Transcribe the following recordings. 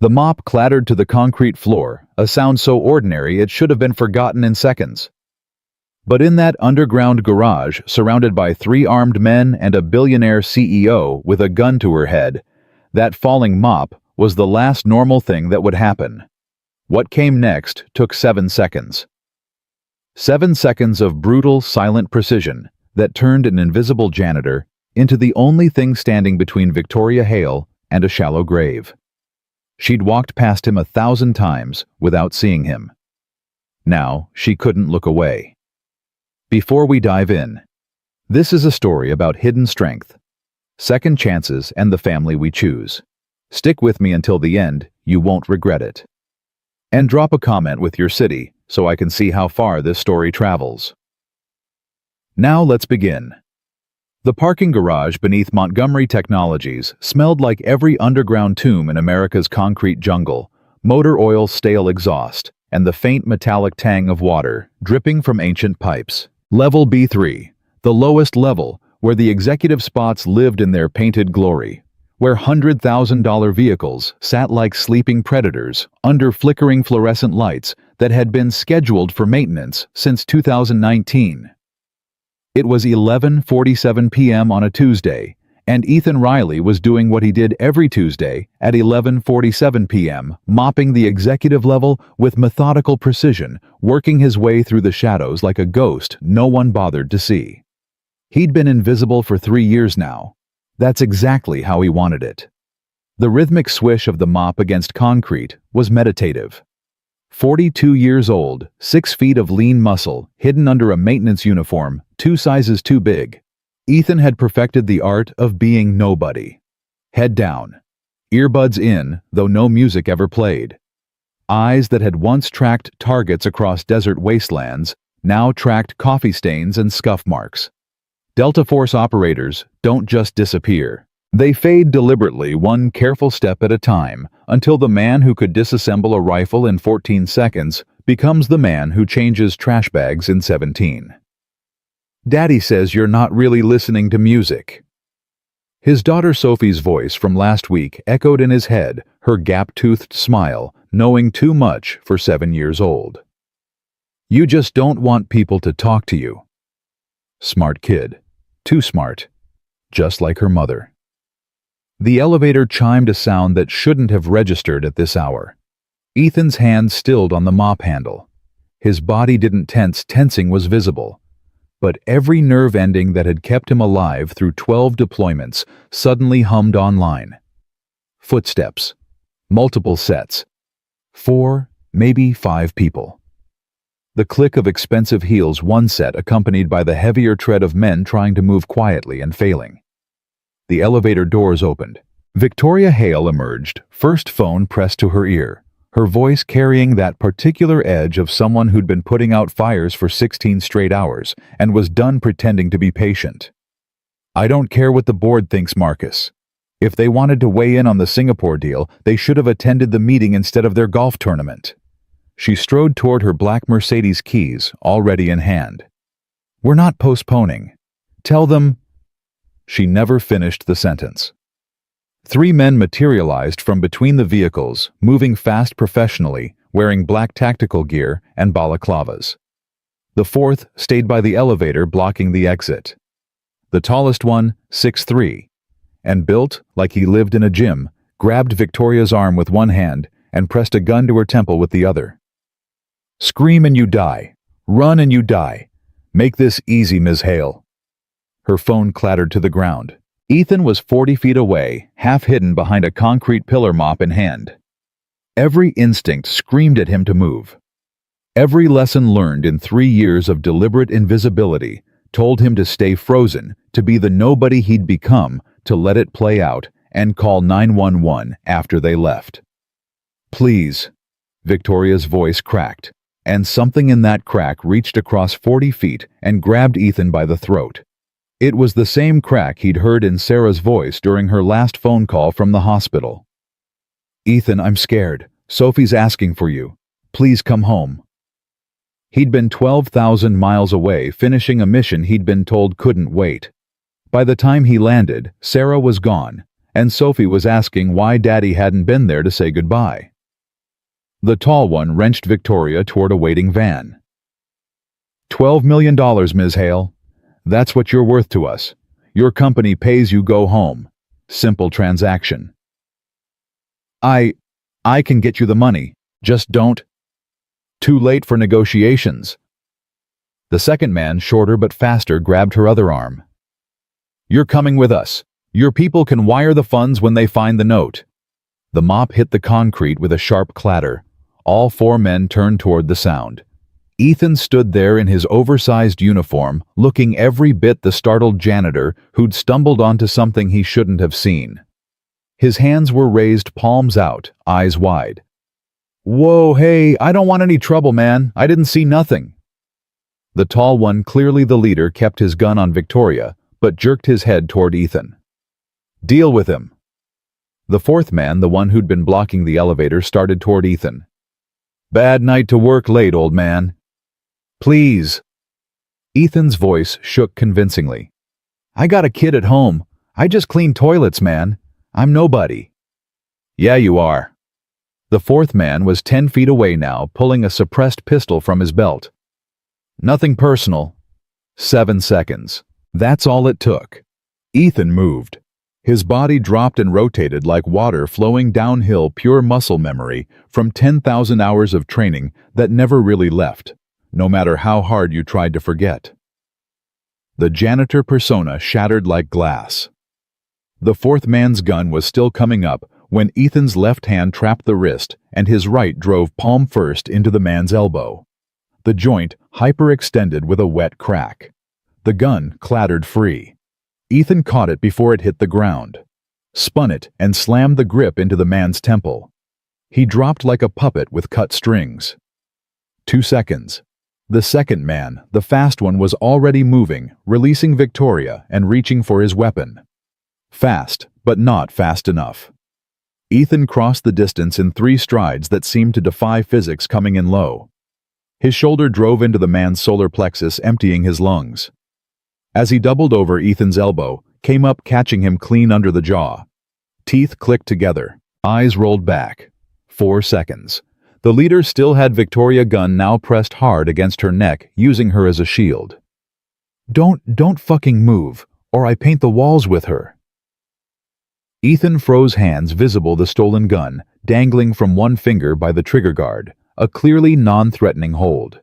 The mop clattered to the concrete floor, a sound so ordinary it should have been forgotten in seconds. But in that underground garage, surrounded by 3 armed men and a billionaire CEO with a gun to her head, that falling mop was the last normal thing that would happen. What came next took 7 seconds. 7 seconds of brutal, silent precision that turned an invisible janitor into the only thing standing between Victoria Hale and a shallow grave. She'd walked past him 1,000 times without seeing him. Now she couldn't look away. Before we dive in, this is a story about hidden strength, second chances, and the family we choose. Stick with me until the end, you won't regret it. And drop a comment with your city so I can see how far this story travels. Now let's begin. The parking garage beneath Montgomery Technologies smelled like every underground tomb in America's concrete jungle, motor oil, stale exhaust, and the faint metallic tang of water dripping from ancient pipes. Level B3, the lowest level, where the executive spots lived in their painted glory, where $100,000 vehicles sat like sleeping predators under flickering fluorescent lights that had been scheduled for maintenance since 2019. It was 11:47 p.m. on a Tuesday, and Ethan Riley was doing what he did every Tuesday at 11:47 p.m., mopping the executive level with methodical precision, working his way through the shadows like a ghost no one bothered to see. He'd been invisible for 3 years now. That's exactly how he wanted it. The rhythmic swish of the mop against concrete was meditative. 42 years old, 6 feet of lean muscle, hidden under a maintenance uniform, 2 sizes too big. Ethan had perfected the art of being nobody. Head down, earbuds in, though no music ever played. Eyes that had once tracked targets across desert wastelands now tracked coffee stains and scuff marks. Delta Force operators don't just disappear. They fade deliberately, one careful step at a time, until the man who could disassemble a rifle in 14 seconds becomes the man who changes trash bags in 17. Daddy says you're not really listening to music. His daughter Sophie's voice from last week echoed in his head, her gap-toothed smile, knowing too much for 7 years old. You just don't want people to talk to you. Smart kid. Too smart. Just like her mother. The elevator chimed a sound that shouldn't have registered at this hour. Ethan's hand stilled on the mop handle. His body didn't tense, tensing was visible. But every nerve ending that had kept him alive through 12 deployments suddenly hummed online. Footsteps. Multiple sets. 4, maybe 5 people. The click of expensive heels, one set accompanied by the heavier tread of men trying to move quietly and failing. The elevator doors opened. Victoria Hale emerged, first phone pressed to her ear, her voice carrying that particular edge of someone who'd been putting out fires for 16 straight hours and was done pretending to be patient. I don't care what the board thinks, Marcus. If they wanted to weigh in on the Singapore deal, they should have attended the meeting instead of their golf tournament. She strode toward her black Mercedes keys, already in hand. We're not postponing. Tell them... She never finished the sentence. 3 men materialized from between the vehicles, moving fast professionally, wearing black tactical gear and balaclavas. The 4th stayed by the elevator, blocking the exit. The tallest one, 6'3", and built like he lived in a gym, grabbed Victoria's arm with one hand and pressed a gun to her temple with the other. Scream and you die. Run and you die. Make this easy, Ms. Hale. Her phone clattered to the ground. Ethan was 40 feet away, half hidden behind a concrete pillar, mop in hand. Every instinct screamed at him to move. Every lesson learned in 3 years of deliberate invisibility told him to stay frozen, to be the nobody he'd become, to let it play out, and call 911 after they left. Please, Victoria's voice cracked, and something in that crack reached across 40 feet and grabbed Ethan by the throat. It was the same crack he'd heard in Sarah's voice during her last phone call from the hospital. Ethan, I'm scared. Sophie's asking for you. Please come home. He'd been 12,000 miles away, finishing a mission he'd been told couldn't wait. By the time he landed, Sarah was gone, and Sophie was asking why Daddy hadn't been there to say goodbye. The tall one wrenched Victoria toward a waiting van. $12 million, Ms. Hale. That's what you're worth to us. Your company pays you go home. Simple transaction. I can get you the money. Just don't. Too late for negotiations. The second man, shorter but faster, grabbed her other arm. You're coming with us. Your people can wire the funds when they find the note. The mop hit the concrete with a sharp clatter. All four men turned toward the sound. Ethan stood there in his oversized uniform, looking every bit the startled janitor who'd stumbled onto something he shouldn't have seen. His hands were raised, palms out, eyes wide. Whoa, hey, I don't want any trouble, man. I didn't see nothing. The tall one, clearly the leader, kept his gun on Victoria, but jerked his head toward Ethan. Deal with him. The fourth man, the one who'd been blocking the elevator, started toward Ethan. Bad night to work late, old man. Please. Ethan's voice shook convincingly. I got a kid at home. I just clean toilets, man. I'm nobody. Yeah, you are. The fourth man was 10 feet away now, pulling a suppressed pistol from his belt. Nothing personal. 7 seconds. That's all it took. Ethan moved. His body dropped and rotated like water flowing downhill, pure muscle memory from 10,000 hours of training that never really left, no matter how hard you tried to forget. The janitor persona shattered like glass. The fourth man's gun was still coming up when Ethan's left hand trapped the wrist and his right drove palm first into the man's elbow. The joint hyperextended with a wet crack. The gun clattered free. Ethan caught it before it hit the ground, spun it, and slammed the grip into the man's temple. He dropped like a puppet with cut strings. 2 seconds. The second man, the fast one, was already moving, releasing Victoria and reaching for his weapon. Fast, but not fast enough. Ethan crossed the distance in 3 strides that seemed to defy physics, coming in low. His shoulder drove into the man's solar plexus, emptying his lungs. As he doubled over, Ethan's elbow came up, catching him clean under the jaw. Teeth clicked together. Eyes rolled back. 4 seconds. The leader still had Victoria gun now pressed hard against her neck, using her as a shield. Don't fucking move, or I paint the walls with her. Ethan froze, hands visible, the stolen gun dangling from one finger by the trigger guard, a clearly non-threatening hold.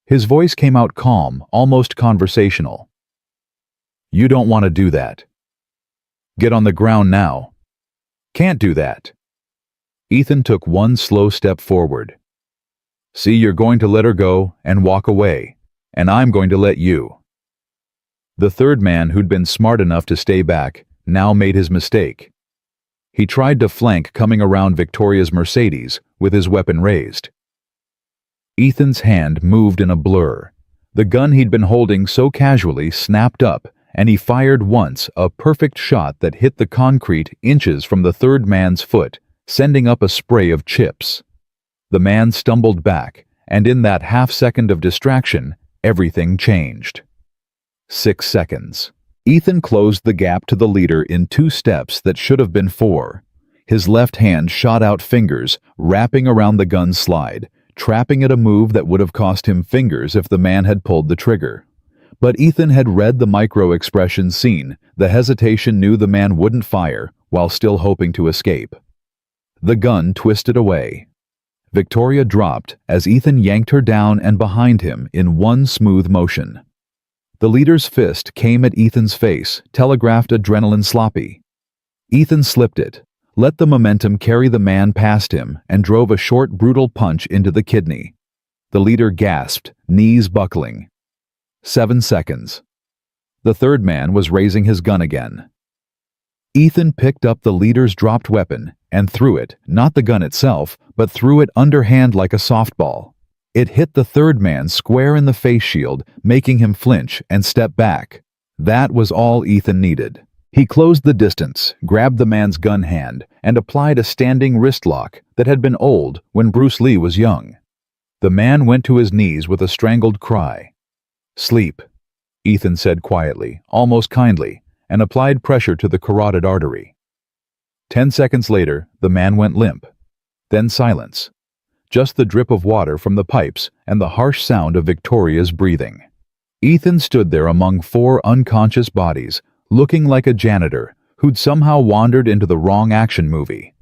His voice came out calm, almost conversational. You don't want to do that. Get on the ground now. Can't do that. Ethan took one slow step forward. See, you're going to let her go and walk away, and I'm going to let you. The third man, who'd been smart enough to stay back, now made his mistake. He tried to flank, coming around Victoria's Mercedes with his weapon raised. Ethan's hand moved in a blur. The gun he'd been holding so casually snapped up, and he fired once, a perfect shot that hit the concrete inches from the third man's foot, sending up a spray of chips. The man stumbled back, and in that half-second of distraction, everything changed. 6 seconds. Ethan closed the gap to the leader in 2 steps that should have been 4. His left hand shot out, fingers wrapping around the gun's slide, trapping at a move that would have cost him fingers if the man had pulled the trigger. But Ethan had read the micro-expressions, seen the hesitation, knew the man wouldn't fire while still hoping to escape. The gun twisted away. Victoria dropped as Ethan yanked her down and behind him in one smooth motion. The leader's fist came at Ethan's face, telegraphed, adrenaline sloppy. Ethan slipped it, let the momentum carry the man past him, and drove a short, brutal punch into the kidney. The leader gasped, knees buckling. 7 seconds. The third man was raising his gun again. Ethan picked up the leader's dropped weapon and threw it, not the gun itself, but threw it underhand like a softball. It hit the third man square in the face shield, making him flinch and step back. That was all Ethan needed. He closed the distance, grabbed the man's gun hand, and applied a standing wrist lock that had been old when Bruce Lee was young. The man went to his knees with a strangled cry. Sleep, Ethan said quietly, almost kindly, and applied pressure to the carotid artery. 10 seconds later, the man went limp. Then silence. Just the drip of water from the pipes and the harsh sound of Victoria's breathing. Ethan stood there among 4 unconscious bodies, looking like a janitor who'd somehow wandered into the wrong action movie.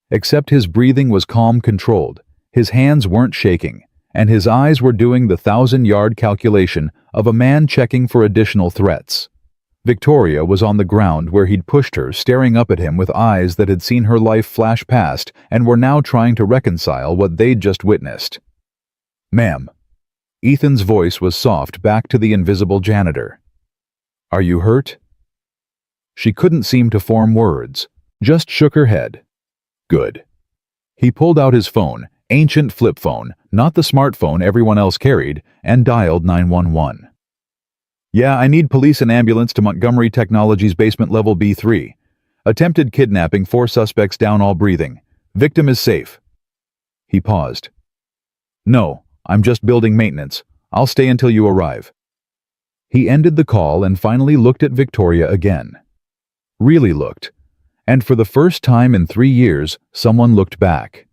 Except his breathing was calm, controlled, his hands weren't shaking, and his eyes were doing the 1,000-yard calculation of a man checking for additional threats. Victoria was on the ground where he'd pushed her, staring up at him with eyes that had seen her life flash past and were now trying to reconcile what they'd just witnessed. "Ma'am." Ethan's voice was soft back to the invisible janitor. "Are you hurt?" She couldn't seem to form words, just shook her head. "Good." He pulled out his phone, ancient flip phone, not the smartphone everyone else carried, and dialed 911. "Yeah, I need police and ambulance to Montgomery Technologies basement level B3. Attempted kidnapping, 4 suspects down, all breathing. Victim is safe." He paused. "No, I'm just building maintenance. I'll stay until you arrive." He ended the call and finally looked at Victoria again. Really looked. And for the first time in 3 years, someone looked back.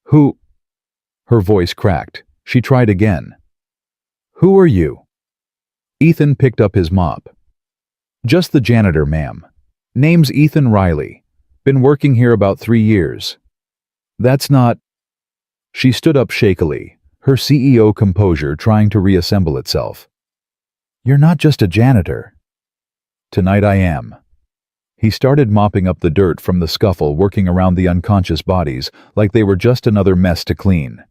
"Who?" Her voice cracked. She tried again. "Who are you?" Ethan picked up his mop. "Just the janitor, ma'am. Name's Ethan Riley. Been working here about 3 years." "That's not—" She stood up shakily, her CEO composure trying to reassemble itself. "You're not just a janitor." "Tonight I am." He started mopping up the dirt from the scuffle, working around the unconscious bodies like they were just another mess to clean.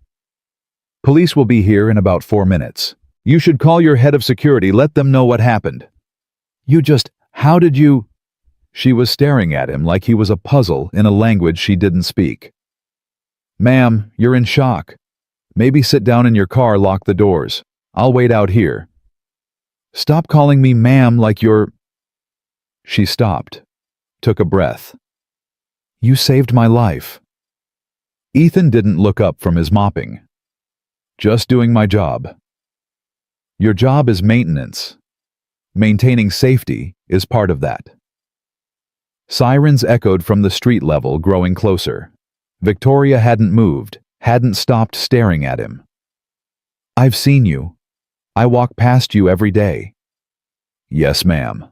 "Police will be here in about 4 minutes. You should call your head of security, let them know what happened." How did you—" She was staring at him like he was a puzzle in a language she didn't speak. "Ma'am, you're in shock. Maybe sit down in your car, lock the doors. I'll wait out here." "Stop calling me ma'am like you're—" She stopped, took a breath. "You saved my life." Ethan didn't look up from his mopping. "Just doing my job." "Your job is maintenance. Maintaining safety is part of that." Sirens echoed from the street level, growing closer. Victoria hadn't moved, hadn't stopped staring at him. "I've seen you. I walk past you every day." "Yes, ma'am."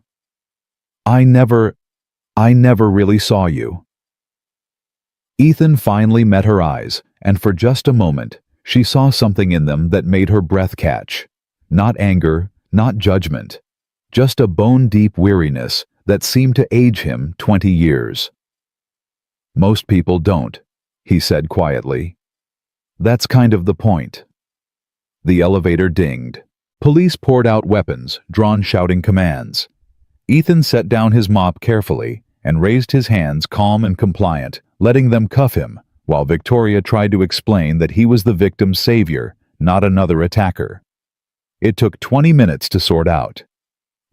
I never really saw you." Ethan finally met her eyes, and for just a moment, she saw something in them that made her breath catch. Not anger, not judgment, just a bone-deep weariness that seemed to age him 20 years. "Most people don't," he said quietly. "That's kind of the point." The elevator dinged. Police poured out weapons, drawn shouting commands. Ethan set down his mop carefully and raised his hands, calm and compliant, letting them cuff him, while Victoria tried to explain that he was the victim's savior, not another attacker. It took 20 minutes to sort out.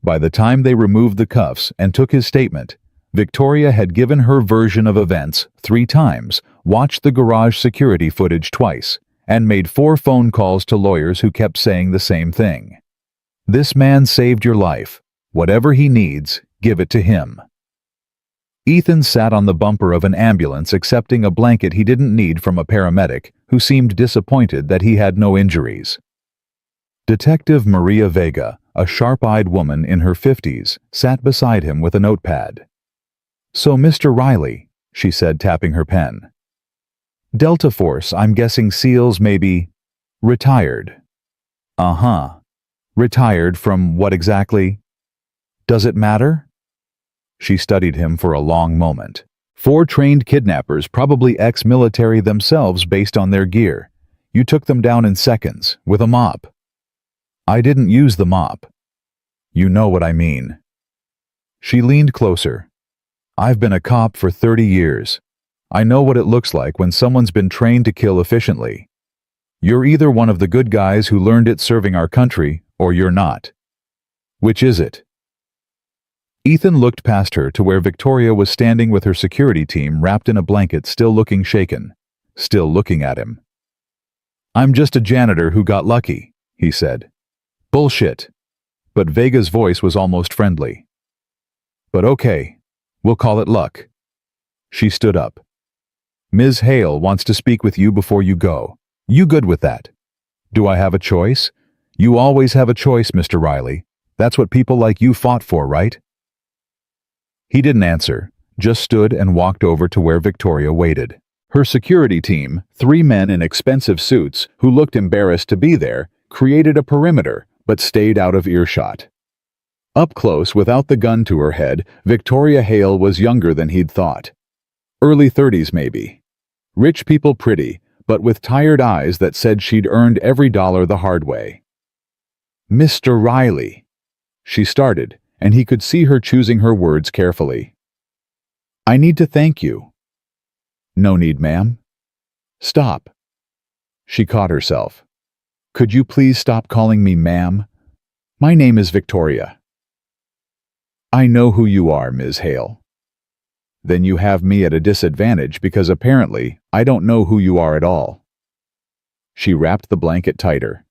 By the time they removed the cuffs and took his statement, Victoria had given her version of events 3 times, watched the garage security footage twice, and made 4 phone calls to lawyers who kept saying the same thing. "This man saved your life. Whatever he needs, give it to him." Ethan sat on the bumper of an ambulance accepting a blanket he didn't need from a paramedic who seemed disappointed that he had no injuries. Detective Maria Vega, a sharp-eyed woman in her 50s, sat beside him with a notepad. "So, Mr. Riley," she said, tapping her pen. "Delta Force, I'm guessing SEALs maybe retired." "Uh-huh. Retired from what exactly? Does it matter?" She studied him for a long moment. 4 trained kidnappers, probably ex-military themselves based on their gear. You took them down in seconds, with a mop. "I didn't use the mop." "You know what I mean." She leaned closer. "I've been a cop for 30 years. I know what it looks like when someone's been trained to kill efficiently. You're either one of the good guys who learned it serving our country, or you're not. Which is it?" Ethan looked past her to where Victoria was standing with her security team wrapped in a blanket, still looking shaken, still looking at him. "I'm just a janitor who got lucky," he said. "Bullshit." But Vega's voice was almost friendly. "But okay, we'll call it luck." She stood up. Ms. Hale wants to speak with you before you go. You good with that? Do I have a choice? You always have a choice, Mr. Riley. That's what people like you fought for, right? He didn't answer, just stood and walked over to where Victoria waited. Her security team, 3 men in expensive suits who looked embarrassed to be there, created a perimeter but stayed out of earshot. Up close, without the gun to her head, Victoria Hale was younger than he'd thought. Early 30s maybe. Rich people pretty, but with tired eyes that said she'd earned every dollar the hard way. Mr. Riley, she started, and he could see her choosing her words carefully. I need to thank you. No need, ma'am. Stop. She caught herself. Could you please stop calling me ma'am? My name is Victoria. I know who you are, Ms. Hale. Then you have me at a disadvantage because apparently I don't know who you are at all. She wrapped the blanket tighter.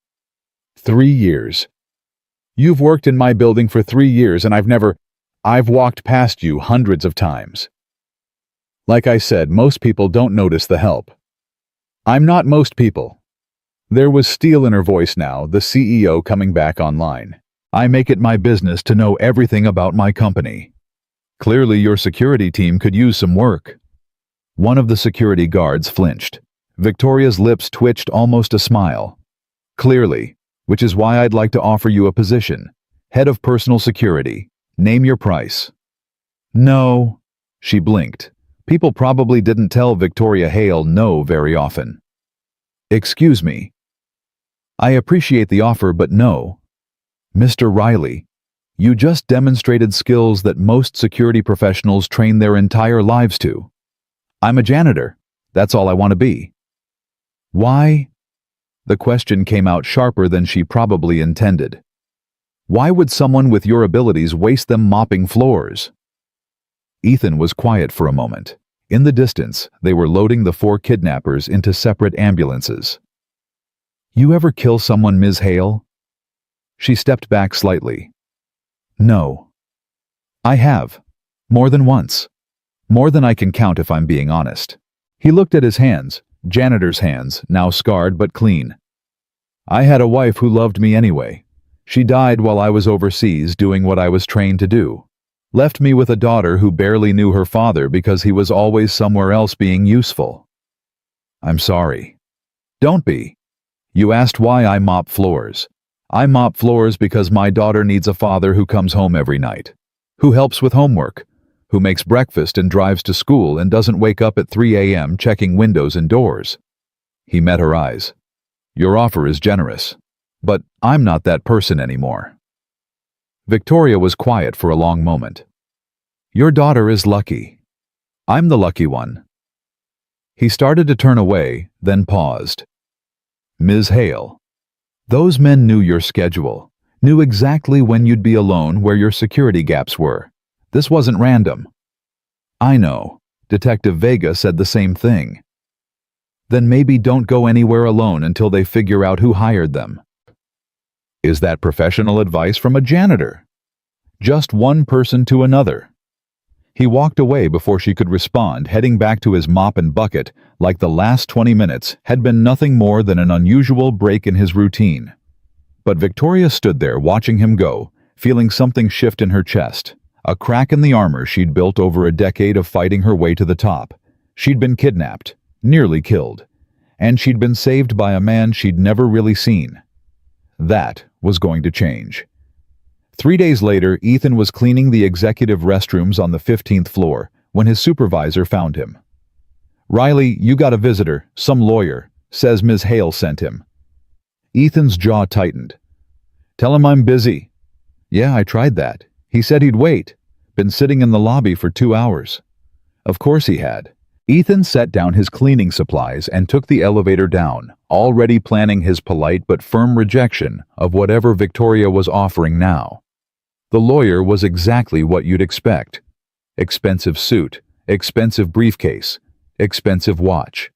3 years. You've worked in my building for 3 years and I've walked past you hundreds of times. Like I said, most people don't notice the help. I'm not most people. There was steel in her voice now, the CEO coming back online. I make it my business to know everything about my company. Clearly your security team could use some work. One of the security guards flinched. Victoria's lips twitched almost a smile. Clearly, which is why I'd like to offer you a position. Head of personal security. Name your price. No. She blinked. People probably didn't tell Victoria Hale no very often. Excuse me. I appreciate the offer, but no. Mr. Riley, you just demonstrated skills that most security professionals train their entire lives to. I'm a janitor. That's all I want to be. Why? The question came out sharper than she probably intended. Why would someone with your abilities waste them mopping floors? Ethan was quiet for a moment. In the distance, they were loading the 4 kidnappers into separate ambulances. You ever kill someone, Ms. Hale? She stepped back slightly. No. I have. More than once. More than I can count if I'm being honest. He looked at his hands, janitor's hands, now scarred but clean. I had a wife who loved me anyway. She died while I was overseas doing what I was trained to do. Left me with a daughter who barely knew her father because he was always somewhere else being useful. I'm sorry. Don't be. You asked why I mop floors. I mop floors because my daughter needs a father who comes home every night, who helps with homework, who makes breakfast and drives to school and doesn't wake up at 3 a.m. checking windows and doors. He met her eyes. Your offer is generous, but I'm not that person anymore. Victoria was quiet for a long moment. Your daughter is lucky. I'm the lucky one. He started to turn away, then paused. Ms. Hale. Those men knew your schedule, knew exactly when you'd be alone, where your security gaps were. This wasn't random. I know. Detective Vega said the same thing. Then maybe don't go anywhere alone until they figure out who hired them. Is that professional advice from a janitor? Just one person to another. He walked away before she could respond, heading back to his mop and bucket, like the last 20 minutes had been nothing more than an unusual break in his routine. But Victoria stood there watching him go, feeling something shift in her chest, a crack in the armor she'd built over a decade of fighting her way to the top. She'd been kidnapped, nearly killed, and she'd been saved by a man she'd never really seen. That was going to change. 3 days later, Ethan was cleaning the executive restrooms on the 15th floor when his supervisor found him. Riley, you got a visitor, some lawyer, says Ms. Hale sent him. Ethan's jaw tightened. Tell him I'm busy. Yeah, I tried that. He said he'd wait. Been sitting in the lobby for 2 hours. Of course he had. Ethan set down his cleaning supplies and took the elevator down, already planning his polite but firm rejection of whatever Victoria was offering now. The lawyer was exactly what you'd expect. Expensive suit, expensive briefcase, expensive watch.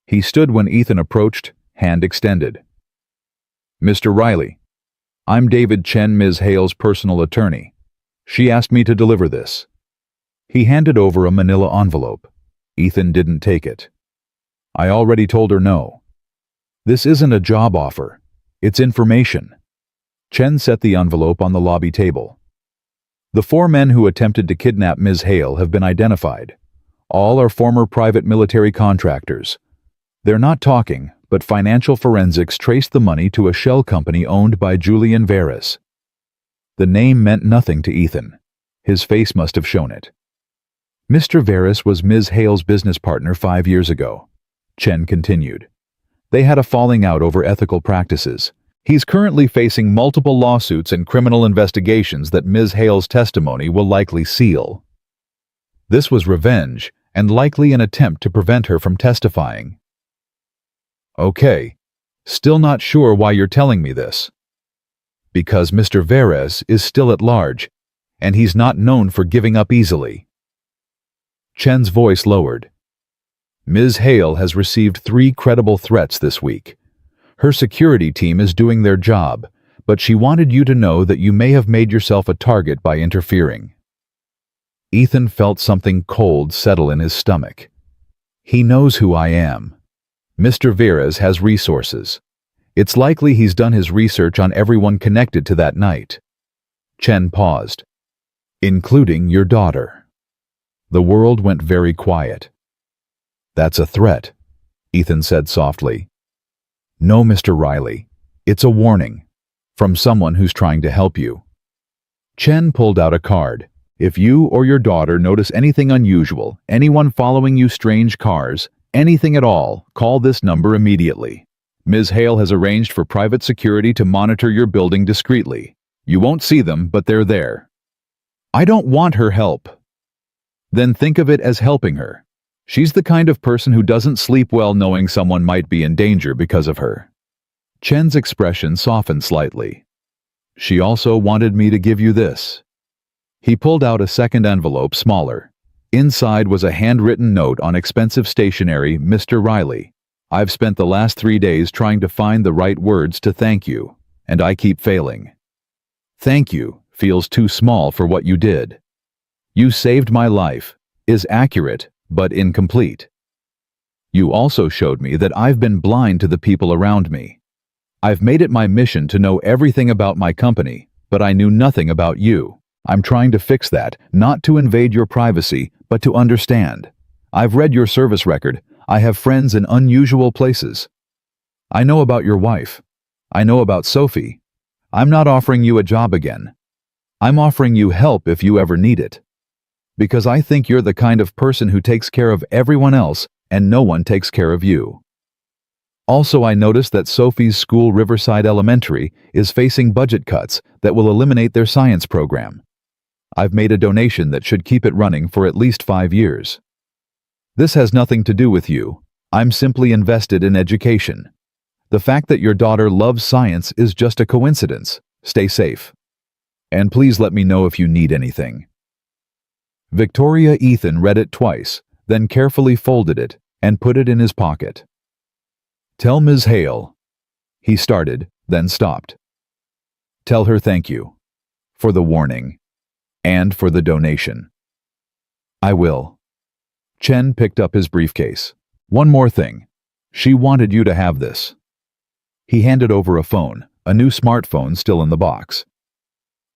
He stood when Ethan approached, hand extended. Mr. Riley, I'm David Chen, Ms. Hale's personal attorney. She asked me to deliver this. He handed over a manila envelope. Ethan didn't take it. I already told her no. This isn't a job offer. It's information. Chen set the envelope on the lobby table. The 4 men who attempted to kidnap Ms. Hale have been identified. All are former private military contractors. They're not talking, but financial forensics traced the money to a shell company owned by Julian Veras. The name meant nothing to Ethan. His face must have shown it. Mr. Veras was Ms. Hale's business partner 5 years ago. Chen continued. They had a falling out over ethical practices. He's currently facing multiple lawsuits and criminal investigations that Ms. Hale's testimony will likely seal. This was revenge, and likely an attempt to prevent her from testifying. Okay. Still not sure why you're telling me this. Because Mr. Veras is still at large, and he's not known for giving up easily. Chen's voice lowered. Ms. Hale has received 3 credible threats this week. Her security team is doing their job, but she wanted you to know that you may have made yourself a target by interfering. Ethan felt something cold settle in his stomach. He knows who I am. Mr. Veras has resources. It's likely he's done his research on everyone connected to that night. Chen paused. Including your daughter. The world went very quiet. That's a threat, Ethan said softly. No, Mr. Riley. It's a warning. From someone who's trying to help you. Chen pulled out a card. If you or your daughter notice anything unusual, anyone following you, strange cars, anything at all, call this number immediately. Ms. Hale has arranged for private security to monitor your building discreetly. You won't see them, but they're there. I don't want her help. Then think of it as helping her. She's the kind of person who doesn't sleep well knowing someone might be in danger because of her. Chen's expression softened slightly. She also wanted me to give you this. He pulled out a second envelope, smaller. Inside was a handwritten note on expensive stationery. Mr. Riley, I've spent the last 3 days trying to find the right words to thank you, and I keep failing. Thank you feels too small for what you did. You saved my life is accurate, but incomplete. You also showed me that I've been blind to the people around me. I've made it my mission to know everything about my company, but I knew nothing about you. I'm trying to fix that, not to invade your privacy, but to understand. I've read your service record. I have friends in unusual places. I know about your wife. I know about Sophie. I'm not offering you a job again. I'm offering you help if you ever need it. Because I think you're the kind of person who takes care of everyone else and no one takes care of you. Also, I noticed that Sophie's school, Riverside Elementary, is facing budget cuts that will eliminate their science program. I've made a donation that should keep it running for at least 5 years. This has nothing to do with you. I'm simply invested in education. The fact that your daughter loves science is just a coincidence. Stay safe. And please let me know if you need anything. Victoria Ethan read it twice, then carefully folded it and put it in his pocket. Tell Ms. Hale. He started, then stopped. Tell her thank you. For the warning. And for the donation. I will. Chen picked up his briefcase. One more thing. She wanted you to have this. He handed over a phone, a new smartphone still in the box.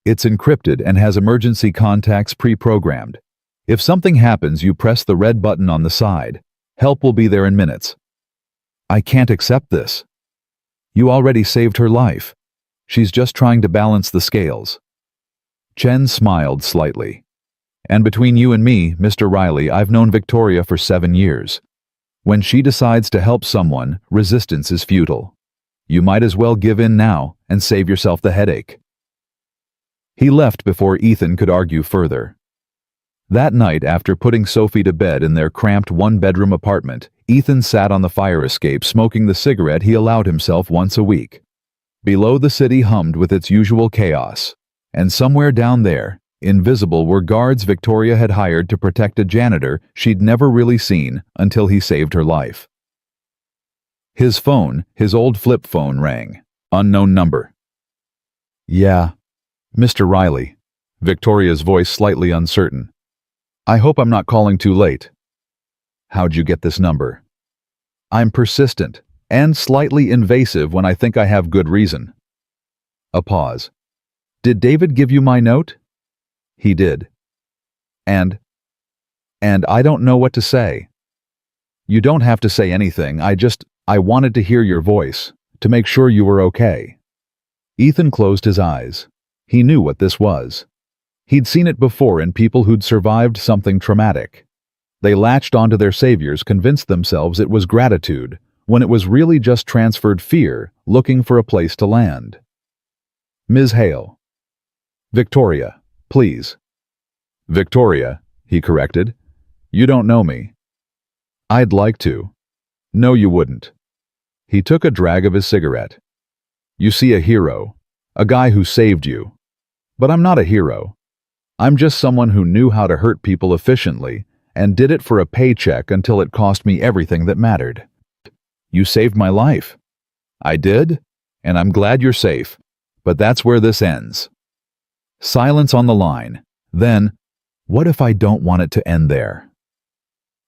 It's encrypted and has emergency contacts pre-programmed. If something happens, you press the red button on the side. Help will be there in minutes. I can't accept this. You already saved her life. She's just trying to balance the scales. Chen smiled slightly. And between you and me, Mr. Riley, I've known Victoria for 7 years. When she decides to help someone, resistance is futile. You might as well give in now and save yourself the headache. He left before Ethan could argue further. That night, after putting Sophie to bed in their cramped one-bedroom apartment, Ethan sat on the fire escape smoking the cigarette he allowed himself once a week. Below, the city hummed with its usual chaos. And somewhere down there, invisible, were guards Victoria had hired to protect a janitor she'd never really seen until he saved her life. His phone, his old flip phone, rang. Unknown number. Yeah. Mr. Riley. Victoria's voice slightly uncertain. I hope I'm not calling too late. How'd you get this number? I'm persistent and slightly invasive when I think I have good reason. A pause. Did David give you my note? He did. And I don't know what to say. You don't have to say anything. I wanted to hear your voice, to make sure you were okay. Ethan closed his eyes. He knew what this was. He'd seen it before in people who'd survived something traumatic. They latched onto their saviors, convinced themselves it was gratitude, when it was really just transferred fear, looking for a place to land. Ms. Hale. Victoria, please. Victoria, he corrected. You don't know me. I'd like to. No, you wouldn't. He took a drag of his cigarette. You see a hero, a guy who saved you. But I'm not a hero. I'm just someone who knew how to hurt people efficiently and did it for a paycheck until it cost me everything that mattered. You saved my life. I did, and I'm glad you're safe, but that's where this ends. Silence on the line. Then, what if I don't want it to end there?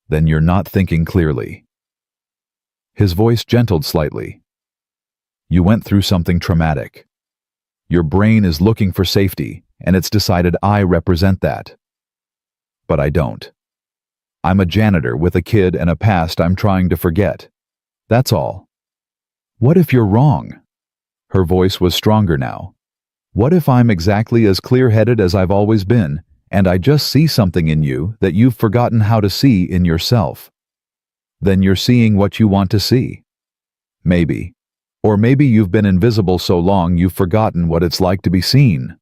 Then you're not thinking clearly. His voice gentled slightly. You went through something traumatic. Your brain is looking for safety, and it's decided I represent that. But I don't. I'm a janitor with a kid and a past I'm trying to forget. That's all. What if you're wrong? Her voice was stronger now. What if I'm exactly as clear-headed as I've always been, and I just see something in you that you've forgotten how to see in yourself? Then you're seeing what you want to see. Maybe. Or maybe you've been invisible so long you've forgotten what it's like to be seen.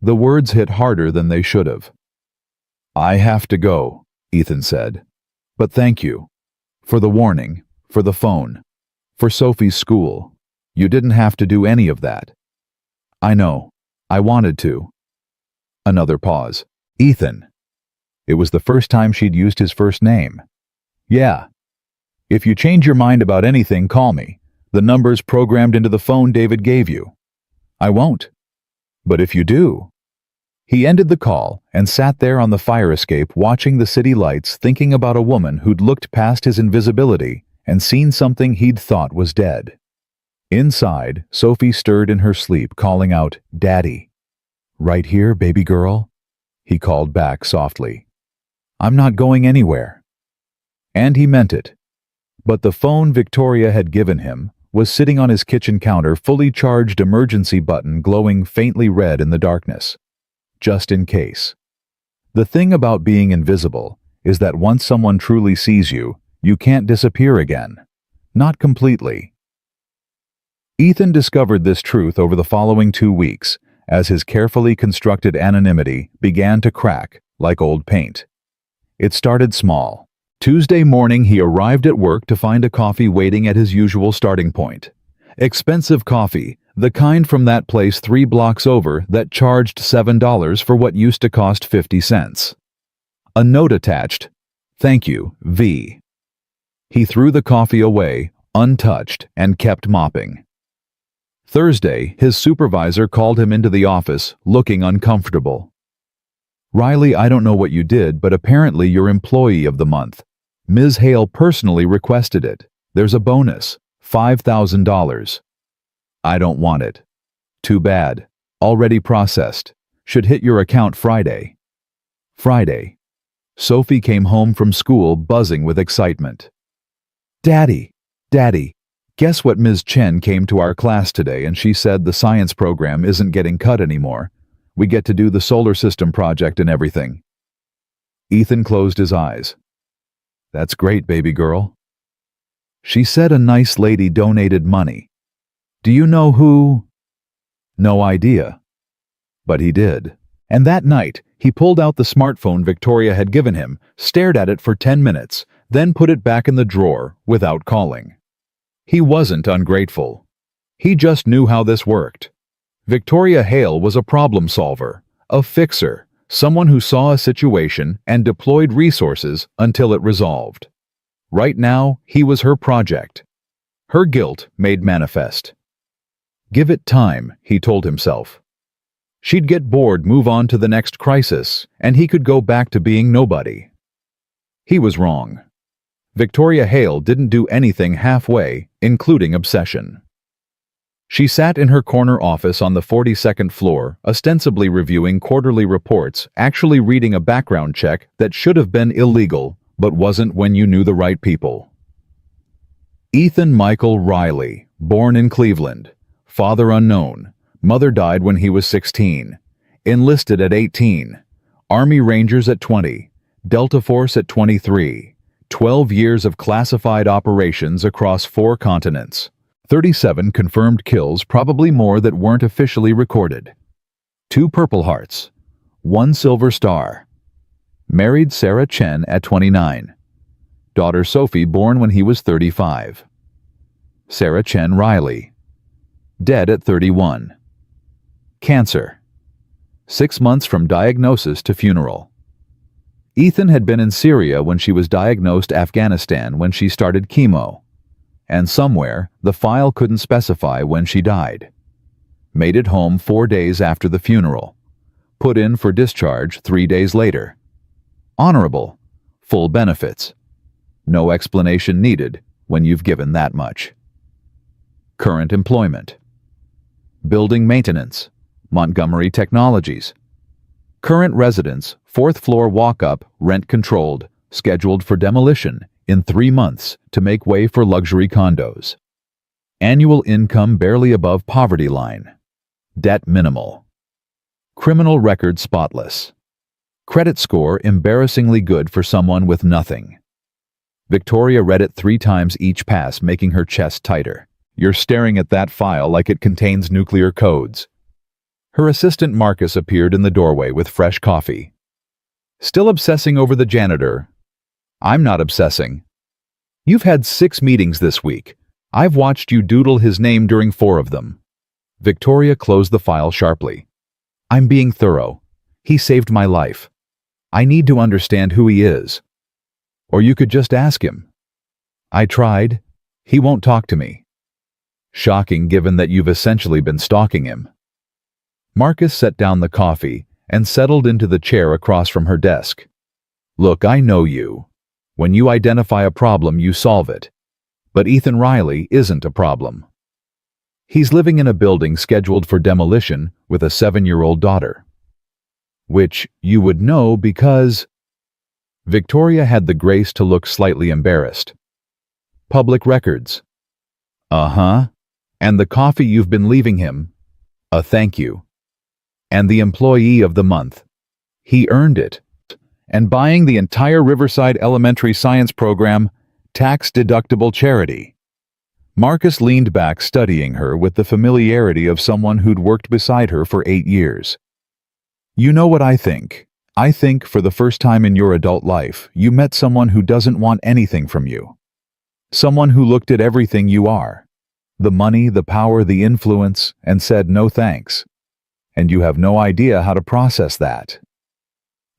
The words hit harder than they should have. I have to go, Ethan said. But thank you. For the warning, for the phone, for Sophie's school. You didn't have to do any of that. I know. I wanted to. Another pause. Ethan. It was the first time she'd used his first name. Yeah. If you change your mind about anything, call me. The number's programmed into the phone David gave you. I won't. But if you do. He ended the call and sat there on the fire escape watching the city lights, thinking about a woman who'd looked past his invisibility and seen something he'd thought was dead. Inside, Sophie stirred in her sleep, calling out, Daddy. Right here, baby girl? He called back softly. I'm not going anywhere. And he meant it. But the phone Victoria had given him was sitting on his kitchen counter, fully charged, emergency button glowing faintly red in the darkness. Just in case. The thing about being invisible is that once someone truly sees you, you can't disappear again. Not completely. Ethan discovered this truth over the following 2 weeks, as his carefully constructed anonymity began to crack like old paint. It started small. Tuesday morning he arrived at work to find a coffee waiting at his usual starting point. Expensive coffee, the kind from that place 3 blocks over that charged $7 for what used to cost 50 cents. A note attached. Thank you, V. He threw the coffee away, untouched, and kept mopping. Thursday, his supervisor called him into the office, looking uncomfortable. Riley, I don't know what you did, but apparently you're Employee of the Month. Ms. Hale personally requested it. There's a bonus, $5,000. I don't want it. Too bad. Already processed. Should hit your account Friday. Friday. Sophie came home from school buzzing with excitement. Daddy, guess what? Ms. Chen came to our class today and she said the science program isn't getting cut anymore. We get to do the solar system project and everything. Ethan closed his eyes. That's great, baby girl. She said a nice lady donated money. Do you know who? No idea. But he did. And that night, he pulled out the smartphone Victoria had given him, stared at it for 10 minutes, then put it back in the drawer without calling. He wasn't ungrateful. He just knew how this worked. Victoria Hale was a problem solver, a fixer, someone who saw a situation and deployed resources until it resolved. Right now, he was her project. Her guilt made manifest. Give it time, he told himself. She'd get bored, move on to the next crisis, and he could go back to being nobody. He was wrong. Victoria Hale didn't do anything halfway, including obsession. She sat in her corner office on the 42nd floor, ostensibly reviewing quarterly reports, actually reading a background check that should have been illegal, but wasn't when you knew the right people. Ethan Michael Riley, born in Cleveland, father unknown, mother died when he was 16, enlisted at 18, Army Rangers at 20, Delta Force at 23, 12 years of classified operations across 4 continents, 37 confirmed kills, probably more that weren't officially recorded, 2 Purple Hearts, 1 Silver Star, married Sarah Chen at 29, daughter Sophie born when he was 35, Sarah Chen Riley, dead at 31, cancer, 6 months from diagnosis to funeral. Ethan had been in Syria when she was diagnosed, Afghanistan when she started chemo, and somewhere the file couldn't specify when she died. Made it home 4 days after the funeral. Put in for discharge 3 days later. Honorable. Full benefits. No explanation needed when you've given that much. Current employment. Building maintenance. Montgomery Technologies. Current residence, 4th floor walk-up, rent-controlled, scheduled for demolition in 3 months to make way for luxury condos. Annual income barely above poverty line. Debt minimal. Criminal record spotless. Credit score embarrassingly good for someone with nothing. Victoria read it 3 times each pass, making her chest tighter. You're staring at that file like it contains nuclear codes. Her assistant Marcus appeared in the doorway with fresh coffee. Still obsessing over the janitor? I'm not obsessing. You've had 6 meetings this week. I've watched you doodle his name during 4 of them. Victoria closed the file sharply. I'm being thorough. He saved my life. I need to understand who he is. Or you could just ask him. I tried. He won't talk to me. Shocking given that you've essentially been stalking him. Marcus set down the coffee and settled into the chair across from her desk. Look, I know you. When you identify a problem, you solve it. But Ethan Riley isn't a problem. He's living in a building scheduled for demolition with a 7-year-old daughter. Which you would know because... Victoria had the grace to look slightly embarrassed. Public records. Uh-huh. And the coffee you've been leaving him. A thank you. And the employee of the month. He earned it. And buying the entire Riverside Elementary Science program, tax-deductible charity. Marcus leaned back, studying her with the familiarity of someone who'd worked beside her for 8 years. You know what I think? I think for the first time in your adult life, you met someone who doesn't want anything from you. Someone who looked at everything you are. The money, the power, the influence, and said no thanks. And you have no idea how to process that.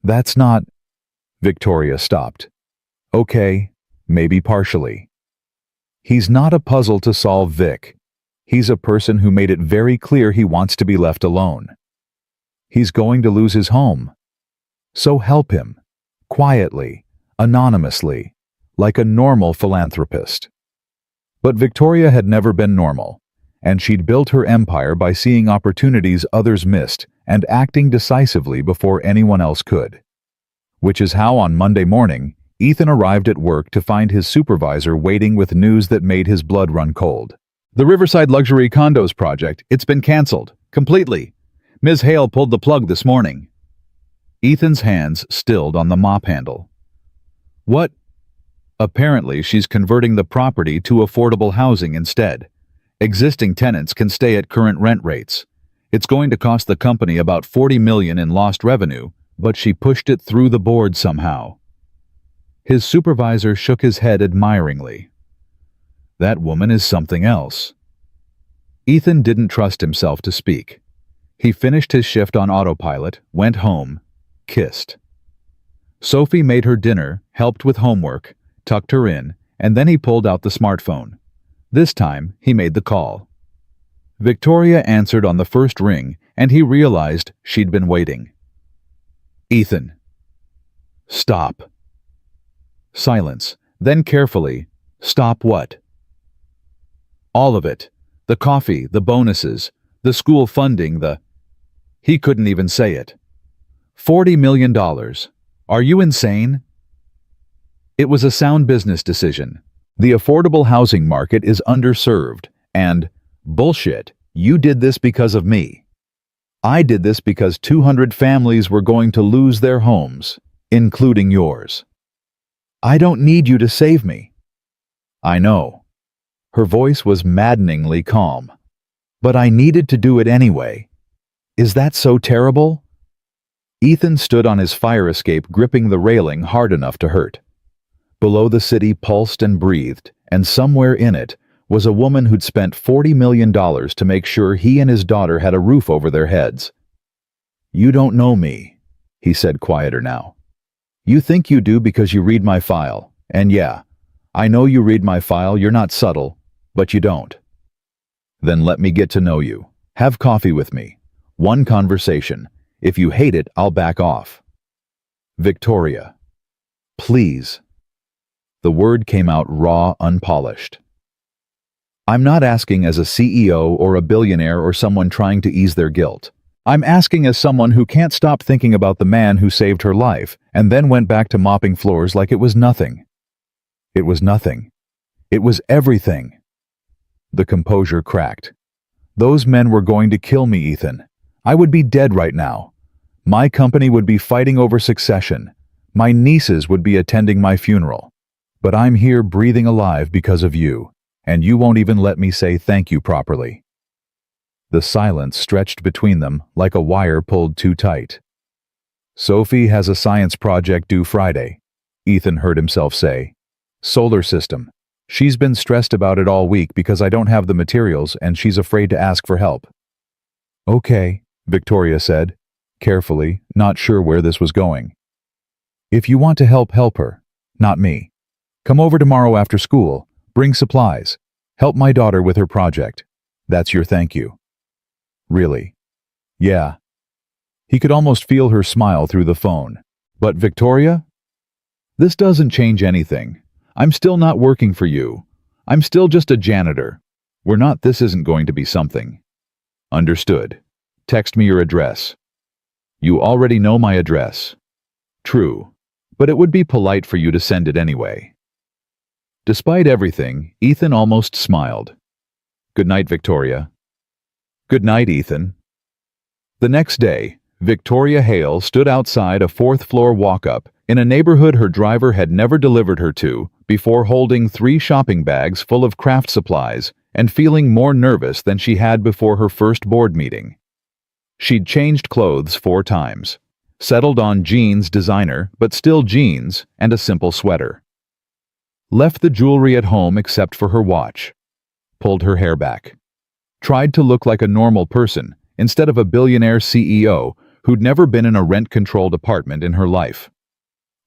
That's not... Victoria stopped. Okay, maybe partially. He's not a puzzle to solve, Vic. He's a person who made it very clear he wants to be left alone. He's going to lose his home. So help him. Quietly, anonymously, like a normal philanthropist. But Victoria had never been normal, and she'd built her empire by seeing opportunities others missed and acting decisively before anyone else could. Which is how on Monday morning, Ethan arrived at work to find his supervisor waiting with news that made his blood run cold. The Riverside Luxury Condos project, it's been canceled. Completely. Ms. Hale pulled the plug this morning. Ethan's hands stilled on the mop handle. What? Apparently, she's converting the property to affordable housing instead. Existing tenants can stay at current rent rates. It's going to cost the company about $40 million in lost revenue, but she pushed it through the board somehow. His supervisor shook his head admiringly. That woman is something else. Ethan didn't trust himself to speak. He finished his shift on autopilot, went home, kissed. Sophie made her dinner, helped with homework, tucked her in, and then he pulled out the smartphone. This time, he made the call. Victoria answered on the first ring, and he realized she'd been waiting. "Ethan." "Stop." Silence. Then carefully, "Stop what?" "All of it. The coffee, the bonuses, the school funding, the—" He couldn't even say it. $40 million. Are you insane? It was a sound business decision. The affordable housing market is underserved, and bullshit, you did this because of me. I did this because 200 families were going to lose their homes, including yours. I don't need you to save me. I know. Her voice was maddeningly calm. But I needed to do it anyway. Is that so terrible? Ethan stood on his fire escape, gripping the railing hard enough to hurt. Below, the city pulsed and breathed, and somewhere in it was a woman who'd spent $40 million to make sure he and his daughter had a roof over their heads. "You don't know me," he said, quieter now. "You think you do because you read my file, and yeah, I know you read my file, you're not subtle, but you don't. Then let me get to know you. Have coffee with me. One conversation. If you hate it, I'll back off." "Victoria. Please." The word came out raw, unpolished. "I'm not asking as a CEO or a billionaire or someone trying to ease their guilt. I'm asking as someone who can't stop thinking about the man who saved her life and then went back to mopping floors like it was nothing. It was nothing. It was everything." The composure cracked. "Those men were going to kill me, Ethan. I would be dead right now. My company would be fighting over succession. My nieces would be attending my funeral. But I'm here breathing alive because of you, and you won't even let me say thank you properly." The silence stretched between them like a wire pulled too tight. "Sophie has a science project due Friday," Ethan heard himself say. "Solar system. She's been stressed about it all week because I don't have the materials and she's afraid to ask for help." "Okay," Victoria said, carefully, not sure where this was going. "If you want to help her, not me. Come over tomorrow after school, bring supplies, help my daughter with her project. That's your thank you." "Really?" "Yeah." He could almost feel her smile through the phone. "But Victoria? This doesn't change anything. I'm still not working for you. I'm still just a janitor. This isn't going to be something." "Understood. Text me your address." "You already know my address." "True, but it would be polite for you to send it anyway." Despite everything, Ethan almost smiled. "Good night, Victoria." "Good night, Ethan." The next day, Victoria Hale stood outside a fourth-floor walk-up in a neighborhood her driver had never delivered her to before holding 3 shopping bags full of craft supplies and feeling more nervous than she had before her first board meeting. She'd changed clothes 4 times, settled on jeans designer, but still jeans, and a simple sweater. Left the jewelry at home except for her watch. Pulled her hair back. Tried to look like a normal person instead of a billionaire CEO who'd never been in a rent-controlled apartment in her life.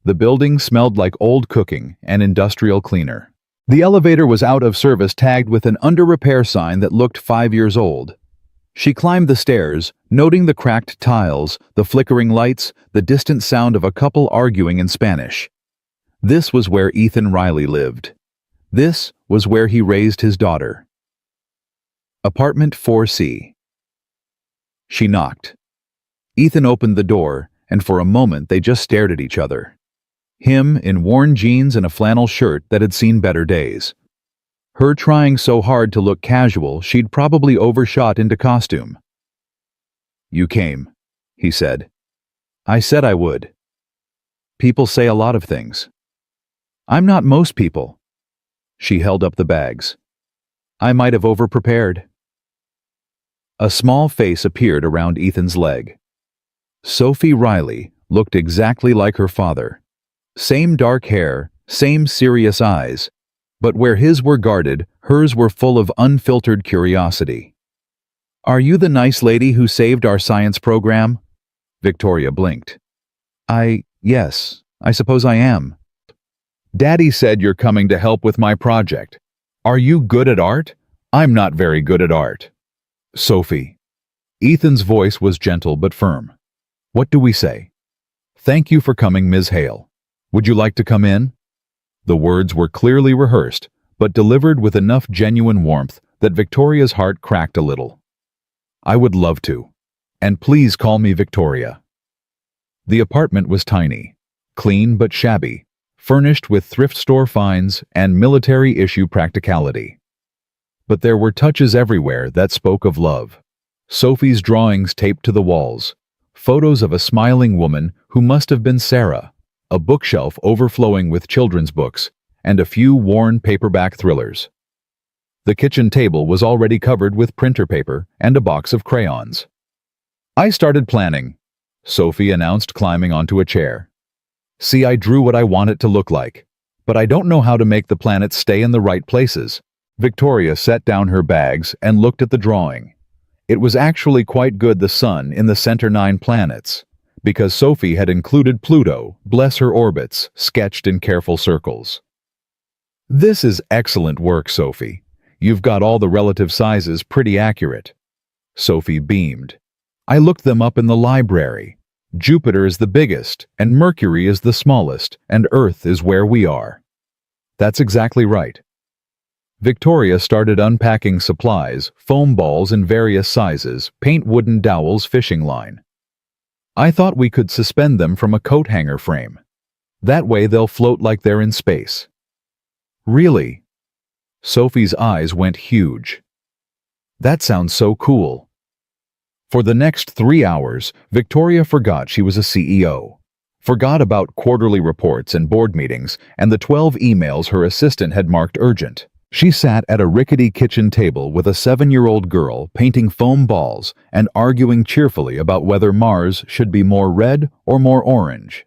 The building smelled like old cooking and industrial cleaner. The elevator was out of service, tagged with an under repair sign that looked 5 years old. She climbed the stairs, noting the cracked tiles, the flickering lights, the distant sound of a couple arguing in Spanish. This was where Ethan Riley lived. This was where he raised his daughter. Apartment 4C. She knocked. Ethan opened the door, and for a moment they just stared at each other. Him in worn jeans and a flannel shirt that had seen better days. Her trying so hard to look casual she'd probably overshot into costume. "You came," he said. "I said I would. People say a lot of things. I'm not most people." She held up the bags. "I might have overprepared." A small face appeared around Ethan's leg. Sophie Riley looked exactly like her father. Same dark hair, same serious eyes, but where his were guarded, hers were full of unfiltered curiosity. "Are you the nice lady who saved our science program?" Victoria blinked. Yes, I suppose I am." "Daddy said you're coming to help with my project. Are you good at art? I'm not very good at art." Sophie. Ethan's voice was gentle but firm. What do we say? Thank you for coming, Ms. Hale. Would you like to come in? The words were clearly rehearsed, but delivered with enough genuine warmth that Victoria's heart cracked a little. I would love to. And please call me Victoria. The apartment was tiny, clean but shabby, furnished with thrift store finds and military-issue practicality. But there were touches everywhere that spoke of love. Sophie's drawings taped to the walls, photos of a smiling woman who must have been Sarah, a bookshelf overflowing with children's books, and a few worn paperback thrillers. The kitchen table was already covered with printer paper and a box of crayons. I started planning, Sophie announced, climbing onto a chair. See, I drew what I want it to look like, but I don't know how to make the planets stay in the right places. Victoria set down her bags and looked at the drawing. It was actually quite good, the sun in the center 9 planets, because Sophie had included Pluto, bless her orbits, sketched in careful circles. This is excellent work, Sophie. You've got all the relative sizes pretty accurate. Sophie beamed. I looked them up in the library. Jupiter is the biggest, and Mercury is the smallest, and Earth is where we are. That's exactly right. Victoria started unpacking supplies, foam balls in various sizes, paint wooden dowels, fishing line. I thought we could suspend them from a coat hanger frame. That way they'll float like they're in space. Really? Sophie's eyes went huge. That sounds so cool. For the next 3 hours, Victoria forgot she was a CEO. Forgot about quarterly reports and board meetings and the 12 emails her assistant had marked urgent. She sat at a rickety kitchen table with a 7-year-old girl painting foam balls and arguing cheerfully about whether Mars should be more red or more orange.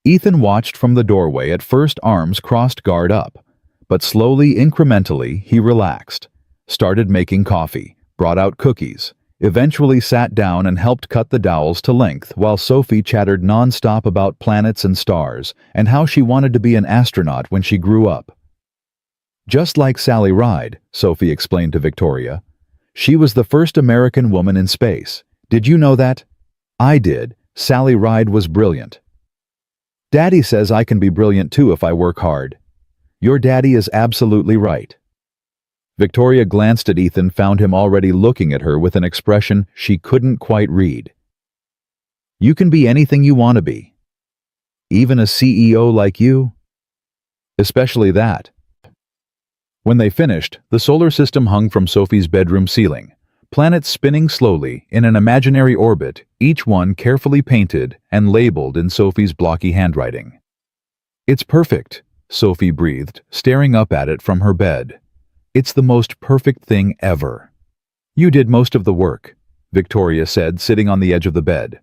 Ethan watched from the doorway, at first arms crossed, guard up, but slowly, incrementally, he relaxed, started making coffee, brought out cookies, eventually sat down and helped cut the dowels to length while Sophie chattered nonstop about planets and stars and how she wanted to be an astronaut when she grew up. Just like Sally Ride, Sophie explained to Victoria. She was the first American woman in space. Did you know that? I did. Sally Ride was brilliant. Daddy says I can be brilliant too if I work hard. Your daddy is absolutely right. Victoria glanced at Ethan, found him already looking at her with an expression she couldn't quite read. You can be anything you want to be. Even a CEO like you? Especially that. When they finished, the solar system hung from Sophie's bedroom ceiling, planets spinning slowly in an imaginary orbit, each one carefully painted and labeled in Sophie's blocky handwriting. It's perfect, Sophie breathed, staring up at it from her bed. It's the most perfect thing ever. You did most of the work, Victoria said, sitting on the edge of the bed.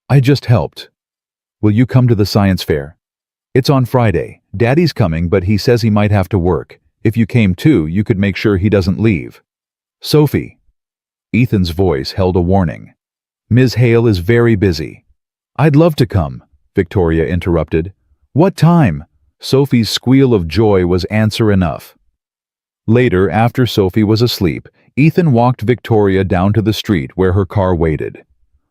I just helped. Will you come to the science fair? It's on Friday. Daddy's coming, but he says he might have to work. If you came too, you could make sure he doesn't leave. Sophie. Ethan's voice held a warning. Ms. Hale is very busy. I'd love to come, Victoria interrupted. What time? Sophie's squeal of joy was answer enough. Later, after Sophie was asleep, Ethan walked Victoria down to the street where her car waited.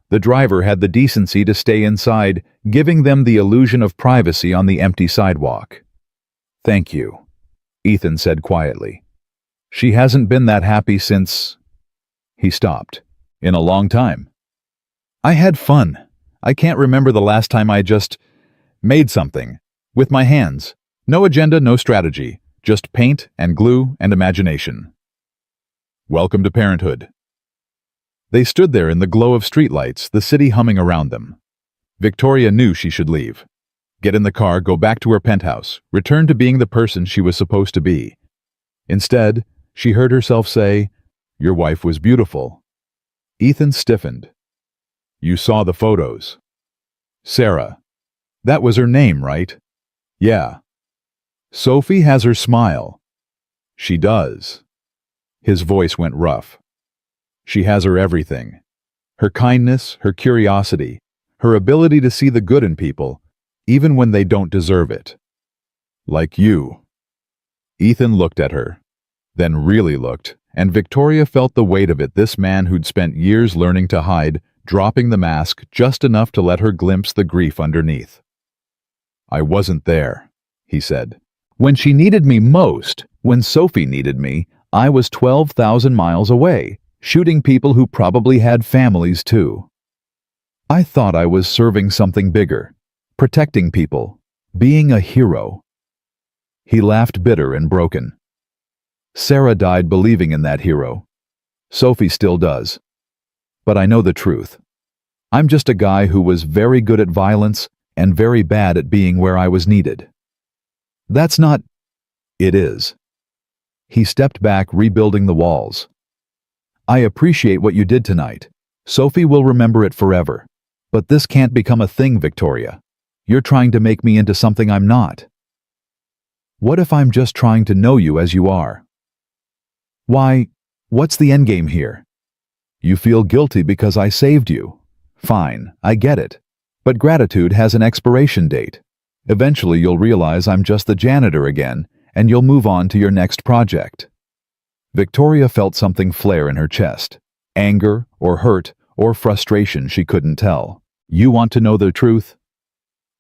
The driver had the decency to stay inside, giving them the illusion of privacy on the empty sidewalk. Thank you, Ethan said quietly. She hasn't been that happy since... He stopped. In a long time. I had fun. I can't remember the last time I just made something. With my hands. No agenda, no strategy. Just paint and glue and imagination. Welcome to parenthood. They stood there in the glow of streetlights, the city humming around them. Victoria knew she should leave. Get in the car, go back to her penthouse, return to being the person she was supposed to be. Instead, she heard herself say, Your wife was beautiful. Ethan stiffened. You saw the photos. Sarah. That was her name, right? Yeah. Sophie has her smile. She does. His voice went rough. She has her everything. Her kindness, her curiosity, her ability to see the good in people, even when they don't deserve it. Like you. Ethan looked at her. then really looked, and Victoria felt the weight of it. This man who'd spent years learning to hide, dropping the mask just enough to let her glimpse the grief underneath. "I wasn't there," he said. "When she needed me most, when Sophie needed me, I was 12,000 miles away, shooting people who probably had families too. I thought I was serving something bigger, protecting people, being a hero." He laughed bitter and broken. "Sarah died believing in that hero. Sophie still does. But I know the truth. I'm just a guy who was very good at violence and very bad at being where I was needed. That's not... It is." He stepped back, rebuilding the walls. "I appreciate what you did tonight. Sophie will remember it forever. But this can't become a thing, Victoria. You're trying to make me into something I'm not. What if I'm just trying to know you as you are? Why, what's the endgame here? You feel guilty because I saved you. Fine, I get it. But gratitude has an expiration date. Eventually you'll realize I'm just the janitor again, and you'll move on to your next project." Victoria felt something flare in her chest. Anger, or hurt, or frustration, she couldn't tell. "You want to know the truth?"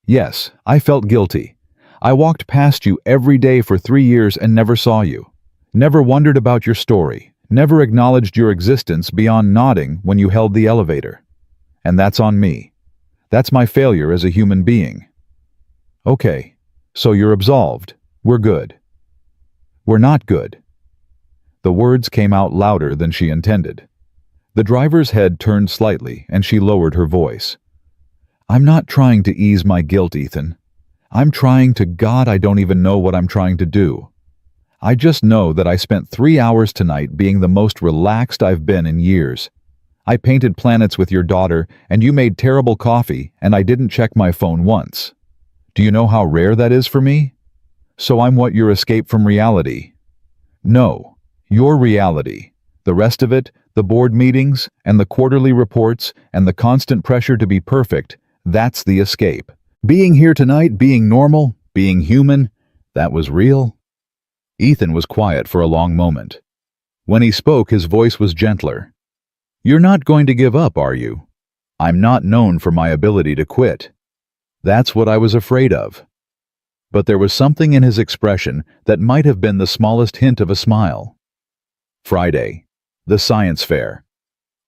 "Yes, I felt guilty. I walked past you every day for 3 years and never saw you. Never wondered about your story. Never acknowledged your existence beyond nodding when you held the elevator. And that's on me. That's my failure as a human being." "Okay, so you're absolved. We're good." "We're not good." The words came out louder than she intended. The driver's head turned slightly, and she lowered her voice. "I'm not trying to ease my guilt, Ethan. I'm trying to... God, I don't even know what I'm trying to do. I just know that I spent 3 hours tonight being the most relaxed I've been in years. I painted planets with your daughter, and you made terrible coffee, and I didn't check my phone once. Do you know how rare that is for me? So I'm what your escape from reality. No, your reality. The rest of it, the board meetings, and the quarterly reports, and the constant pressure to be perfect, that's the escape. Being here tonight, being normal, being human, that was real." Ethan was quiet for a long moment. When he spoke, his voice was gentler. "You're not going to give up, are you? I'm not known for my ability to quit. That's what I was afraid of." But there was something in his expression that might have been the smallest hint of a smile. Friday, the science fair.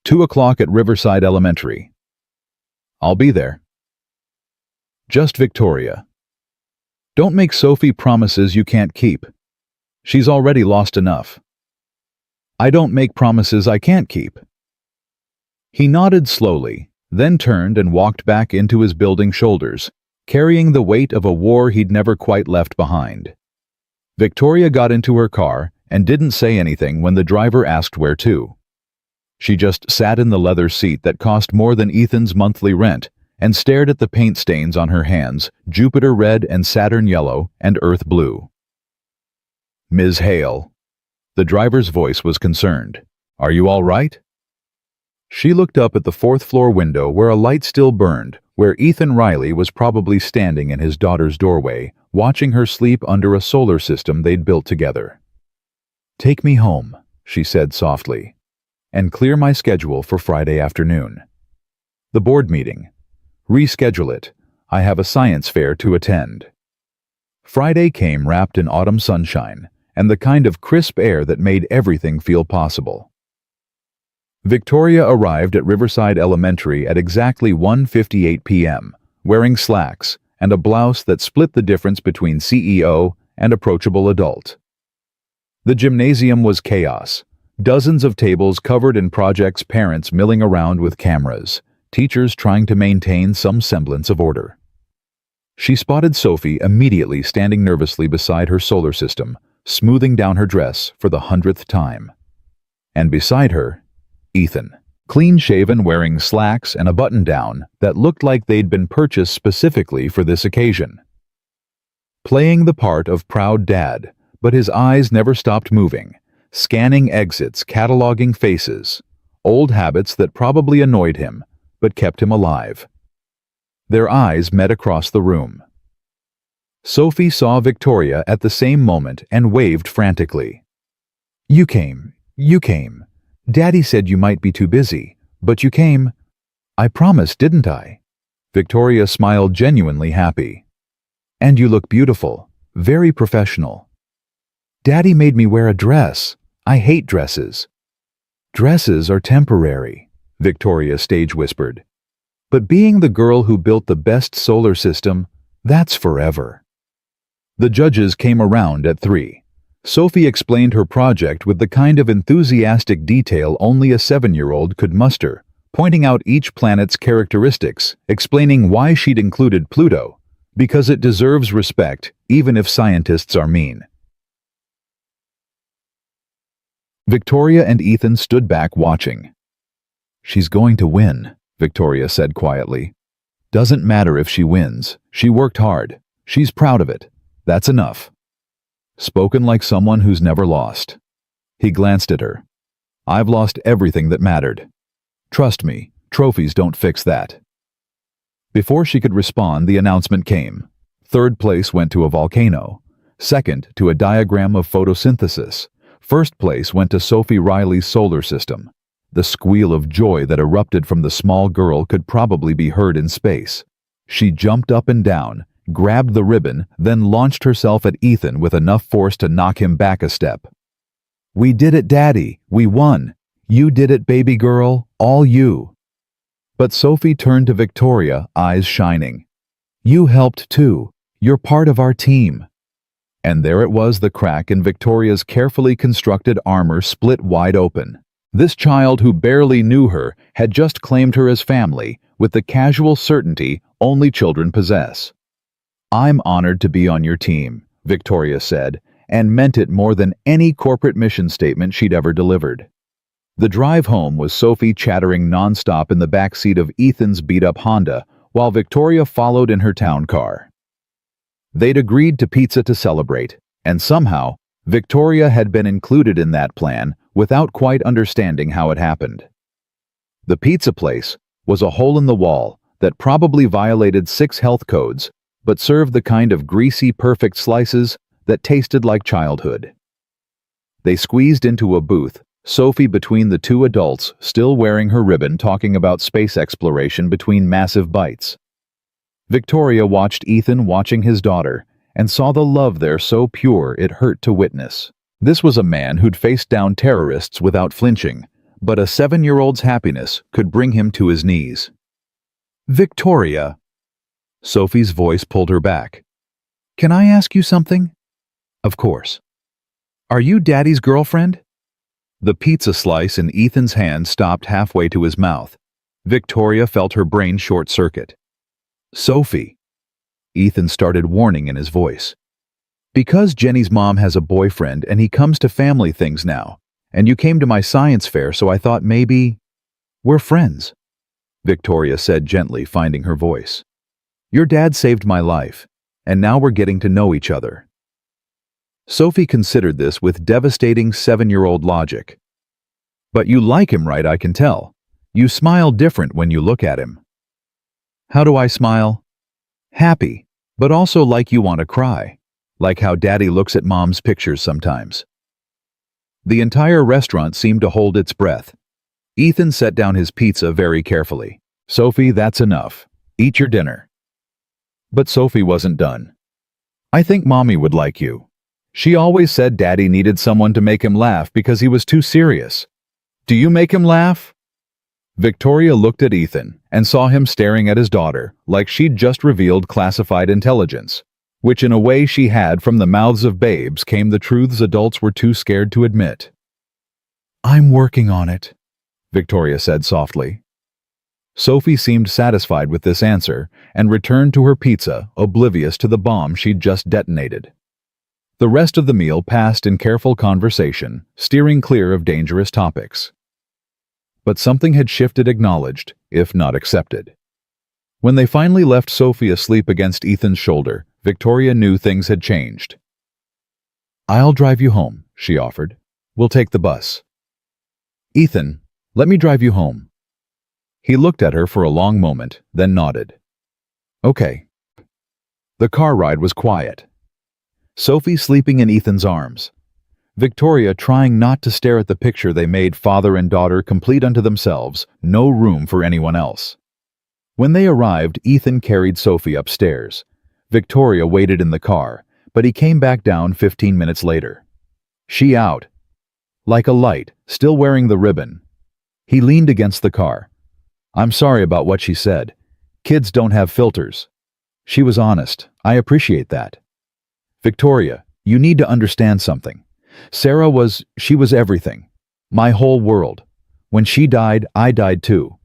2 o'clock at Riverside Elementary. "I'll be there." Just Victoria. "Don't make Sophie promises you can't keep. She's already lost enough." "I don't make promises I can't keep." He nodded slowly, then turned and walked back into his building's shoulders, carrying the weight of a war he'd never quite left behind. Victoria got into her car and didn't say anything when the driver asked where to. She just sat in the leather seat that cost more than Ethan's monthly rent and stared at the paint stains on her hands, Jupiter red and Saturn yellow and Earth blue. "Ms. Hale." The driver's voice was concerned. "Are you all right?" She looked up at the 4th-floor window where a light still burned, where Ethan Riley was probably standing in his daughter's doorway, watching her sleep under a solar system they'd built together. "Take me home," she said softly, "and clear my schedule for Friday afternoon. The board meeting. Reschedule it. I have a science fair to attend." Friday came wrapped in autumn sunshine and the kind of crisp air that made everything feel possible. Victoria arrived at Riverside Elementary at exactly 1:58 p.m., wearing slacks and a blouse that split the difference between CEO and approachable adult. The gymnasium was chaos. Dozens of tables covered in projects, parents milling around with cameras, teachers trying to maintain some semblance of order. She spotted Sophie immediately standing nervously beside her solar system, smoothing down her dress for the 100th time. And beside her, Ethan, clean-shaven, wearing slacks and a button-down that looked like they'd been purchased specifically for this occasion. Playing the part of proud dad, but his eyes never stopped moving, scanning exits, cataloging faces, old habits that probably annoyed him, but kept him alive. Their eyes met across the room. Sophie saw Victoria at the same moment and waved frantically. You came. You came. Daddy said you might be too busy, but you came. I promised, didn't I? Victoria smiled, genuinely happy. And you look beautiful. Very professional. Daddy made me wear a dress. I hate dresses. Dresses are temporary, Victoria stage whispered. But being the girl who built the best solar system, that's forever. The judges came around at 3. Sophie explained her project with the kind of enthusiastic detail only a 7-year-old could muster, pointing out each planet's characteristics, explaining why she'd included Pluto, because it deserves respect, even if scientists are mean. Victoria and Ethan stood back watching. She's going to win, Victoria said quietly. Doesn't matter if she wins. She worked hard. She's proud of it. That's enough. Spoken like someone who's never lost. He glanced at her. I've lost everything that mattered. Trust me, trophies don't fix that. Before she could respond, the announcement came. 3rd place went to a volcano. 2nd to a diagram of photosynthesis. 1st place went to Sophie Riley's solar system. The squeal of joy that erupted from the small girl could probably be heard in space. She jumped up and down, grabbed the ribbon, then launched herself at Ethan with enough force to knock him back a step. We did it, Daddy. We won. You did it, baby girl. All you. But Sophie turned to Victoria, eyes shining. You helped too. You're part of our team. And there it was, the crack in Victoria's carefully constructed armor split wide open. This child who barely knew her had just claimed her as family, with the casual certainty only children possess. I'm honored to be on your team, Victoria said, and meant it more than any corporate mission statement she'd ever delivered. The drive home was Sophie chattering nonstop in the back seat of Ethan's beat-up Honda, while Victoria followed in her town car. They'd agreed to pizza to celebrate, and somehow, Victoria had been included in that plan without quite understanding how it happened. The pizza place was a hole in the wall that probably violated 6 health codes, but served the kind of greasy, perfect slices that tasted like childhood. They squeezed into a booth, Sophie between the 2 adults still wearing her ribbon, talking about space exploration between massive bites. Victoria watched Ethan watching his daughter and saw the love there so pure it hurt to witness. This was a man who'd faced down terrorists without flinching, but a 7-year-old's happiness could bring him to his knees. Victoria. Sophie's voice pulled her back. Can I ask you something? Of course. Are you Daddy's girlfriend? The pizza slice in Ethan's hand stopped halfway to his mouth. Victoria felt her brain short-circuit. Sophie. Ethan started warning in his voice. Because Jenny's mom has a boyfriend and he comes to family things now, and you came to my science fair, so I thought maybe we're friends, Victoria said gently, finding her voice. Your dad saved my life, and now we're getting to know each other. Sophie considered this with devastating 7-year-old logic. But you like him, right? I can tell. You smile different when you look at him. How do I smile? Happy, but also like you want to cry, like how Daddy looks at Mom's pictures sometimes. The entire restaurant seemed to hold its breath. Ethan set down his pizza very carefully. Sophie, that's enough. Eat your dinner. But Sophie wasn't done. I think Mommy would like you. She always said Daddy needed someone to make him laugh because he was too serious. Do you make him laugh? Victoria looked at Ethan and saw him staring at his daughter like she'd just revealed classified intelligence, which in a way she had. From the mouths of babes came the truths adults were too scared to admit. I'm working on it, Victoria said softly. Sophie seemed satisfied with this answer and returned to her pizza, oblivious to the bomb she'd just detonated. The rest of the meal passed in careful conversation, steering clear of dangerous topics. But something had shifted, acknowledged, if not accepted. When they finally left Sophie asleep against Ethan's shoulder, Victoria knew things had changed. I'll drive you home, she offered. We'll take the bus. Ethan, let me drive you home. He looked at her for a long moment, then nodded. Okay. The car ride was quiet. Sophie sleeping in Ethan's arms. Victoria trying not to stare at the picture they made, father and daughter complete unto themselves, no room for anyone else. When they arrived, Ethan carried Sophie upstairs. Victoria waited in the car, but he came back down 15 minutes later. She out. Like a light, still wearing the ribbon. He leaned against the car. I'm sorry about what she said. Kids don't have filters. She was honest. I appreciate that. Victoria, you need to understand something. She was everything. My whole world. When she died, I died too.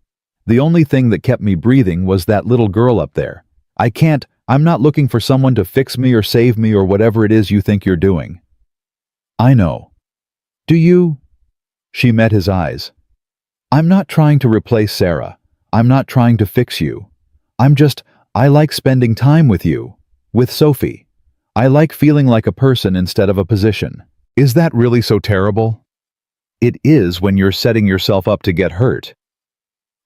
The only thing that kept me breathing was that little girl up there. I'm not looking for someone to fix me or save me or whatever it is you think you're doing. I know. Do you? She met his eyes. I'm not trying to replace Sarah. I'm not trying to fix you. I like spending time with you. With Sophie. I like feeling like a person instead of a position. Is that really so terrible? It is when you're setting yourself up to get hurt.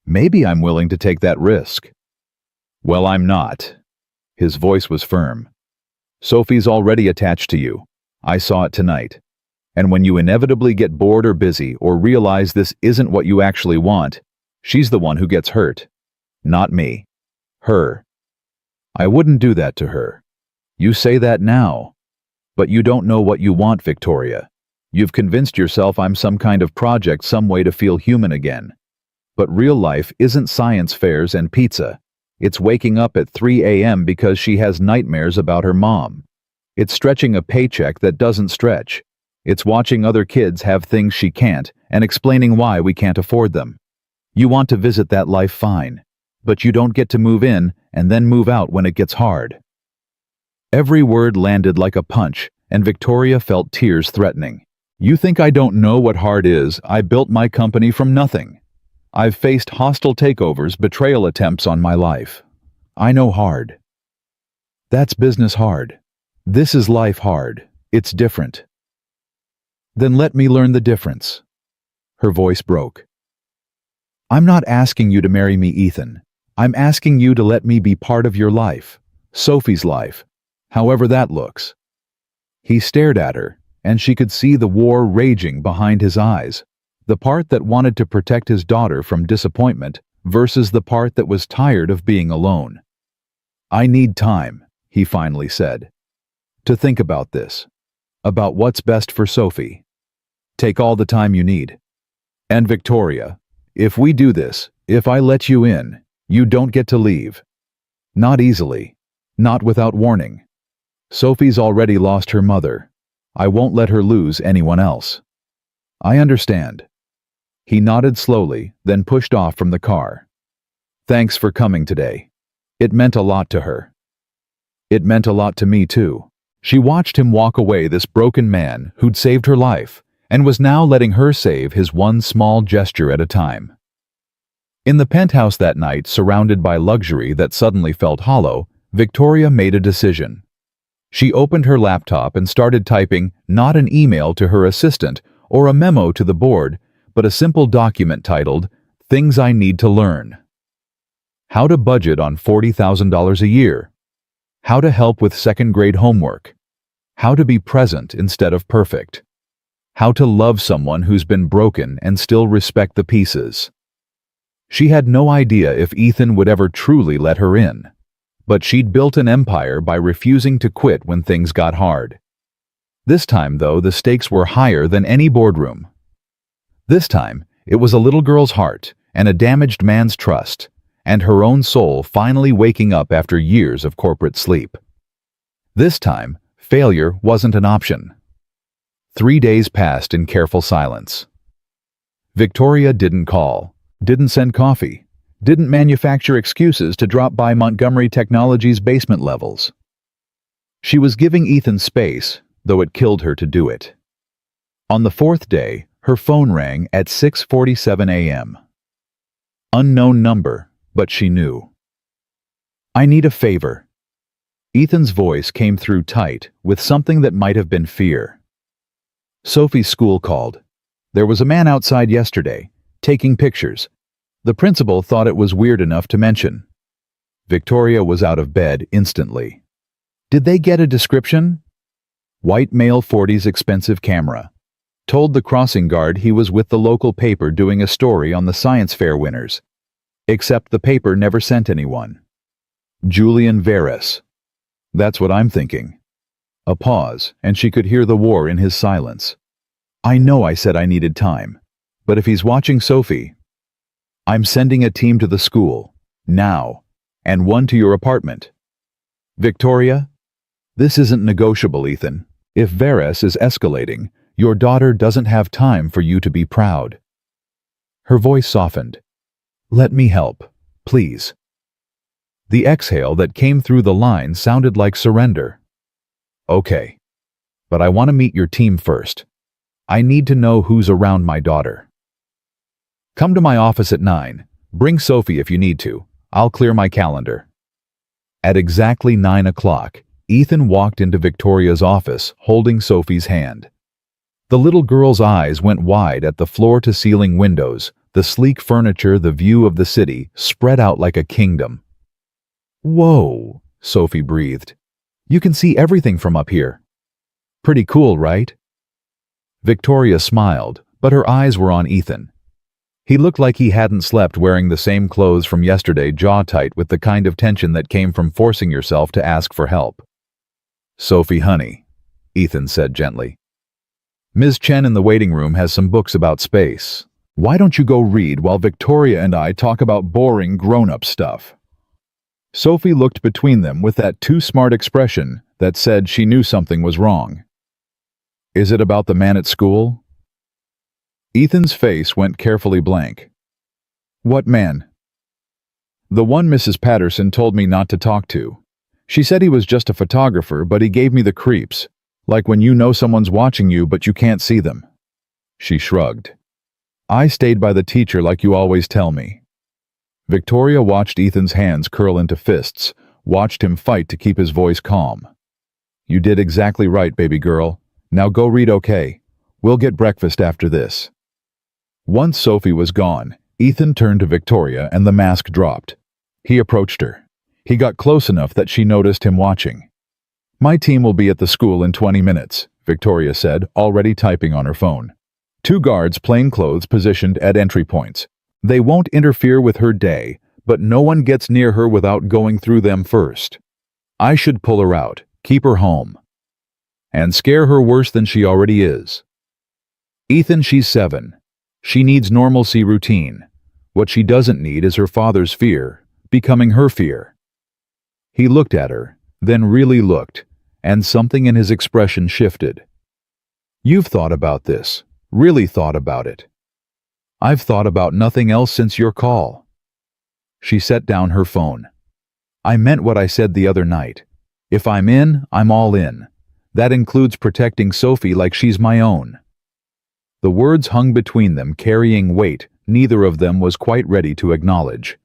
Maybe I'm willing to take that risk. Well, I'm not. His voice was firm. Sophie's already attached to you. I saw it tonight. And when you inevitably get bored or busy or realize this isn't what you actually want, she's the one who gets hurt. Not me. Her. I wouldn't do that to her. You say that now. But you don't know what you want, Victoria. You've convinced yourself I'm some kind of project, some way to feel human again. But real life isn't science fairs and pizza. It's waking up at 3 a.m. because she has nightmares about her mom. It's stretching a paycheck that doesn't stretch. It's watching other kids have things she can't and explaining why we can't afford them. You want to visit that life, fine. But you don't get to move in and then move out when it gets hard. Every word landed like a punch, and Victoria felt tears threatening. You think I don't know what hard is? I built my company from nothing. I've faced hostile takeovers, betrayal attempts on my life. I know hard. That's business hard. This is life hard. It's different. Then let me learn the difference. Her voice broke. I'm not asking you to marry me, Ethan. I'm asking you to let me be part of your life. Sophie's life. However that looks. He stared at her, and she could see the war raging behind his eyes. The part that wanted to protect his daughter from disappointment versus the part that was tired of being alone. I need time, he finally said, to think about this, about what's best for Sophie. Take all the time you need. And Victoria, if we do this, if I let you in, you don't get to leave. Not easily. Not without warning. Sophie's already lost her mother. I won't let her lose anyone else. I understand. He nodded slowly, then pushed off from the car. Thanks for coming today. It meant a lot to her. It meant a lot to me too. She watched him walk away, this broken man who'd saved her life, and was now letting her save his one small gesture at a time. In the penthouse that night, surrounded by luxury that suddenly felt hollow, Victoria made a decision. She opened her laptop and started typing not an email to her assistant or a memo to the board, but a simple document titled, Things I Need to Learn. How to budget on $40,000 a year. How to help with second-grade homework. How to be present instead of perfect. How to love someone who's been broken and still respect the pieces. She had no idea if Ethan would ever truly let her in. But she'd built an empire by refusing to quit when things got hard. This time, though, the stakes were higher than any boardroom. This time, it was a little girl's heart and a damaged man's trust, and her own soul finally waking up after years of corporate sleep. This time, failure wasn't an option. 3 days passed in careful silence. Victoria didn't call, didn't send coffee, didn't manufacture excuses to drop by Montgomery Technologies' basement levels. She was giving Ethan space, though it killed her to do it. On the 4th day, her phone rang at 6:47 a.m. Unknown number, but she knew. I need a favor. Ethan's voice came through tight, with something that might have been fear. Sophie's school called. There was a man outside yesterday, taking pictures. The principal thought it was weird enough to mention. Victoria was out of bed instantly. Did they get a description? White male, 40s, expensive camera, Told the crossing guard he was with the local paper doing a story on the science fair winners. Except the paper never sent anyone. Julian Veres. That's what I'm thinking. A pause, and she could hear the war in his silence. I know I said I needed time, but if he's watching Sophie, I'm sending a team to the school, now, and one to your apartment. Victoria? This isn't negotiable, Ethan. If Veres is escalating, your daughter doesn't have time for you to be proud. Her voice softened. Let me help, please. The exhale that came through the line sounded like surrender. Okay, but I want to meet your team first. I need to know who's around my daughter. Come to my office at 9. Bring Sophie if you need to. I'll clear my calendar. At exactly 9 o'clock, Ethan walked into Victoria's office holding Sophie's hand. The little girl's eyes went wide at the floor-to-ceiling windows, the sleek furniture, the view of the city, spread out like a kingdom. Whoa, Sophie breathed. You can see everything from up here. Pretty cool, right? Victoria smiled, but her eyes were on Ethan. He looked like he hadn't slept wearing the same clothes from yesterday, jaw tight with the kind of tension that came from forcing yourself to ask for help. Sophie, honey, Ethan said gently. Ms. Chen in the waiting room has some books about space. Why don't you go read while Victoria and I talk about boring grown-up stuff? Sophie looked between them with that too-smart expression that said she knew something was wrong. Is it about the man at school? Ethan's face went carefully blank. What man? The one Mrs. Patterson told me not to talk to. She said he was just a photographer, but he gave me the creeps, like when you know someone's watching you but you can't see them. She shrugged. I stayed by the teacher like you always tell me. Victoria watched Ethan's hands curl into fists, watched him fight to keep his voice calm. You did exactly right, baby girl. Now go read, okay? We'll get breakfast after this. Once Sophie was gone, Ethan turned to Victoria and the mask dropped. He approached her. He got close enough that she noticed him watching. My team will be at the school in 20 minutes, Victoria said, already typing on her phone. 2 guards, plain clothes, positioned at entry points. They won't interfere with her day, but no one gets near her without going through them first. I should pull her out, keep her home, and scare her worse than she already is. Ethan, she's 7. She needs normalcy routine. What she doesn't need is her father's fear, becoming her fear. He looked at her, then really looked, and something in his expression shifted. You've thought about this, really thought about it. I've thought about nothing else since your call. She set down her phone. I meant what I said the other night. If I'm in, I'm all in. That includes protecting Sophie like she's my own. The words hung between them, carrying weight neither of them was quite ready to acknowledge.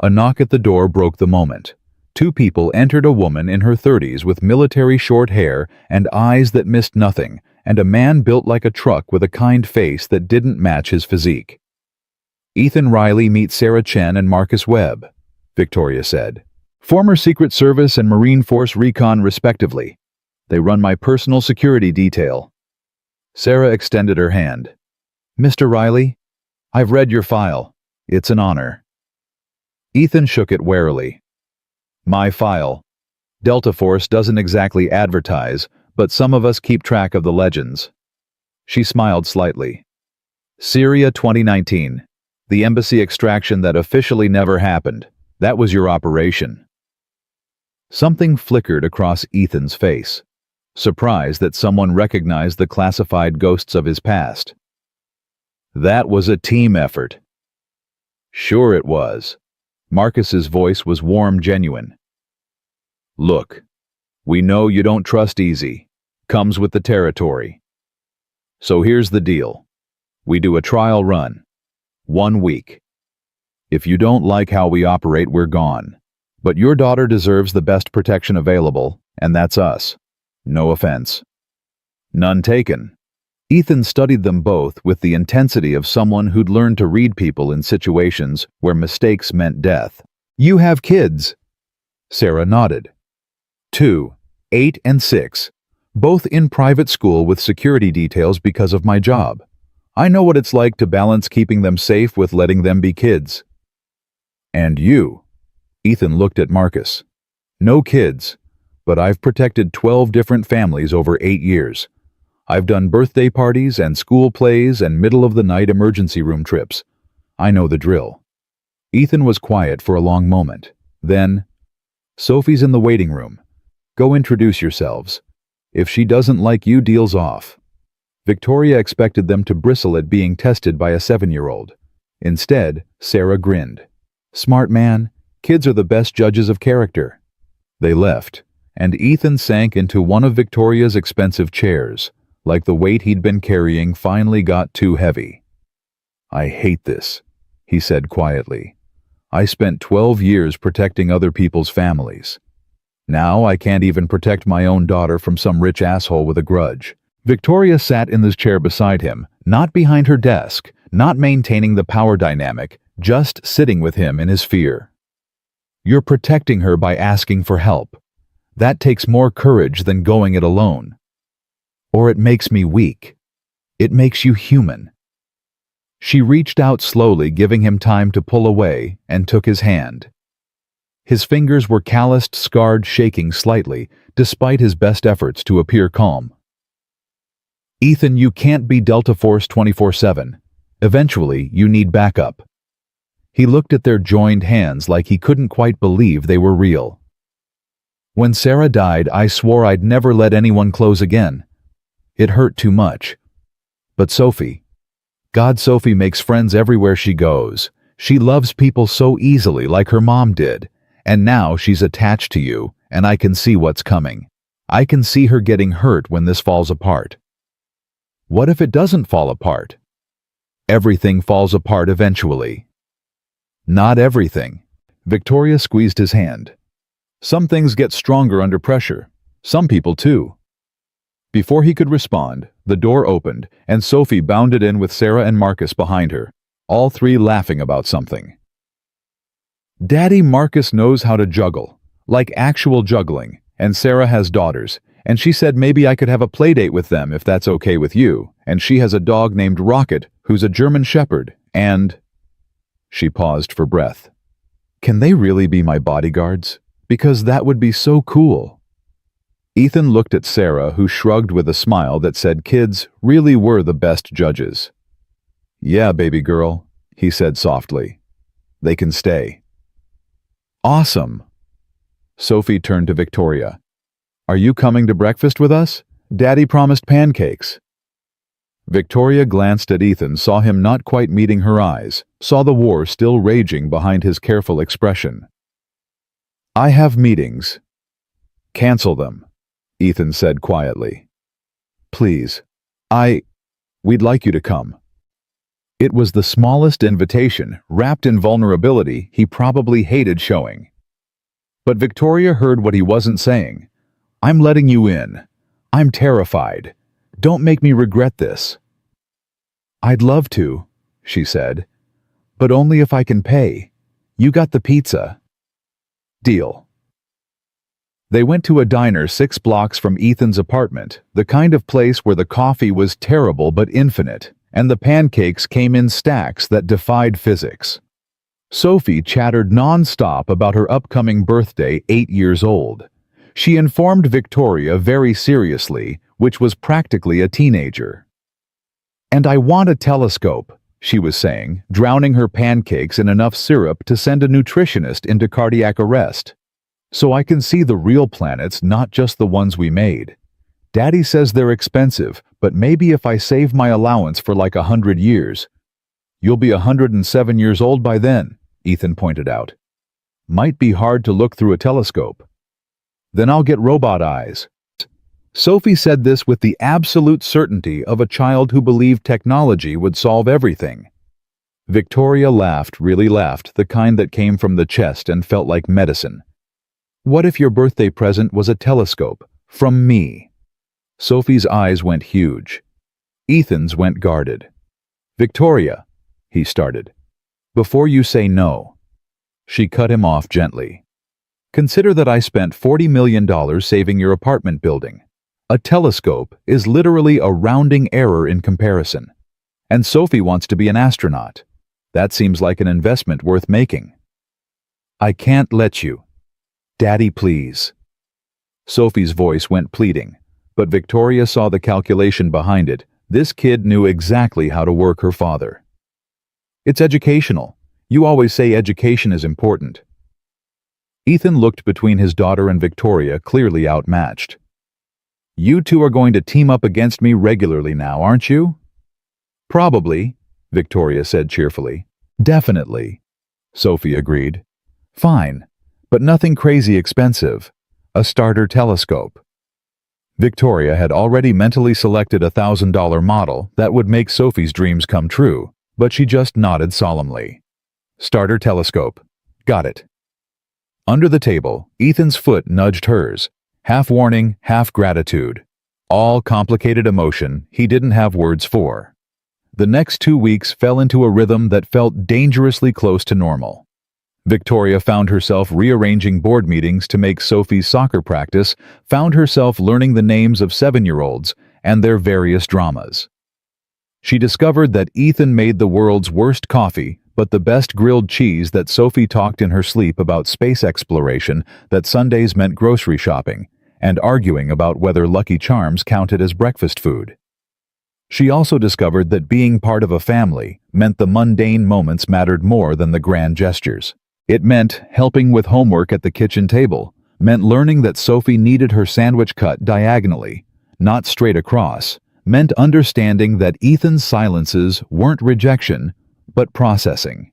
A knock at the door broke the moment. 2 people entered, a woman in her 30s with military short hair and eyes that missed nothing, and a man built like a truck with a kind face that didn't match his physique. Ethan Riley meets Sarah Chen and Marcus Webb, Victoria said. Former Secret Service and Marine Force recon respectively. They run my personal security detail. Sarah extended her hand. Mr. Riley, I've read your file. It's an honor. Ethan shook it warily. My file. Delta Force doesn't exactly advertise, but some of us keep track of the legends. She smiled slightly. Syria 2019. The embassy extraction that officially never happened. That was your operation. Something flickered across Ethan's face. Surprised that someone recognized the classified ghosts of his past. That was a team effort. Sure it was. Marcus's voice was warm, genuine. Look, we know you don't trust easy. Comes with the territory. So here's the deal. We do a trial run. 1 week. If you don't like how we operate, we're gone. But your daughter deserves the best protection available, and that's us. No offense. None taken. Ethan studied them both with the intensity of someone who'd learned to read people in situations where mistakes meant death. You have kids? Sarah nodded. 2, 8 and 6. Both in private school with security details because of my job. I know what it's like to balance keeping them safe with letting them be kids. And you? Ethan looked at Marcus. No kids, but I've protected 12 different families over 8 years. I've done birthday parties and school plays and middle-of-the-night emergency room trips. I know the drill. Ethan was quiet for a long moment. Then, Sophie's in the waiting room. Go introduce yourselves. If she doesn't like you, deal's off. Victoria expected them to bristle at being tested by a 7-year-old. Instead, Sarah grinned. Smart man, kids are the best judges of character. They left, and Ethan sank into one of Victoria's expensive chairs, like the weight he'd been carrying finally got too heavy. I hate this, he said quietly. I spent 12 years protecting other people's families. Now I can't even protect my own daughter from some rich asshole with a grudge. Victoria sat in this chair beside him, not behind her desk, not maintaining the power dynamic, just sitting with him in his fear. You're protecting her by asking for help. That takes more courage than going it alone. Or it makes me weak. It makes you human. She reached out slowly, giving him time to pull away, and took his hand. His fingers were calloused, scarred, shaking slightly, despite his best efforts to appear calm. Ethan, you can't be Delta Force 24/7. Eventually, you need backup. He looked at their joined hands like he couldn't quite believe they were real. When Sarah died, I swore I'd never let anyone close again. It hurt too much. But Sophie makes friends everywhere she goes. She loves people so easily like her mom did. And now she's attached to you, and I can see what's coming. I can see her getting hurt when this falls apart. What if it doesn't fall apart? Everything falls apart eventually. Not everything. Victoria squeezed his hand. Some things get stronger under pressure. Some people too. Before he could respond, the door opened, and Sophie bounded in with Sarah and Marcus behind her, all three laughing about something. Daddy, Marcus knows how to juggle, like actual juggling, and Sarah has daughters, and she said maybe I could have a play date with them if that's okay with you, and she has a dog named Rocket, who's a German Shepherd, and... She paused for breath. Can they really be my bodyguards? Because that would be so cool. Ethan looked at Sarah, who shrugged with a smile that said kids really were the best judges. Yeah, baby girl, he said softly. They can stay. Awesome. Sophie turned to Victoria. Are you coming to breakfast with us? Daddy promised pancakes. Victoria glanced at Ethan, saw him not quite meeting her eyes, saw the war still raging behind his careful expression. I have meetings. Cancel them, Ethan said quietly. Please. We'd like you to come. It was the smallest invitation, wrapped in vulnerability he probably hated showing. But Victoria heard what he wasn't saying. I'm letting you in. I'm terrified. Don't make me regret this. I'd love to, she said, but only if I can pay. You got the pizza. Deal. They went to a diner 6 blocks from Ethan's apartment, the kind of place where the coffee was terrible but infinite, and the pancakes came in stacks that defied physics. Sophie chattered non-stop about her upcoming birthday, 8 years old. She informed Victoria very seriously, which was practically a teenager. And I want a telescope, she was saying, drowning her pancakes in enough syrup to send a nutritionist into cardiac arrest. So I can see the real planets, not just the ones we made. Daddy says they're expensive, but maybe if I save my allowance for like 100 years. You'll be 107 years old by then, Ethan pointed out. Might be hard to look through a telescope. Then I'll get robot eyes. Sophie said this with the absolute certainty of a child who believed technology would solve everything. Victoria laughed, really laughed, the kind that came from the chest and felt like medicine. What if your birthday present was a telescope? From me? Sophie's eyes went huge. Ethan's went guarded. Victoria, he started. Before you say no. She cut him off gently. Consider that I spent $40 million saving your apartment building. A telescope is literally a rounding error in comparison. And Sophie wants to be an astronaut. That seems like an investment worth making. I can't let you. Daddy, please. Sophie's voice went pleading, but Victoria saw the calculation behind it. This kid knew exactly how to work her father. It's educational. You always say education is important. Ethan looked between his daughter and Victoria, clearly outmatched. You two are going to team up against me regularly now, aren't you? Probably, Victoria said cheerfully. Definitely, Sophie agreed. Fine, but nothing crazy expensive. A starter telescope. Victoria had already mentally selected a $1,000 model that would make Sophie's dreams come true, but she just nodded solemnly. Starter telescope. Got it. Under the table, Ethan's foot nudged hers, half warning, half gratitude. All complicated emotion he didn't have words for. The next 2 weeks fell into a rhythm that felt dangerously close to normal. Victoria found herself rearranging board meetings to make Sophie's soccer practice, found herself learning the names of 7-year-olds and their various dramas. She discovered that Ethan made the world's worst coffee, but the best grilled cheese, that Sophie talked in her sleep about space exploration, that Sundays meant grocery shopping, and arguing about whether Lucky Charms counted as breakfast food. She also discovered that being part of a family meant the mundane moments mattered more than the grand gestures. It meant helping with homework at the kitchen table, meant learning that Sophie needed her sandwich cut diagonally, not straight across, meant understanding that Ethan's silences weren't rejection, but processing.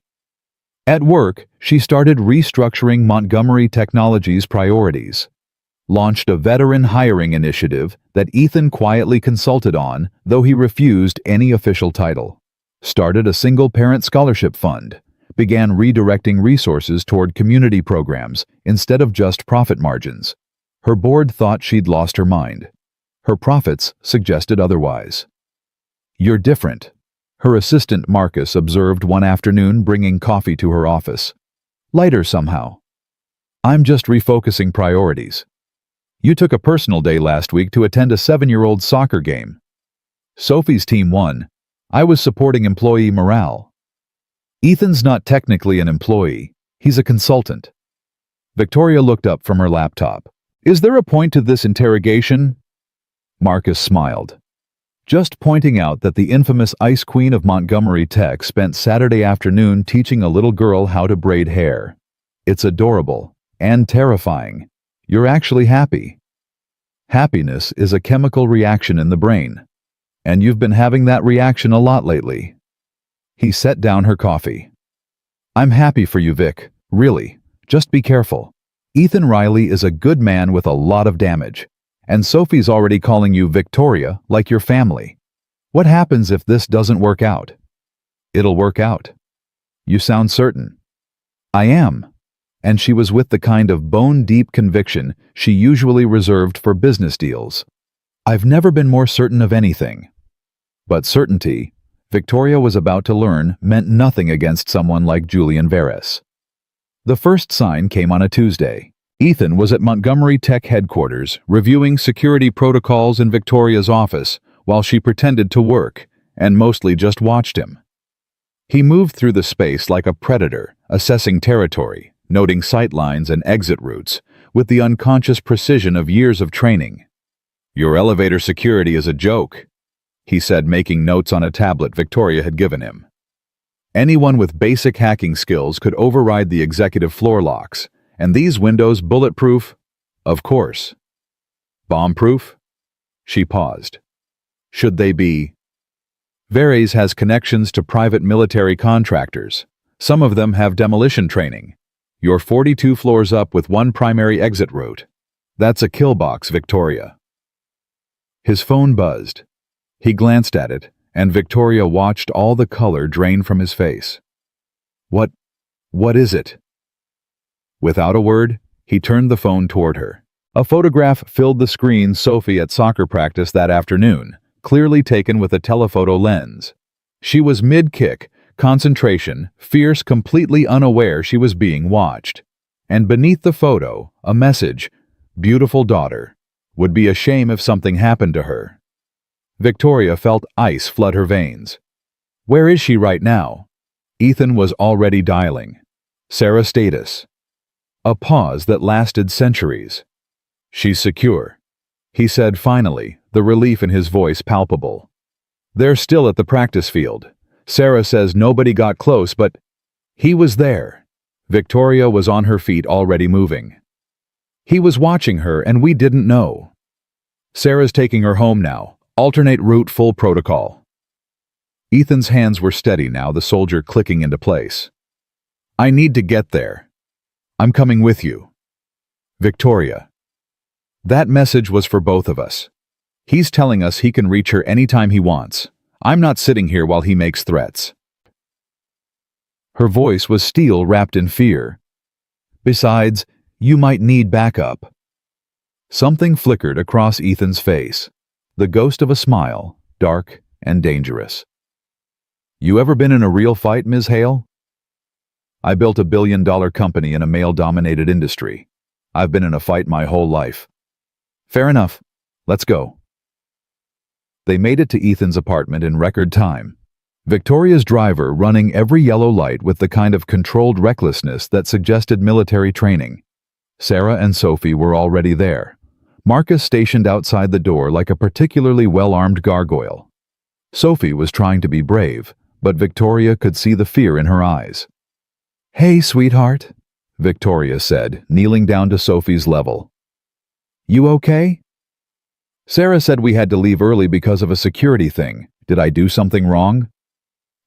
At work, she started restructuring Montgomery Technology's priorities. Launched a veteran hiring initiative that Ethan quietly consulted on, though he refused any official title. Started a single-parent scholarship fund. Began redirecting resources toward community programs instead of just profit margins. Her board thought she'd lost her mind. Her profits suggested otherwise. You're different, her assistant Marcus observed one afternoon, bringing coffee to her office. Lighter somehow. I'm just refocusing priorities. You took a personal day last week to attend a 7-year-old soccer game. Sophie's team won. I was supporting employee morale. Ethan's not technically an employee. He's a consultant. Victoria looked up from her laptop. Is there a point to this interrogation? Marcus smiled. Just pointing out that the infamous Ice Queen of Montgomery Tech spent Saturday afternoon teaching a little girl how to braid hair. It's adorable and terrifying. You're actually happy. Happiness is a chemical reaction in the brain. And you've been having that reaction a lot lately. He set down her coffee. I'm happy for you, Vic. Really. Just be careful. Ethan Riley is a good man with a lot of damage. And Sophie's already calling you Victoria, like your family. What happens if this doesn't work out? It'll work out. You sound certain. I am. And she was with the kind of bone-deep conviction she usually reserved for business deals. I've never been more certain of anything. But certainty, Victoria was about to learn, meant nothing against someone like Julian Veres. The first sign came on a Tuesday. Ethan was at Montgomery Tech headquarters, reviewing security protocols in Victoria's office, while she pretended to work, and mostly just watched him. He moved through the space like a predator, assessing territory, noting sightlines and exit routes, with the unconscious precision of years of training. Your elevator security is a joke, he said, making notes on a tablet Victoria had given him. Anyone with basic hacking skills could override the executive floor locks, and these windows bulletproof? Of course. Bomb-proof? She paused. Should they be? Veres has connections to private military contractors. Some of them have demolition training. You're 42 floors up with one primary exit route. That's a kill box, Victoria. His phone buzzed. He glanced at it, and Victoria watched all the color drain from his face. What is it? Without a word, he turned the phone toward her. A photograph filled the screen. Sophie at soccer practice that afternoon, clearly taken with a telephoto lens. She was mid-kick, concentration, fierce, completely unaware she was being watched. And beneath the photo, a message, "Beautiful daughter. Would be a shame if something happened to her. Victoria felt ice flood her veins. Where is she right now? Ethan was already dialing. Sarah status. A pause that lasted centuries. She's secure, he said finally, the relief in his voice palpable. They're still at the practice field. Sarah says nobody got close, but he was there. Victoria was on her feet, already moving. He was watching her and we didn't know. Sarah's taking her home now. Alternate route, full protocol. Ethan's hands were steady now, the soldier clicking into place. I need to get there. I'm coming with you. Victoria. That message was for both of us. He's telling us he can reach her anytime he wants. I'm not sitting here while he makes threats. Her voice was steel wrapped in fear. Besides, you might need backup. Something flickered across Ethan's face. The ghost of a smile, dark and dangerous. You ever been in a real fight, Ms. Hale? I built a billion-dollar company in a male-dominated industry. I've been in a fight my whole life. Fair enough. Let's go. They made it to Ethan's apartment in record time. Victoria's driver running every yellow light with the kind of controlled recklessness that suggested military training. Sarah and Sophie were already there. Marcus stationed outside the door like a particularly well-armed gargoyle. Sophie was trying to be brave, but Victoria could see the fear in her eyes. Hey, sweetheart, Victoria said, kneeling down to Sophie's level. You okay? Sarah said we had to leave early because of a security thing. Did I do something wrong?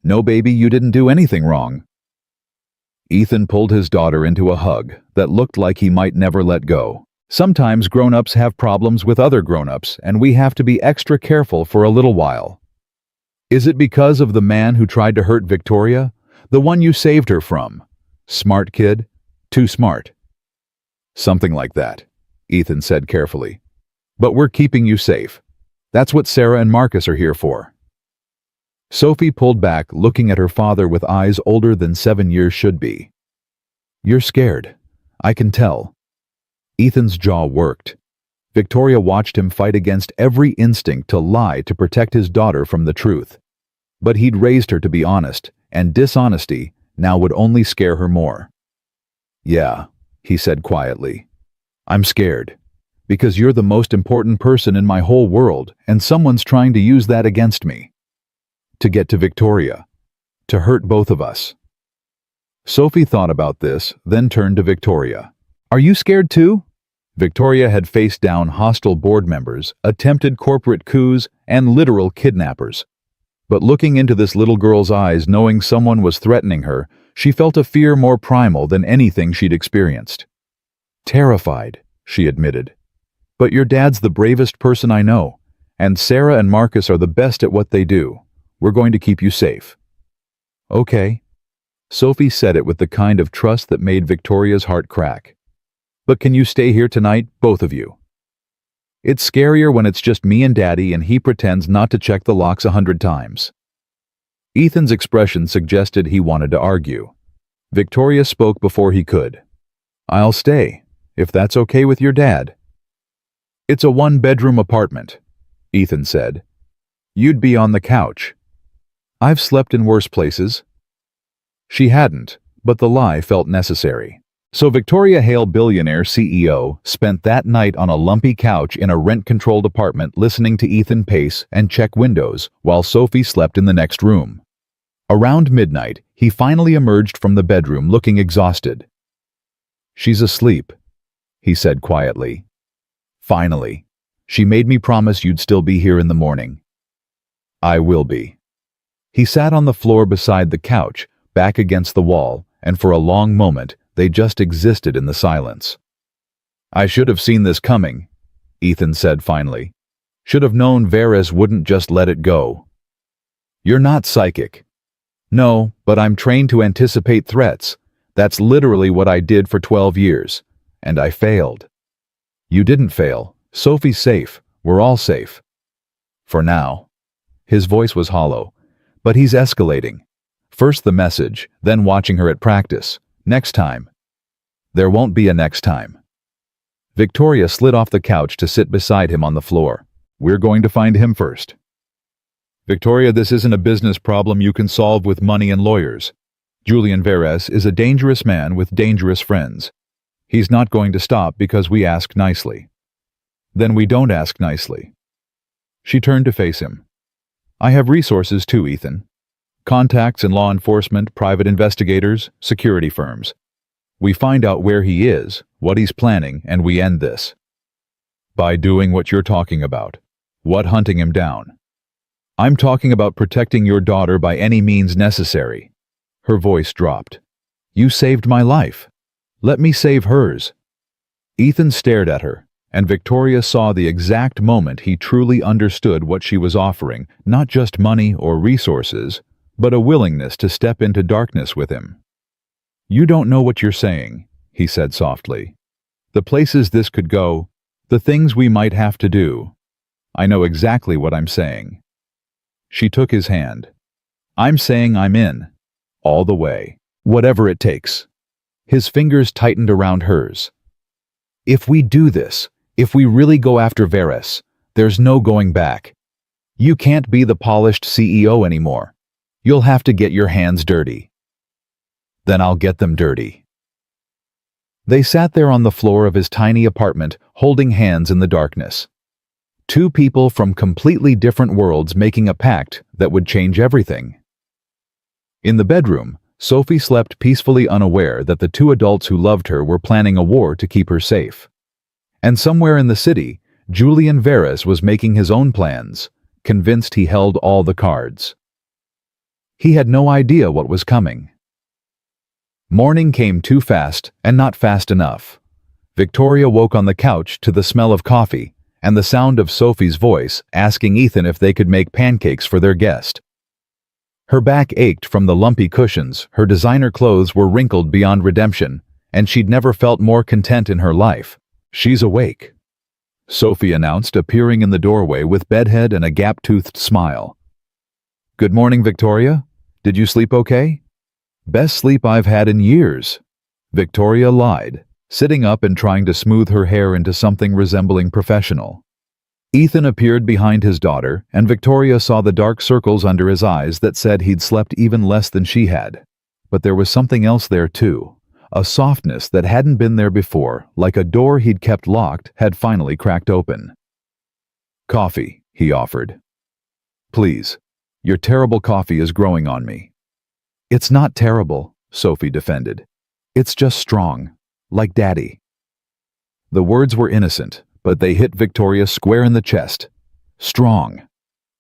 No, baby, you didn't do anything wrong. Ethan pulled his daughter into a hug that looked like he might never let go. Sometimes grown-ups have problems with other grown-ups, and we have to be extra careful for a little while. Is it because of the man who tried to hurt Victoria? The one you saved her from? Smart kid? Too smart. Something like that, Ethan said carefully. But we're keeping you safe. That's what Sarah and Marcus are here for. Sophie pulled back, looking at her father with eyes older than 7 years should be. You're scared. I can tell. Ethan's jaw worked. Victoria watched him fight against every instinct to lie to protect his daughter from the truth. But he'd raised her to be honest, and dishonesty now would only scare her more. Yeah, he said quietly. I'm scared. Because you're the most important person in my whole world, and someone's trying to use that against me. To get to Victoria. To hurt both of us. Sophie thought about this, then turned to Victoria. Are you scared too? Victoria had faced down hostile board members, attempted corporate coups, and literal kidnappers. But looking into this little girl's eyes, knowing someone was threatening her, she felt a fear more primal than anything she'd experienced. Terrified, she admitted. But your dad's the bravest person I know, and Sarah and Marcus are the best at what they do. We're going to keep you safe. Okay. Sophie said it with the kind of trust that made Victoria's heart crack. But can you stay here tonight, both of you? It's scarier when it's just me and Daddy and he pretends not to check the locks 100 times. Ethan's expression suggested he wanted to argue. Victoria spoke before he could. I'll stay, if that's okay with your dad. It's a 1-bedroom apartment, Ethan said. You'd be on the couch. I've slept in worse places. She hadn't, but the lie felt necessary. So Victoria Hale, billionaire CEO, spent that night on a lumpy couch in a rent-controlled apartment listening to Ethan pace and check windows while Sophie slept in the next room. Around midnight, he finally emerged from the bedroom looking exhausted. She's asleep, he said quietly. Finally. She made me promise you'd still be here in the morning. I will be. He sat on the floor beside the couch, back against the wall, and for a long moment, they just existed in the silence. I should have seen this coming, Ethan said finally. Should have known Veres wouldn't just let it go. You're not psychic. No, but I'm trained to anticipate threats. That's literally what I did for 12 years. And I failed. You didn't fail. Sophie's safe. We're all safe. For now. His voice was hollow. But he's escalating. First the message, then watching her at practice. Next time. There won't be a next time. Victoria slid off the couch to sit beside him on the floor. "We're going to find him first." "Victoria, this isn't a business problem you can solve with money and lawyers. Julian Veres is a dangerous man with dangerous friends. He's not going to stop because we ask nicely." "Then we don't ask nicely." She turned to face him. "I have resources too, Ethan. Contacts in law enforcement, private investigators, security firms. We find out where he is, what he's planning, and we end this. By doing what you're talking about. What hunting him down? I'm talking about protecting your daughter by any means necessary." Her voice dropped. "You saved my life. Let me save hers." Ethan stared at her, and Victoria saw the exact moment he truly understood what she was offering, not just money or resources, but a willingness to step into darkness with him. "You don't know what you're saying," he said softly. "The places this could go, the things we might have to do. I know exactly what I'm saying." She took his hand. "I'm saying I'm in. All the way. Whatever it takes." His fingers tightened around hers. "If we do this, if we really go after Veres, there's no going back. You can't be the polished CEO anymore. You'll have to get your hands dirty." "Then I'll get them dirty." They sat there on the floor of his tiny apartment, holding hands in the darkness. Two people from completely different worlds making a pact that would change everything. In the bedroom, Sophie slept peacefully, unaware that the two adults who loved her were planning a war to keep her safe. And somewhere in the city, Julian Veres was making his own plans, convinced he held all the cards. He had no idea what was coming. Morning came too fast and not fast enough. Victoria woke on the couch to the smell of coffee and the sound of Sophie's voice asking Ethan if they could make pancakes for their guest. Her back ached from the lumpy cushions, her designer clothes were wrinkled beyond redemption, and she'd never felt more content in her life. "She's awake," Sophie announced, appearing in the doorway with bedhead and a gap-toothed smile. "Good morning, Victoria. Did you sleep okay?" "Best sleep I've had in years," Victoria lied, sitting up and trying to smooth her hair into something resembling professional. Ethan appeared behind his daughter, and Victoria saw the dark circles under his eyes that said he'd slept even less than she had. But there was something else there too, a softness that hadn't been there before, like a door he'd kept locked had finally cracked open. "Coffee," he offered. "Please. Your terrible coffee is growing on me." "It's not terrible," Sophie defended. "It's just strong, like Daddy." The words were innocent, but they hit Victoria square in the chest. Strong.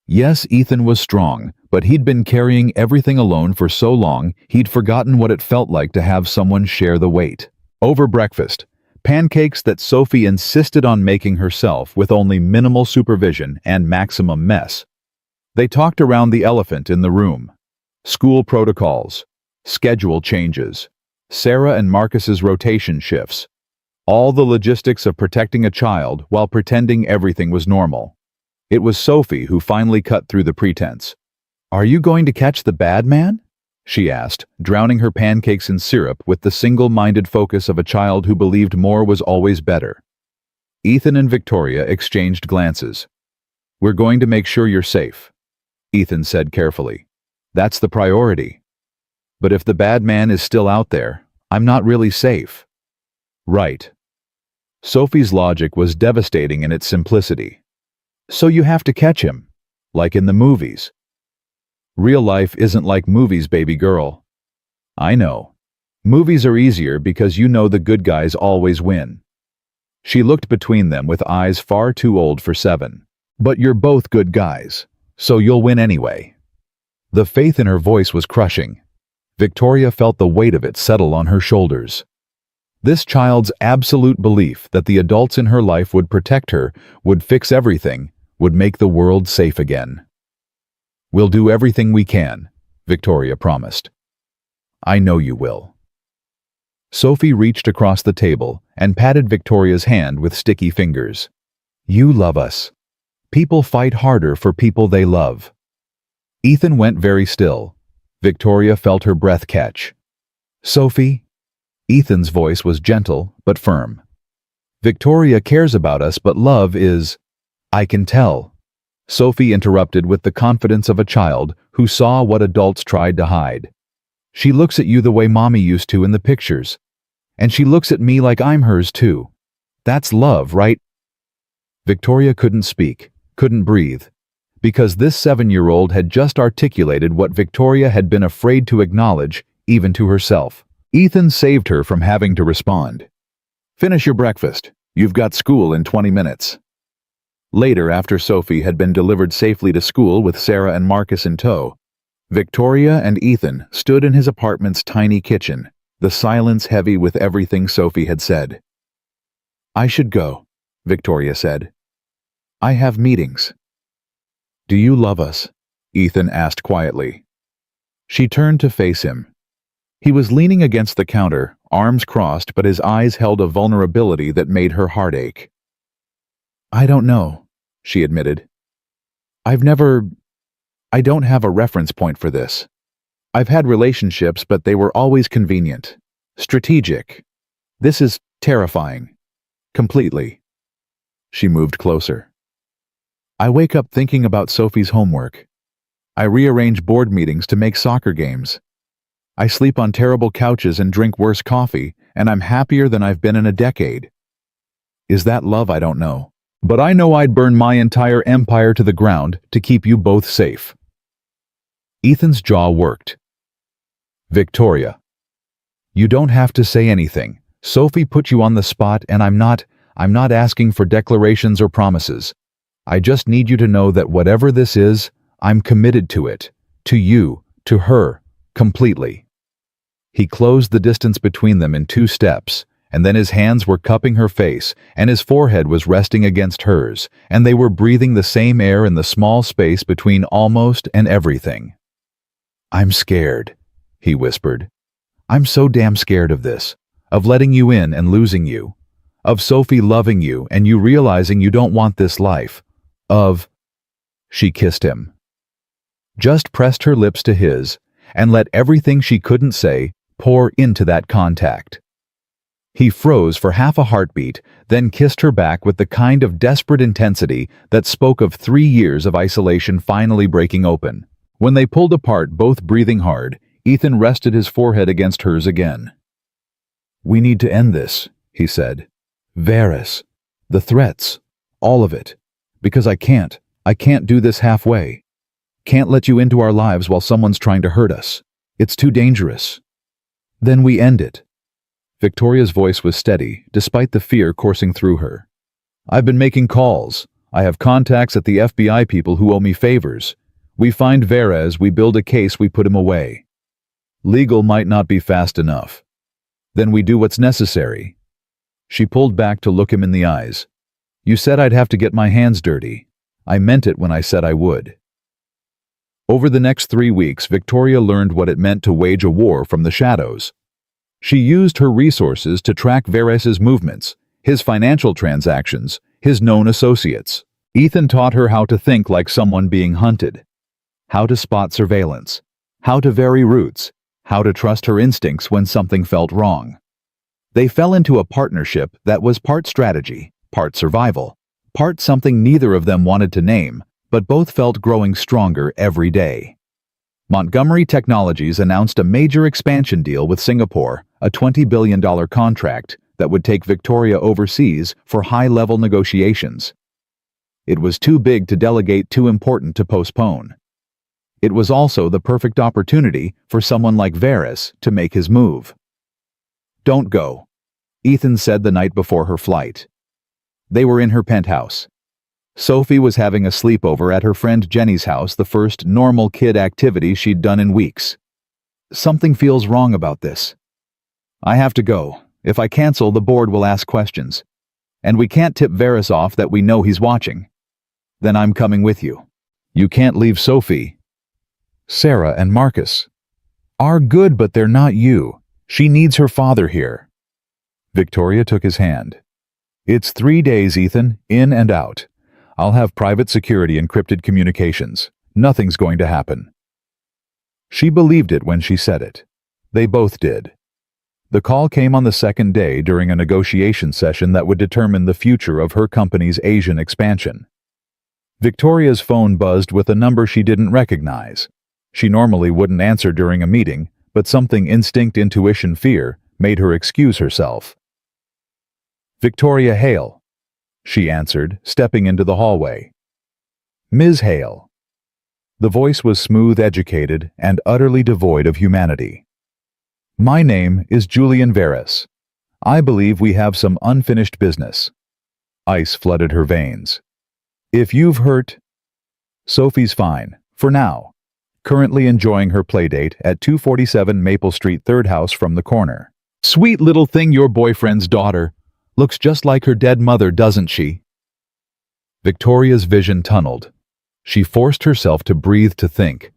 Yes, Ethan was strong, but he'd been carrying everything alone for so long he'd forgotten what it felt like to have someone share the weight. Over breakfast, pancakes that Sophie insisted on making herself with only minimal supervision and maximum mess. They talked around the elephant in the room. School protocols, schedule changes, Sarah and Marcus's rotation shifts, all the logistics of protecting a child while pretending everything was normal. It was Sophie who finally cut through the pretense. "Are you going to catch the bad man?" she asked, drowning her pancakes in syrup with the single-minded focus of a child who believed more was always better. Ethan and Victoria exchanged glances. "We're going to make sure you're safe," Ethan said carefully. "That's the priority. But if the bad man is still out there, I'm not really safe." "Right." Sophie's logic was devastating in its simplicity. "So you have to catch him, like in the movies." "Real life isn't like movies, baby girl." "I know. Movies are easier because you know the good guys always win." She looked between them with eyes far too old for 7. "But you're both good guys, so you'll win anyway." The faith in her voice was crushing. Victoria felt the weight of it settle on her shoulders. This child's absolute belief that the adults in her life would protect her, would fix everything, would make the world safe again. "We'll do everything we can," Victoria promised. "I know you will." Sophie reached across the table and patted Victoria's hand with sticky fingers. "You love us. People fight harder for people they love." Ethan went very still. Victoria felt her breath catch. "Sophie?" Ethan's voice was gentle but firm. Victoria cares about us, but love is... I can tell. Sophie interrupted with the confidence of a child who saw what adults tried to hide. She looks at you the way Mommy used to in the pictures. And she looks at me like I'm hers too. That's love, right? Victoria couldn't speak, couldn't breathe, because this 7-year-old had just articulated what Victoria had been afraid to acknowledge, even to herself. Ethan saved her from having to respond. Finish your breakfast. You've got school in 20 minutes. Later, after Sophie had been delivered safely to school with Sarah and Marcus in tow, Victoria and Ethan stood in his apartment's tiny kitchen, the silence heavy with everything Sophie had said. I should go, Victoria said. I have meetings. Do you love us? Ethan asked quietly. She turned to face him. He was leaning against the counter, arms crossed, but his eyes held a vulnerability that made her heart ache. I don't know, she admitted. I don't have a reference point for this. I've had relationships, but they were always convenient, strategic. This is terrifying. Completely. She moved closer. I wake up thinking about Sophie's homework. I rearrange board meetings to make soccer games. I sleep on terrible couches and drink worse coffee, and I'm happier than I've been in a decade. Is that love? I don't know. But I know I'd burn my entire empire to the ground to keep you both safe. Ethan's jaw worked. Victoria. You don't have to say anything. Sophie put you on the spot, and I'm not asking for declarations or promises. I just need you to know that whatever this is, I'm committed to it. To you, to her, completely. He closed the distance between them in 2 steps, and then his hands were cupping her face, and his forehead was resting against hers, and they were breathing the same air in the small space between almost and everything. I'm scared, he whispered. I'm so damn scared of this, of letting you in and losing you, of Sophie loving you and you realizing you don't want this life, of... She kissed him. Just pressed her lips to his, and let everything she couldn't say pour into that contact. He froze for half a heartbeat, then kissed her back with the kind of desperate intensity that spoke of 3 years of isolation finally breaking open. When they pulled apart, both breathing hard, Ethan rested his forehead against hers again. We need to end this, he said. Varys, the threats, all of it. Because I can't do this halfway. Can't let you into our lives while someone's trying to hurt us. It's too dangerous. Then we end it. Victoria's voice was steady, despite the fear coursing through her. I've been making calls. I have contacts at the FBI, people who owe me favors. We find Varys, we build a case, we put him away. Legal might not be fast enough. Then we do what's necessary. She pulled back to look him in the eyes. You said I'd have to get my hands dirty. I meant it when I said I would. Over the next 3 weeks, Victoria learned what it meant to wage a war from the shadows. She used her resources to track Varys' movements, his financial transactions, his known associates. Ethan taught her how to think like someone being hunted, how to spot surveillance, how to vary routes, how to trust her instincts when something felt wrong. They fell into a partnership that was part strategy, part survival, part something neither of them wanted to name, but both felt growing stronger every day. Montgomery Technologies announced a major expansion deal with Singapore, a $20 billion contract that would take Victoria overseas for high-level negotiations. It was too big to delegate, too important to postpone. It was also the perfect opportunity for someone like Varys to make his move. Don't go, Ethan said the night before her flight. They were in her penthouse. Sophie was having a sleepover at her friend Jenny's house, the first normal kid activity she'd done in weeks. Something feels wrong about this. I have to go. If I cancel, the board will ask questions. And we can't tip Varys off that we know he's watching. Then I'm coming with you. You can't leave Sophie. Sarah and Marcus are good, but they're not you. She needs her father here. Victoria took his hand. It's 3 days, Ethan, in and out. I'll have private security, encrypted communications. Nothing's going to happen. She believed it when she said it. They both did. The call came on the second day during a negotiation session that would determine the future of her company's Asian expansion. Victoria's phone buzzed with a number she didn't recognize. She normally wouldn't answer during a meeting, but something instinct, intuition, fear made her excuse herself. "Victoria Hale," she answered, stepping into the hallway. "Ms. Hale." The voice was smooth, educated, and utterly devoid of humanity. "My name is Julian Veras. I believe we have some unfinished business." Ice flooded her veins. "If you've hurt..." "Sophie's fine, for now. Currently enjoying her playdate at 247 Maple Street, third house from the corner." "Sweet little thing, your boyfriend's daughter. Looks just like her dead mother, doesn't she?" Victoria's vision tunneled. She forced herself to breathe, to think.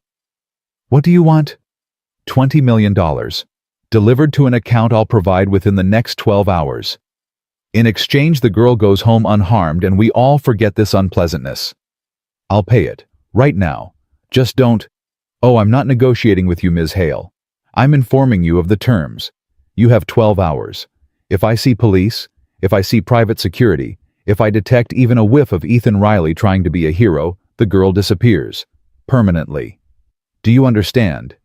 "What do you want?" $20 million. Delivered to an account I'll provide within the next 12 hours. In exchange, the girl goes home unharmed and we all forget this unpleasantness. I'll pay it, right now. Just don't... Oh, I'm not negotiating with you, Ms. Hale. I'm informing you of the terms. You have 12 hours. If I see police, if I see private security, if I detect even a whiff of Ethan Riley trying to be a hero, the girl disappears. Permanently. Do you understand?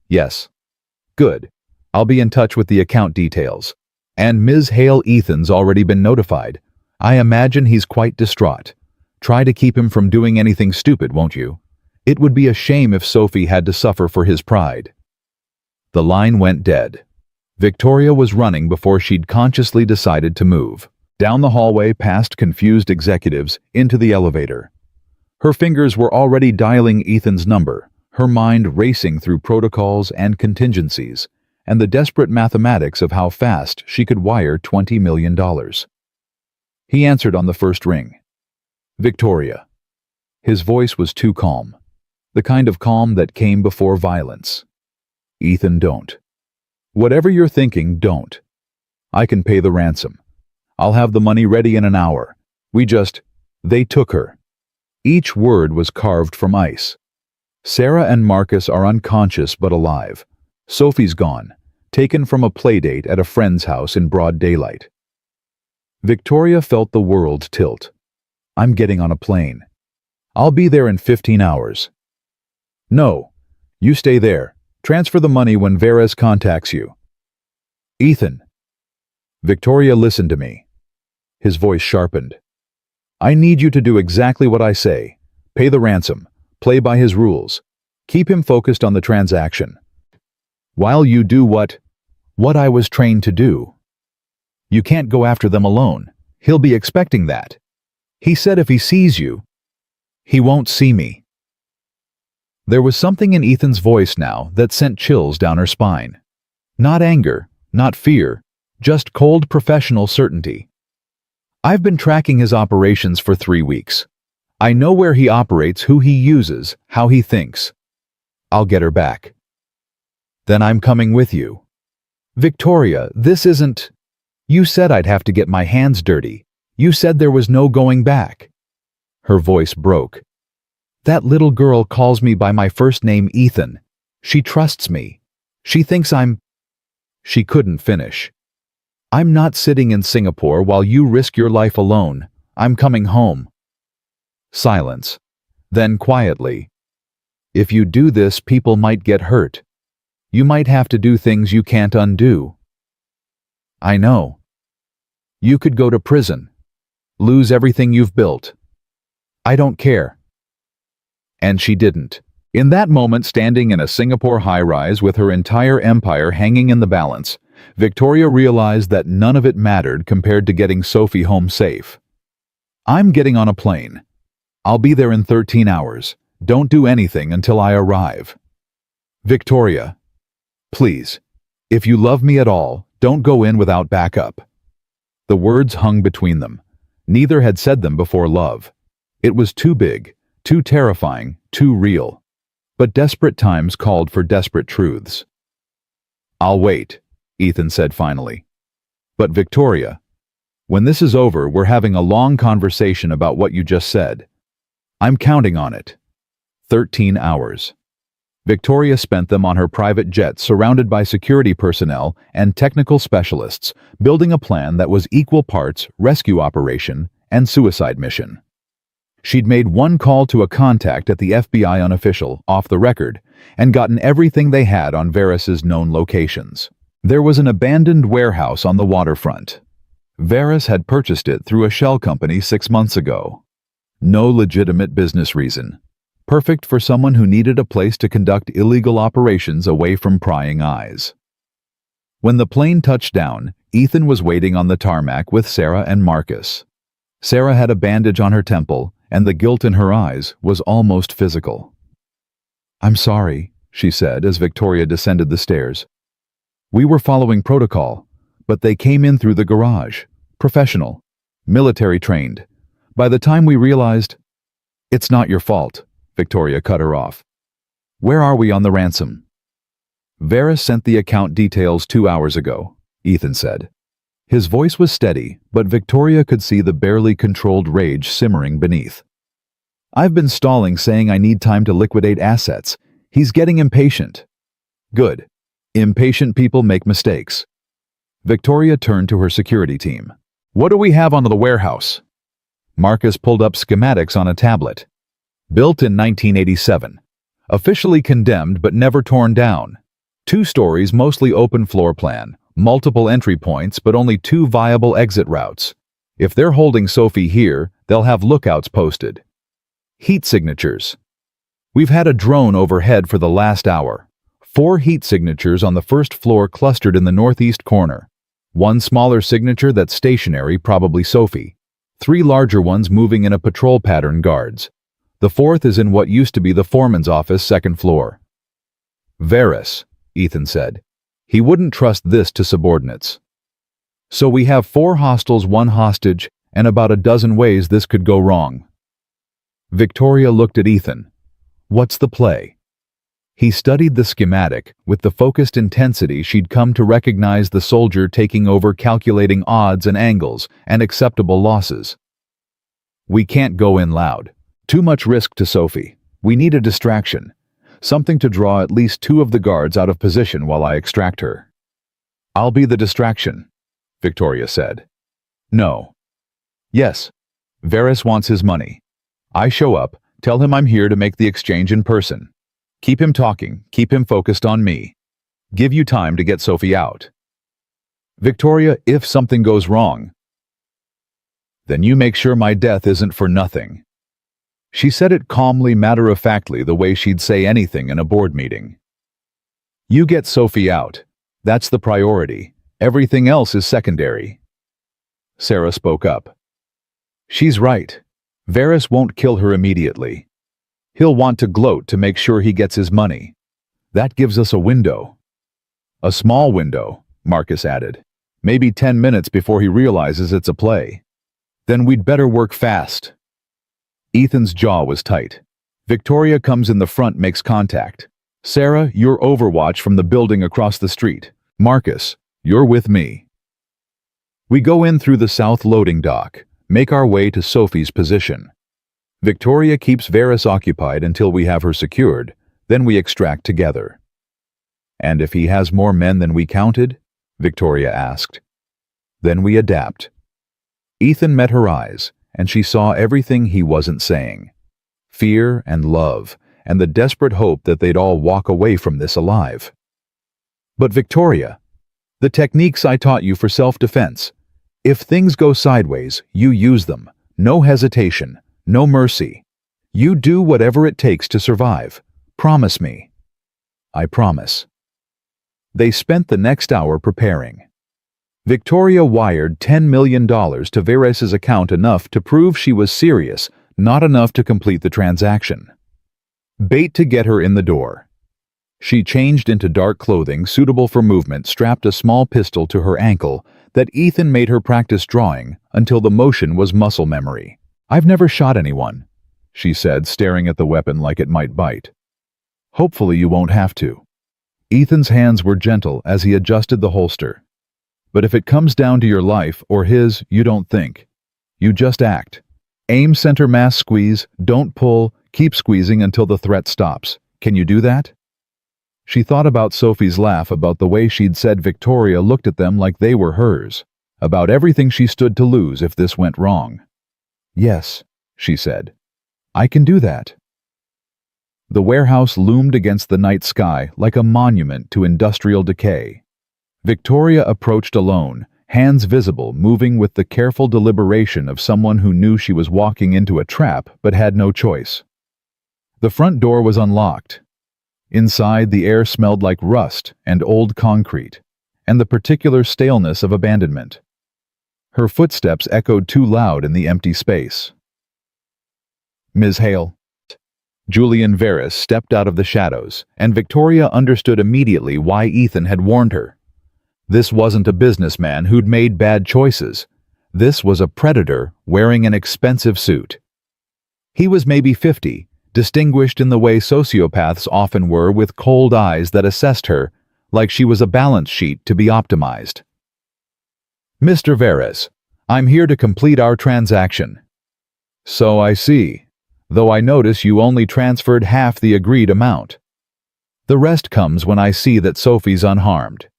Yes. Good. I'll be in touch with the account details. And Ms. Hale, Ethan's already been notified. I imagine he's quite distraught. Try to keep him from doing anything stupid, won't you? It would be a shame if Sophie had to suffer for his pride. The line went dead. Victoria was running before she'd consciously decided to move. Down the hallway, past confused executives, into the elevator. Her fingers were already dialing Ethan's number, her mind racing through protocols and contingencies, and the desperate mathematics of how fast she could wire $20 million. He answered on the first ring. "Victoria." His voice was too calm, the kind of calm that came before violence. "Ethan, don't. Whatever you're thinking, don't. I can pay the ransom. I'll have the money ready in an hour. They took her." Each word was carved from ice. "Sarah and Marcus are unconscious but alive. Sophie's gone, taken from a playdate at a friend's house in broad daylight." Victoria felt the world tilt. "I'm getting on a plane. I'll be there in 15 hours. "No. You stay there. Transfer the money when Veras contacts you." "Ethan." "Victoria, listen to me." His voice sharpened. "I need you to do exactly what I say. Pay the ransom. Play by his rules. Keep him focused on the transaction. While you do what I was trained to do. You can't go after them alone. He'll be expecting that. He said if he sees you..." "He won't see me." There was something in Ethan's voice now that sent chills down her spine. Not anger, not fear, just cold professional certainty. "I've been tracking his operations for 3 weeks. I know where he operates, who he uses, how he thinks. I'll get her back." "Then I'm coming with you." "Victoria, this isn't..." "You said I'd have to get my hands dirty. You said there was no going back." Her voice broke. "That little girl calls me by my first name, Ethan. She trusts me. She thinks I'm..." She couldn't finish. "I'm not sitting in Singapore while you risk your life alone. I'm coming home." Silence. Then quietly. "If you do this, people might get hurt. You might have to do things you can't undo." "I know. You could go to prison. Lose everything you've built. I don't care." And she didn't. In that moment, standing in a Singapore high-rise with her entire empire hanging in the balance, Victoria realized that none of it mattered compared to getting Sophie home safe. "I'm getting on a plane. I'll be there in 13 hours. Don't do anything until I arrive. Victoria, please, if you love me at all, don't go in without backup." The words hung between them. Neither had said them before love. It was too big, too terrifying, too real. But desperate times called for desperate truths. "I'll wait," Ethan said finally. "But Victoria, when this is over, we're having a long conversation about what you just said. I'm counting on it. 13 hours. Victoria spent them on her private jet surrounded by security personnel and technical specialists, building a plan that was equal parts rescue operation and suicide mission. She'd made one call to a contact at the FBI unofficial, off the record, and gotten everything they had on Varys's known locations. There was an abandoned warehouse on the waterfront. Varys had purchased it through a shell company 6 months ago. No legitimate business reason. Perfect for someone who needed a place to conduct illegal operations away from prying eyes. When the plane touched down, Ethan was waiting on the tarmac with Sarah and Marcus. Sarah had a bandage on her temple, and the guilt in her eyes was almost physical. "I'm sorry," she said as Victoria descended the stairs. "We were following protocol, but they came in through the garage. Professional. Military trained. By the time we realized—" "It's not your fault," Victoria cut her off. "Where are we on the ransom?" "Varys sent the account details 2 hours ago," Ethan said. His voice was steady, but Victoria could see the barely controlled rage simmering beneath. "I've been stalling, saying I need time to liquidate assets. He's getting impatient." "Good. Impatient people make mistakes." Victoria turned to her security team. "What do we have on the warehouse?" Marcus pulled up schematics on a tablet. Built in 1987. Officially condemned but never torn down. 2 stories, mostly open floor plan. Multiple entry points but only 2 viable exit routes. If they're holding Sophie here, they'll have lookouts posted. Heat signatures. We've had a drone overhead for the last hour. 4 heat signatures on the first floor clustered in the northeast corner. 1 smaller signature that's stationary, probably Sophie. 3 larger ones moving in a patrol pattern guards. The 4th is in what used to be the foreman's office, 2nd floor. "Varys," Ethan said. He wouldn't trust this to subordinates. "So we have 4 hostiles, 1 hostage, and about a dozen ways this could go wrong." Victoria looked at Ethan. "What's the play?" He studied the schematic with the focused intensity she'd come to recognize the soldier taking over, calculating odds and angles and acceptable losses. "We can't go in loud. Too much risk to Sophie. We need a distraction. Something to draw at least 2 of the guards out of position while I extract her." "I'll be the distraction," Victoria said. "No." "Yes. Varys wants his money. I show up, tell him I'm here to make the exchange in person. Keep him talking, keep him focused on me. Give you time to get Sophie out. Victoria, if something goes wrong, then you make sure my death isn't for nothing." She said it calmly, matter-of-factly, the way she'd say anything in a board meeting. "You get Sophie out. That's the priority. Everything else is secondary." Sarah spoke up. "She's right. Varys won't kill her immediately. He'll want to gloat to make sure he gets his money. That gives us a window." "A small window," Marcus added. "Maybe 10 minutes before he realizes it's a play. Then we'd better work fast." Ethan's jaw was tight. Victoria comes in the front, makes contact. "Sarah, you're overwatch from the building across the street. Marcus, you're with me." We go in through the south loading dock, make our way to Sophie's position. Victoria keeps Varys occupied until we have her secured, then we extract together. "And if he has more men than we counted?" Victoria asked. "Then we adapt." Ethan met her eyes, and she saw everything he wasn't saying. Fear and love, and the desperate hope that they'd all walk away from this alive. "But Victoria, the techniques I taught you for self-defense. If things go sideways, you use them. No hesitation, no mercy. You do whatever it takes to survive. Promise me." "I promise." They spent the next hour preparing. Victoria wired $10 million to Varys's account, enough to prove she was serious, not enough to complete the transaction. Bait to get her in the door. She changed into dark clothing suitable for movement, strapped a small pistol to her ankle that Ethan made her practice drawing until the motion was muscle memory. "I've never shot anyone," she said, staring at the weapon like it might bite. "Hopefully you won't have to." Ethan's hands were gentle as he adjusted the holster. "But if it comes down to your life or his, you don't think. You just act. Aim center mass squeeze, don't pull, keep squeezing until the threat stops. Can you do that?" She thought about Sophie's laugh, about the way she'd said Victoria looked at them like they were hers, about everything she stood to lose if this went wrong. "Yes," she said. "I can do that." The warehouse loomed against the night sky like a monument to industrial decay. Victoria approached alone, hands visible, moving with the careful deliberation of someone who knew she was walking into a trap but had no choice. The front door was unlocked. Inside, the air smelled like rust and old concrete, and the particular staleness of abandonment. Her footsteps echoed too loud in the empty space. "Ms. Hale." Julian Veris stepped out of the shadows, and Victoria understood immediately why Ethan had warned her. This wasn't a businessman who'd made bad choices. This was a predator wearing an expensive suit. He was maybe 50, distinguished in the way sociopaths often were, with cold eyes that assessed her like she was a balance sheet to be optimized. "Mr. Veris, I'm here to complete our transaction." "So I see, though I notice you only transferred half the agreed amount." "The rest comes when I see that Sophie's unharmed."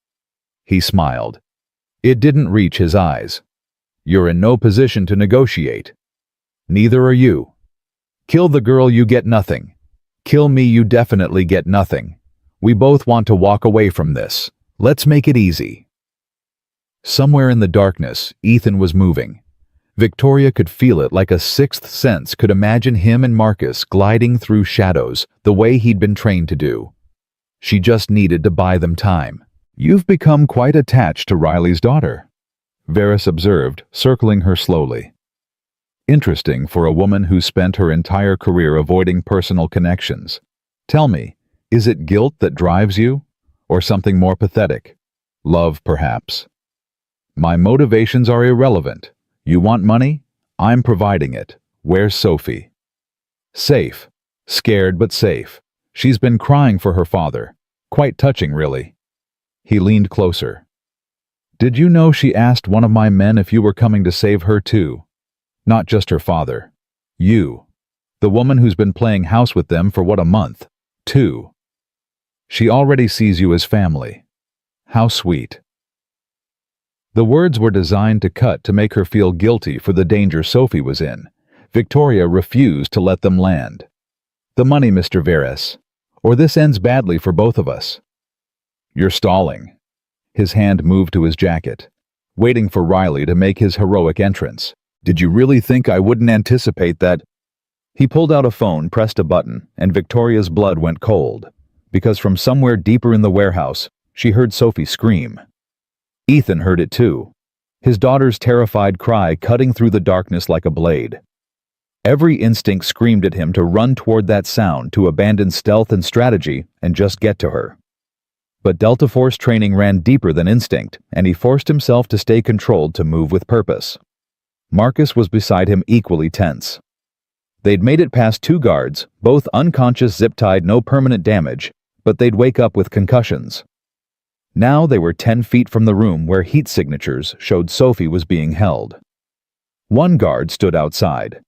He smiled. It didn't reach his eyes. "You're in no position to negotiate. Neither are you. Kill the girl, you get nothing. Kill me, you definitely get nothing. We both want to walk away from this. Let's make it easy." Somewhere in the darkness, Ethan was moving. Victoria could feel it like a sixth sense, could imagine him and Marcus gliding through shadows the way he'd been trained to do. She just needed to buy them time. "You've become quite attached to Riley's daughter," Veris observed, circling her slowly. "Interesting for a woman who spent her entire career avoiding personal connections. Tell me, is it guilt that drives you? Or something more pathetic? Love, perhaps?" "My motivations are irrelevant. You want money? I'm providing it. Where's Sophie?" "Safe. Scared but safe. She's been crying for her father. Quite touching, really." He leaned closer. "Did you know she asked one of my men if you were coming to save her too? Not just her father. You. The woman who's been playing house with them for what, a month? 2. She already sees you as family. How sweet." The words were designed to cut, to make her feel guilty for the danger Sophie was in. Victoria refused to let them land. "The money, Mr. Veris, or this ends badly for both of us." "You're stalling." His hand moved to his jacket, waiting for Riley to make his heroic entrance. "Did you really think I wouldn't anticipate that?" He pulled out a phone, pressed a button, and Victoria's blood went cold, because from somewhere deeper in the warehouse, she heard Sophie scream. Ethan heard it too, his daughter's terrified cry cutting through the darkness like a blade. Every instinct screamed at him to run toward that sound, to abandon stealth and strategy and just get to her. But Delta Force training ran deeper than instinct, and he forced himself to stay controlled, to move with purpose. Marcus was beside him, equally tense. They'd made it past 2 guards, both unconscious, zip-tied, no permanent damage, but they'd wake up with concussions. Now they were 10 feet from the room where heat signatures showed Sophie was being held. One guard stood outside.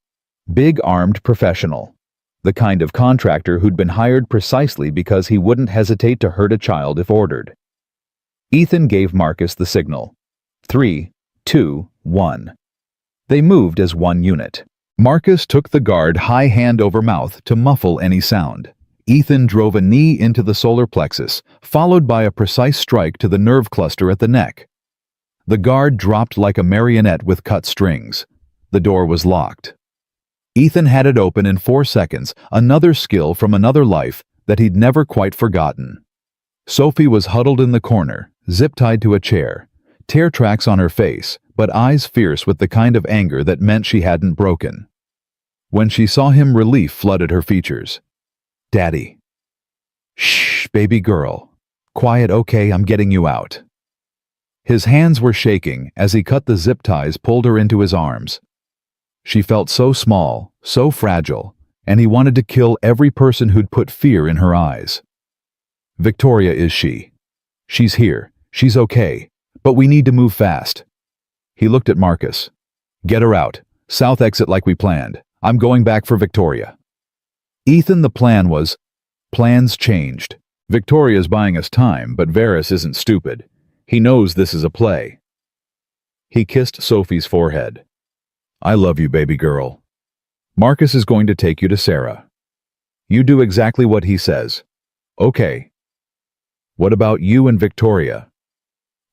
Big, armed professional. The kind of contractor who'd been hired precisely because he wouldn't hesitate to hurt a child if ordered. Ethan gave Marcus the signal. 3, 2, 1. They moved as one unit. Marcus took the guard high, hand over mouth, to muffle any sound. Ethan drove a knee into the solar plexus, followed by a precise strike to the nerve cluster at the neck. The guard dropped like a marionette with cut strings. The door was locked. Ethan had it open in 4 seconds, another skill from another life that he'd never quite forgotten. Sophie was huddled in the corner, zip-tied to a chair, tear tracks on her face, but eyes fierce with the kind of anger that meant she hadn't broken. When she saw him, relief flooded her features. "Daddy." "Shh, baby girl. Quiet, okay, I'm getting you out." His hands were shaking as he cut the zip ties, pulled her into his arms. She felt so small, so fragile, and he wanted to kill every person who'd put fear in her eyes. "Victoria, is she? She's here. She's okay. But we need to move fast." He looked at Marcus. "Get her out. South exit like we planned. I'm going back for Victoria." Ethan, the plan was... Plans changed. Victoria's buying us time, but Varys isn't stupid. He knows this is a play. He kissed Sophie's forehead. I love you, baby girl. Marcus is going to take you to Sarah. You do exactly what he says. Okay. What about you and Victoria?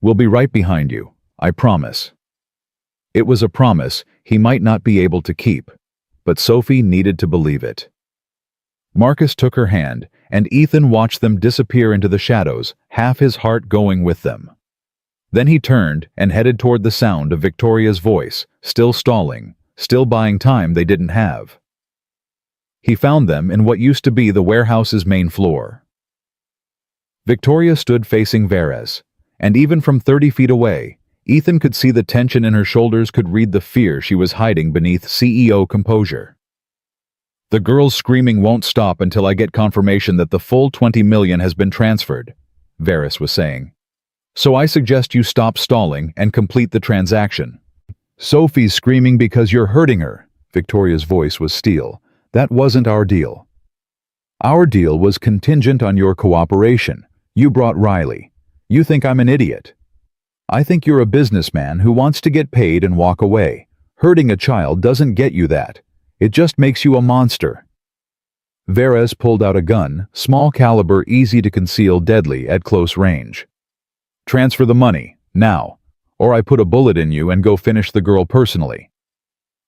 We'll be right behind you, I promise. It was a promise he might not be able to keep, but Sophie needed to believe it. Marcus took her hand, and Ethan watched them disappear into the shadows, half his heart going with them. Then he turned and headed toward the sound of Victoria's voice, still stalling, still buying time they didn't have. He found them in what used to be the warehouse's main floor. Victoria stood facing Varys, and even from 30 feet away, Ethan could see the tension in her shoulders, could read the fear she was hiding beneath CEO composure. The girl's screaming won't stop until I get confirmation that the full 20 million has been transferred, Varys was saying. So I suggest you stop stalling and complete the transaction. Sophie's screaming because you're hurting her. Victoria's voice was steel. That wasn't our deal. Our deal was contingent on your cooperation. You brought Riley. You think I'm an idiot. I think you're a businessman who wants to get paid and walk away. Hurting a child doesn't get you that. It just makes you a monster. Varys pulled out a gun, small caliber, easy to conceal, deadly at close range. Transfer the money, now, or I put a bullet in you and go finish the girl personally.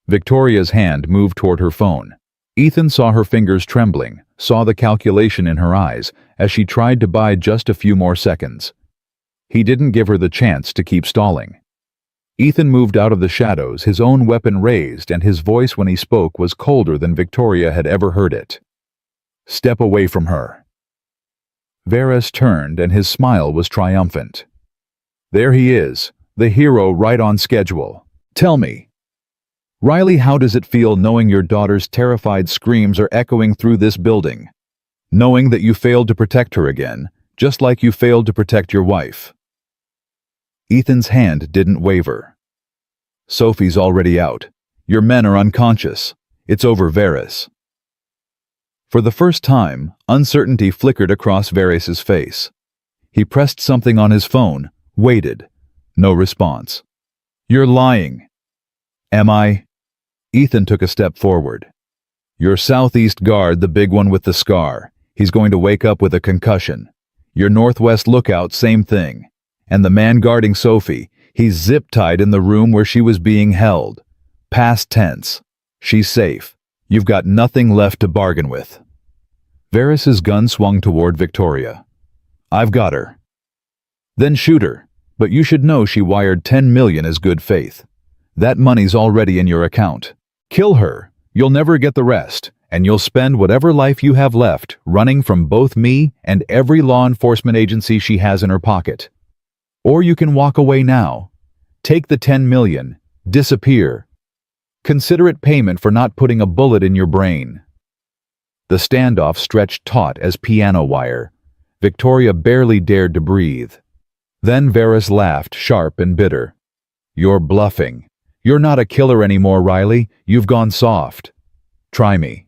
Victoria's hand moved toward her phone. Ethan saw her fingers trembling, saw the calculation in her eyes as she tried to buy just a few more seconds. He didn't give her the chance to keep stalling. Ethan moved out of the shadows, his own weapon raised, and his voice when he spoke was colder than Victoria had ever heard it. Step away from her. Varys turned, and his smile was triumphant. There he is, the hero right on schedule. Tell me, Riley, how does it feel knowing your daughter's terrified screams are echoing through this building? Knowing that you failed to protect her again, just like you failed to protect your wife. Ethan's hand didn't waver. Sophie's already out. Your men are unconscious. It's over, Varys. For the first time, uncertainty flickered across Varys's face. He pressed something on his phone, waited. No response. You're lying. Am I? Ethan took a step forward. Your southeast guard, the big one with the scar. He's going to wake up with a concussion. Your northwest lookout, same thing. And the man guarding Sophie, he's zip-tied in the room where she was being held. Past tense. She's safe. You've got nothing left to bargain with. Varys's gun swung toward Victoria. I've got her. Then shoot her, but you should know she wired 10 million as good faith. That money's already in your account. Kill her, you'll never get the rest, and you'll spend whatever life you have left running from both me and every law enforcement agency she has in her pocket. Or you can walk away now. Take the 10 million, disappear. Consider it payment for not putting a bullet in your brain. The standoff stretched taut as piano wire. Victoria barely dared to breathe. Then Varys laughed, sharp and bitter. You're bluffing. You're not a killer anymore, Riley. You've gone soft. Try me.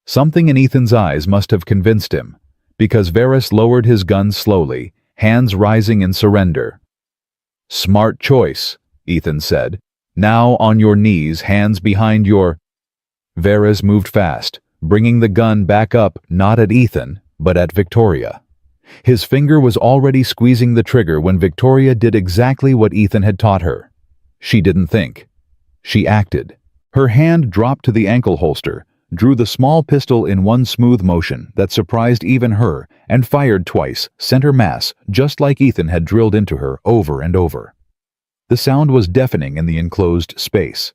Something in Ethan's eyes must have convinced him, because Varys lowered his gun slowly, hands rising in surrender. Smart choice, Ethan said. Now on your knees, hands behind your... Varys moved fast, bringing the gun back up, not at Ethan, but at Victoria. His finger was already squeezing the trigger when Victoria did exactly what Ethan had taught her. She didn't think. She acted. Her hand dropped to the ankle holster, drew the small pistol in one smooth motion that surprised even her, and fired twice, center mass, just like Ethan had drilled into her over and over. The sound was deafening in the enclosed space.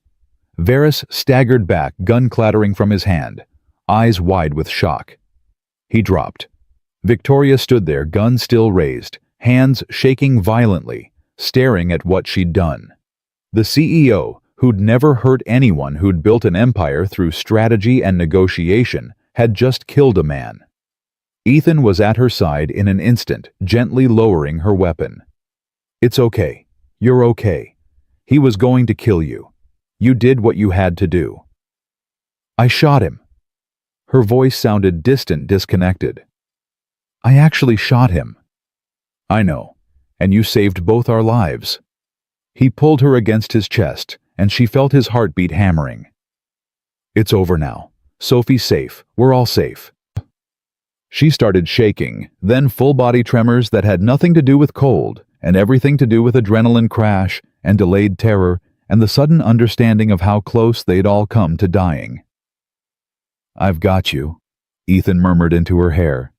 Varys staggered back, gun clattering from his hand, eyes wide with shock. He dropped. Victoria stood there, gun still raised, hands shaking violently, staring at what she'd done. The CEO, who'd never hurt anyone, who'd built an empire through strategy and negotiation, had just killed a man. Ethan was at her side in an instant, gently lowering her weapon. It's okay. You're okay. He was going to kill you. You did what you had to do. I shot him. Her voice sounded distant, disconnected. I actually shot him. I know, and you saved both our lives. He pulled her against his chest, and she felt his heartbeat hammering. It's over now. Sophie's safe. We're all safe. She started shaking, then full-body tremors that had nothing to do with cold, and everything to do with adrenaline crash and delayed terror and the sudden understanding of how close they'd all come to dying. I've got you, Ethan murmured into her hair.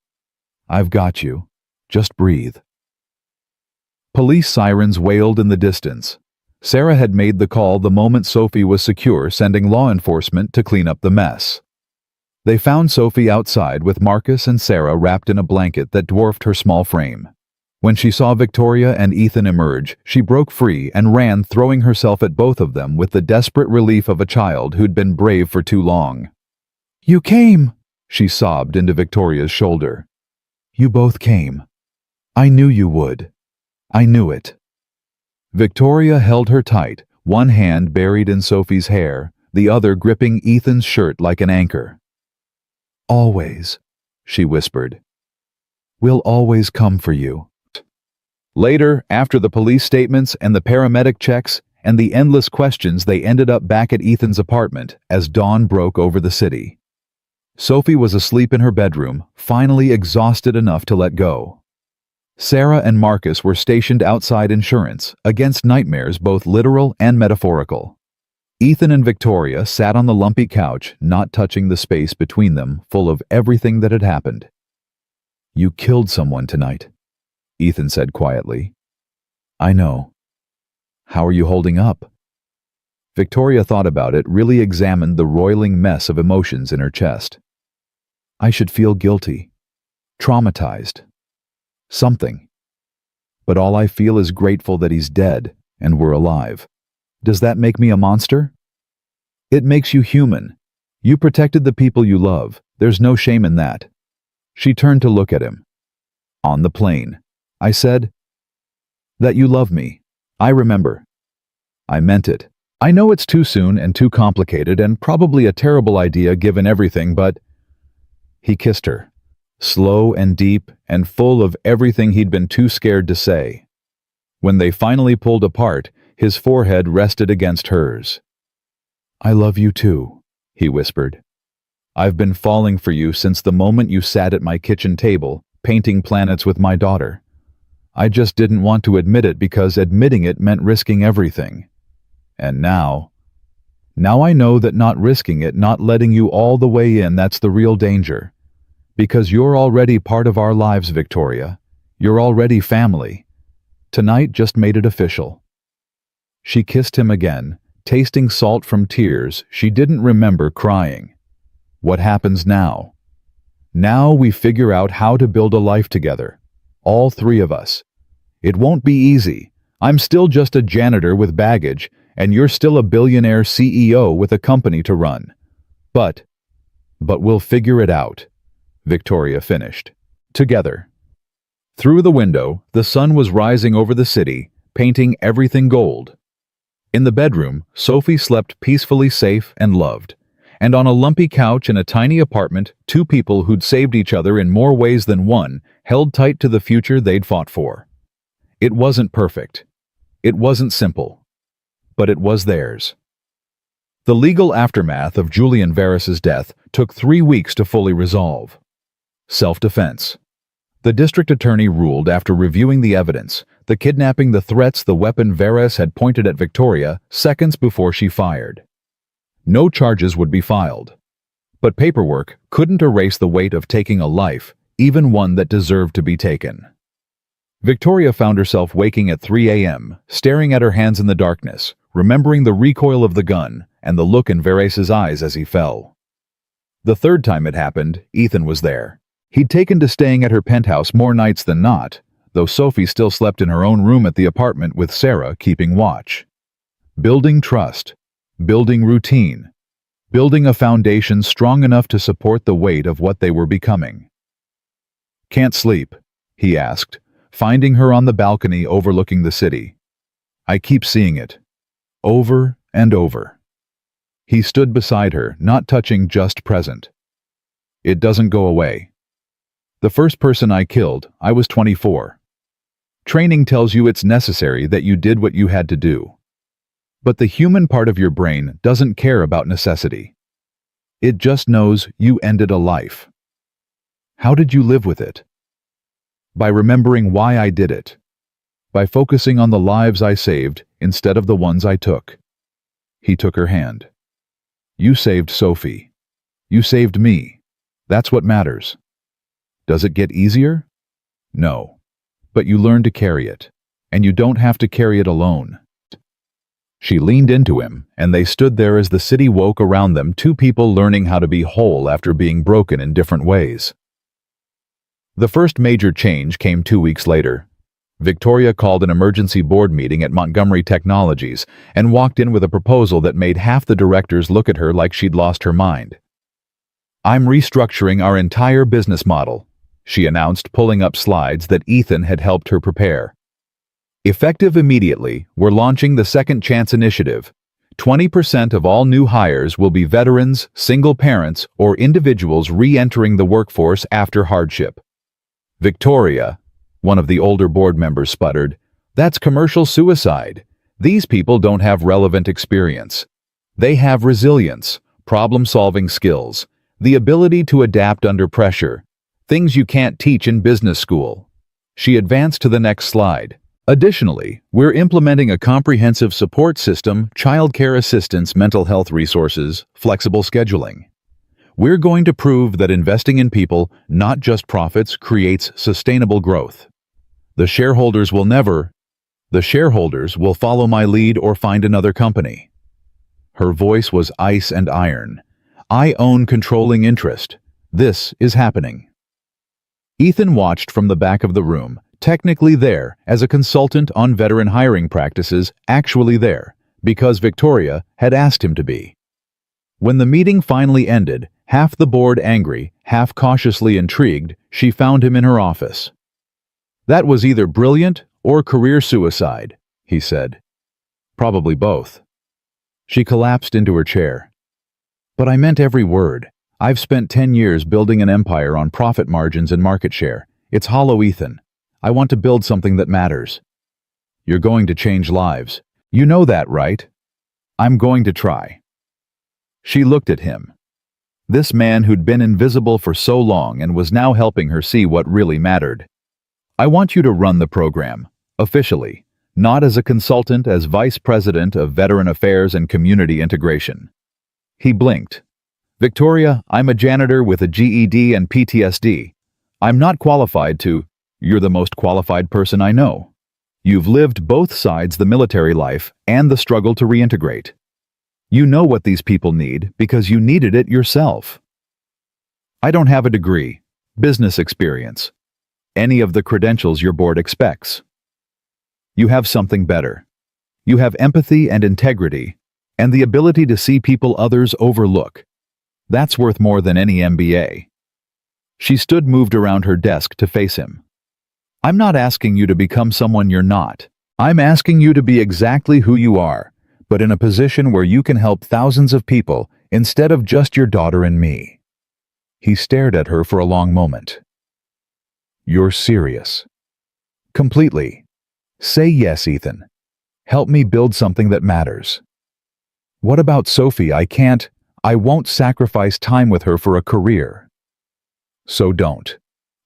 I've got you. Just breathe. Police sirens wailed in the distance. Sarah had made the call the moment Sophie was secure, sending law enforcement to clean up the mess. They found Sophie outside with Marcus and Sarah wrapped in a blanket that dwarfed her small frame. When she saw Victoria and Ethan emerge, she broke free and ran, throwing herself at both of them with the desperate relief of a child who'd been brave for too long. "You came!" she sobbed into Victoria's shoulder. "You both came. I knew you would. I knew it." Victoria held her tight, one hand buried in Sophie's hair, the other gripping Ethan's shirt like an anchor. "Always," she whispered. "We'll always come for you." Later, after the police statements and the paramedic checks and the endless questions, they ended up back at Ethan's apartment as dawn broke over the city. Sophie was asleep in her bedroom, finally exhausted enough to let go. Sarah and Marcus were stationed outside insurance, against nightmares both literal and metaphorical. Ethan and Victoria sat on the lumpy couch, not touching the space between them, full of everything that had happened. "You killed someone tonight," Ethan said quietly. "I know. How are you holding up?" Victoria thought about it, really examined the roiling mess of emotions in her chest. "I should feel guilty, traumatized, something. But all I feel is grateful that he's dead and we're alive. Does that make me a monster?" "It makes you human. You protected the people you love. There's no shame in that." She turned to look at him. "On the plane, I said that you love me. I remember. I meant it. I know it's too soon and too complicated and probably a terrible idea given everything, but—" He kissed her, slow and deep and full of everything he'd been too scared to say. When they finally pulled apart, his forehead rested against hers. "I love you too," he whispered. "I've been falling for you since the moment you sat at my kitchen table, painting planets with my daughter. I just didn't want to admit it because admitting it meant risking everything. And now I know that not risking it, not letting you all the way in, that's the real danger. Because you're already part of our lives, Victoria. You're already family. Tonight just made it official." She kissed him again, tasting salt from tears she didn't remember crying. "What happens now? Now we figure out how to build a life together. All three of us. It won't be easy. I'm still just a janitor with baggage, and you're still a billionaire CEO with a company to run. But we'll figure it out," Victoria finished. "Together." Through the window, the sun was rising over the city, painting everything gold. In the bedroom, Sophie slept peacefully, safe and loved. And on a lumpy couch in a tiny apartment, two people who'd saved each other in more ways than one held tight to the future they'd fought for. It wasn't perfect. It wasn't simple. But it was theirs. The legal aftermath of Julian Veris's death took 3 weeks to fully resolve. Self-defense. The district attorney ruled after reviewing the evidence, the kidnapping, the threats, the weapon Veris had pointed at Victoria seconds before she fired. No charges would be filed. But paperwork couldn't erase the weight of taking a life, even one that deserved to be taken. Victoria found herself waking at 3 a.m., staring at her hands in the darkness, remembering the recoil of the gun and the look in Veris's eyes as he fell. The third time it happened, Ethan was there. He'd taken to staying at her penthouse more nights than not, though Sophie still slept in her own room at the apartment with Sarah keeping watch. Building trust, building routine, building a foundation strong enough to support the weight of what they were becoming. "Can't sleep?" he asked, finding her on the balcony overlooking the city. "I keep seeing it. Over and over." He stood beside her, not touching, just present. "It doesn't go away." The first person I killed, I was 24. Training tells you it's necessary that you did what you had to do. But the human part of your brain doesn't care about necessity. It just knows you ended a life. How did you live with it? By remembering why I did it. By focusing on the lives I saved instead of the ones I took. He took her hand. You saved Sophie. You saved me. That's what matters. Does it get easier? No. But you learn to carry it. And you don't have to carry it alone. She leaned into him, and they stood there as the city woke around them, two people learning how to be whole after being broken in different ways. The first major change came 2 weeks later. Victoria called an emergency board meeting at Montgomery Technologies and walked in with a proposal that made half the directors look at her like she'd lost her mind. "I'm restructuring our entire business model," she announced, pulling up slides that Ethan had helped her prepare. "Effective immediately, we're launching the Second Chance Initiative. 20% of all new hires will be veterans, single parents, or individuals re-entering the workforce after hardship." "Victoria," one of the older board members sputtered, "that's commercial suicide. These people don't have relevant experience. They have resilience, problem-solving skills, the ability to adapt under pressure, things you can't teach in business school." She advanced to the next slide. "Additionally, we're implementing a comprehensive support system, childcare assistance, mental health resources, flexible scheduling. We're going to prove that investing in people, not just profits, creates sustainable growth. The shareholders will follow my lead or find another company." Her voice was ice and iron. "I own controlling interest. This is happening." Ethan watched from the back of the room, technically there as a consultant on veteran hiring practices, actually there because Victoria had asked him to be. When the meeting finally ended, half the board angry, half cautiously intrigued, she found him in her office. "That was either brilliant or career suicide," he said. "Probably both." She collapsed into her chair. "But I meant every word. I've spent 10 years building an empire on profit margins and market share. It's hollow, Ethan. I want to build something that matters." "You're going to change lives. You know that, right?" "I'm going to try." She looked at him. This man who'd been invisible for so long and was now helping her see what really mattered. "I want you to run the program, officially, not as a consultant, as Vice President of Veteran Affairs and Community Integration." He blinked. "Victoria, I'm a janitor with a GED and PTSD. I'm not qualified to—" "You're the most qualified person I know. You've lived both sides, the military life and the struggle to reintegrate. You know what these people need because you needed it yourself." "I don't have a degree, business experience, any of the credentials your board expects. You have something better. You have empathy and integrity, and the ability to see people others overlook. That's worth more than any MBA." She stood, moved around her desk to face him. "I'm not asking you to become someone you're not. I'm asking you to be exactly who you are, but in a position where you can help thousands of people instead of just your daughter and me." He stared at her for a long moment. "You're serious?" "Completely. Say yes, Ethan. Help me build something that matters." "What about Sophie? I won't sacrifice time with her for a career." "So don't.